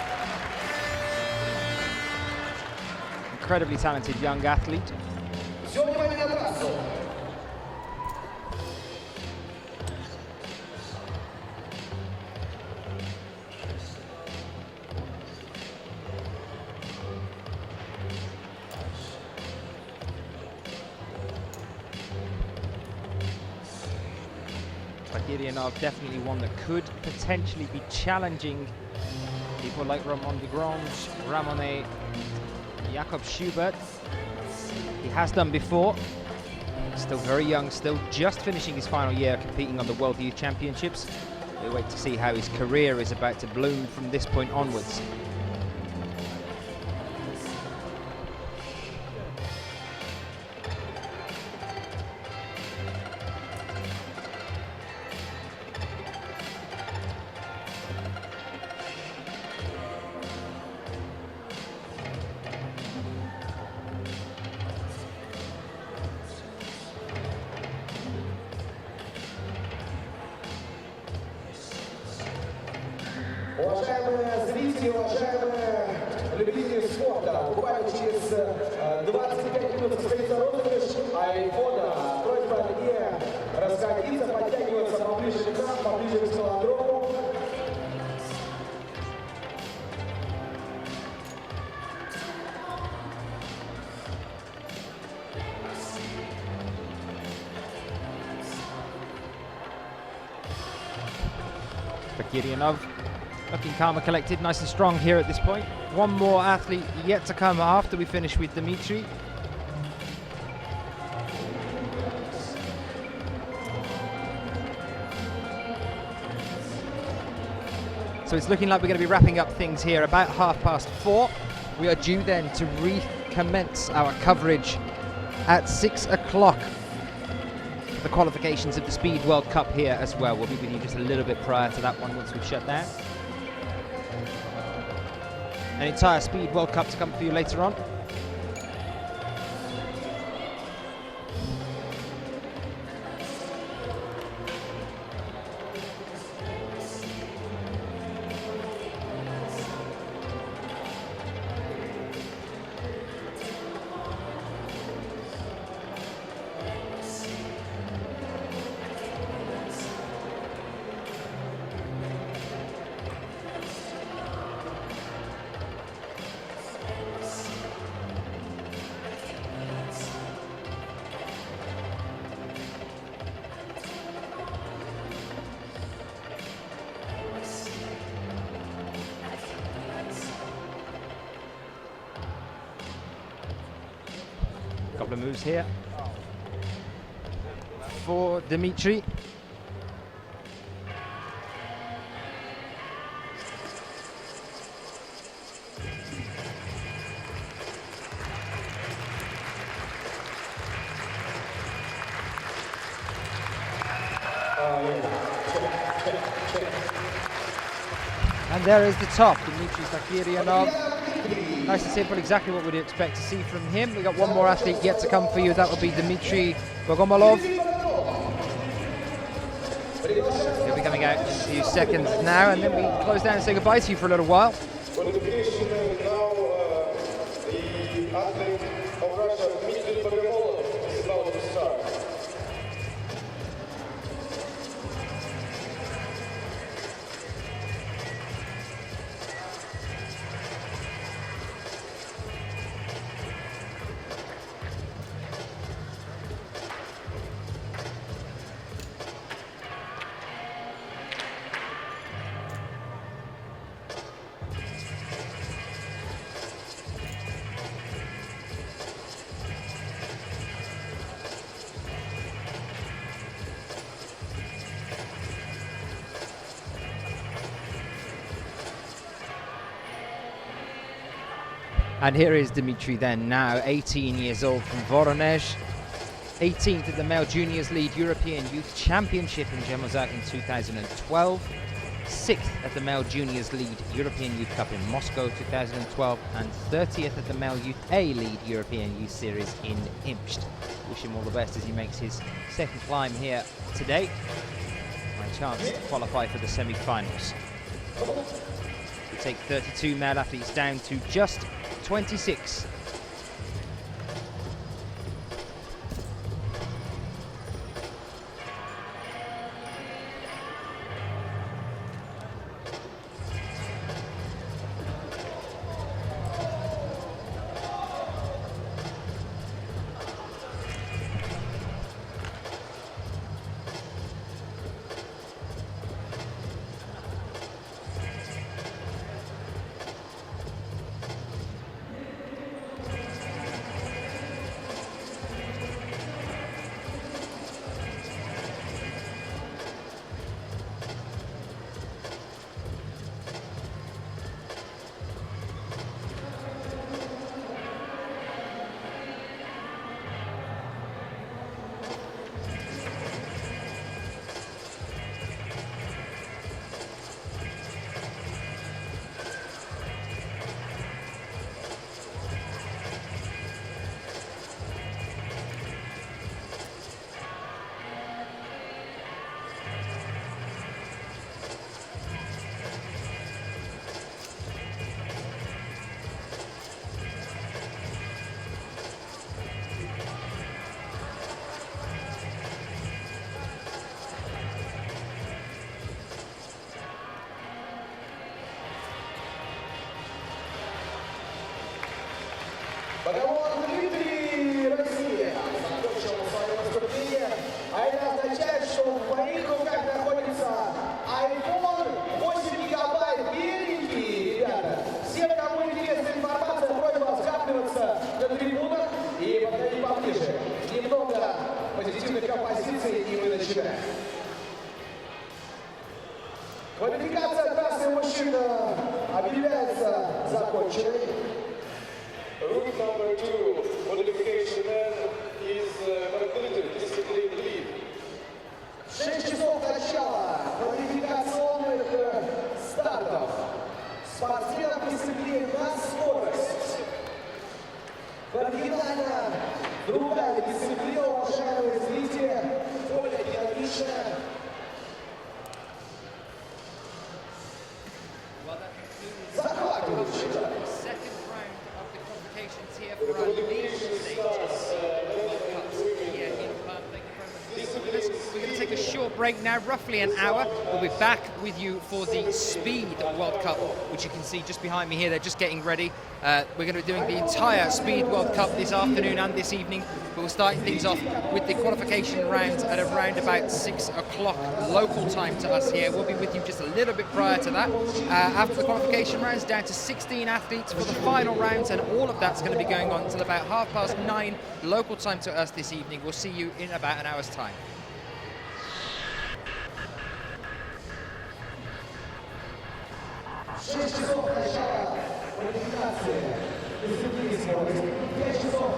Incredibly talented young athlete. Fakiryanov, definitely one that could potentially be challenging people like Ramon de Grange, Ramone, Jakob Schubert. He has done before. Still very young, still just finishing his final year competing on the World Youth Championships. We wait to see how his career is about to bloom from this point onwards. Уважаемые зрители, уважаемые любители спорта, буквально через 25 минут состоится розыгрыш айфона. Просьба не расходиться, подтягиваться поближе к нам, поближе к скалодрому. Fakiryanov looking calm and collected, nice and strong here at this point. One more athlete yet to come after we finish with Dmitry. So it's looking like we're going to be wrapping up things here about 4:30. We are due then to recommence our coverage at 6 o'clock. The qualifications of the Speed World Cup here as well. We'll be with you just a little bit prior to that one once we've shut down. An entire Speed World Cup to come for you later on. Couple of moves here for Dmitry. And there is the top, Dmitry Zakiryanov. Nice and simple, exactly what we'd expect to see from him. We've got one more athlete yet to come for you. That will be Dmitry Bogomolov. He'll be coming out in a few seconds now, and then we close down and say goodbye to you for a little while. Qualification now, the athlete of Russia, Dmitry Bogomolov, is about to start. And here is Dmitry then, now 18 years old from Voronezh. 18th at the Male Juniors League European Youth Championship in Zemozak in 2012. 6th at the Male Juniors League European Youth Cup in Moscow 2012. And 30th at the Male Youth A League European Youth Series in Imst. Wish him all the best as he makes his second climb here today. My chance to qualify for the semi-finals. We take 32 male athletes down to just 26. Богомолов Дмитрий, Россия, закончил свое выступление, а это означает, что в моих руках находится iPhone 8 гигабайт, беленький, ребята. Всем, кому интересна информация, просьба скапливаться на трибунах и подходить поближе. Немного позитивных композиций, и мы начинаем. Квалификация трассы мужчин объявляется законченной. Route number 2, qualification man is completed, discipline lead. 6 часов начала квалификационных стартов. Спортсменов дисциплин на скорость. Кардинально другая дисциплина, уважаемые зрители, более динамичная. Захватывающая. Here for our leading stage of the World Cups here in Perm. Thank you very much for being with us. We're going to take a short break now, roughly an hour. We'll be back with you for the Speed World Cup, which you can see just behind me here. They're just getting ready. We're going to be doing the entire Speed World Cup this afternoon and this evening. But we'll start things off with the qualification rounds at around about 6 o'clock local time to us here. We'll be with you just a little bit prior to that. After the qualification rounds, down to 16 athletes for the final rounds, and all of that's going to be going on until about 9:30 local time to us this evening. We'll see you in about an hour's time. Шесть часов начала квалификации. Дисциплины скорость. 5 часов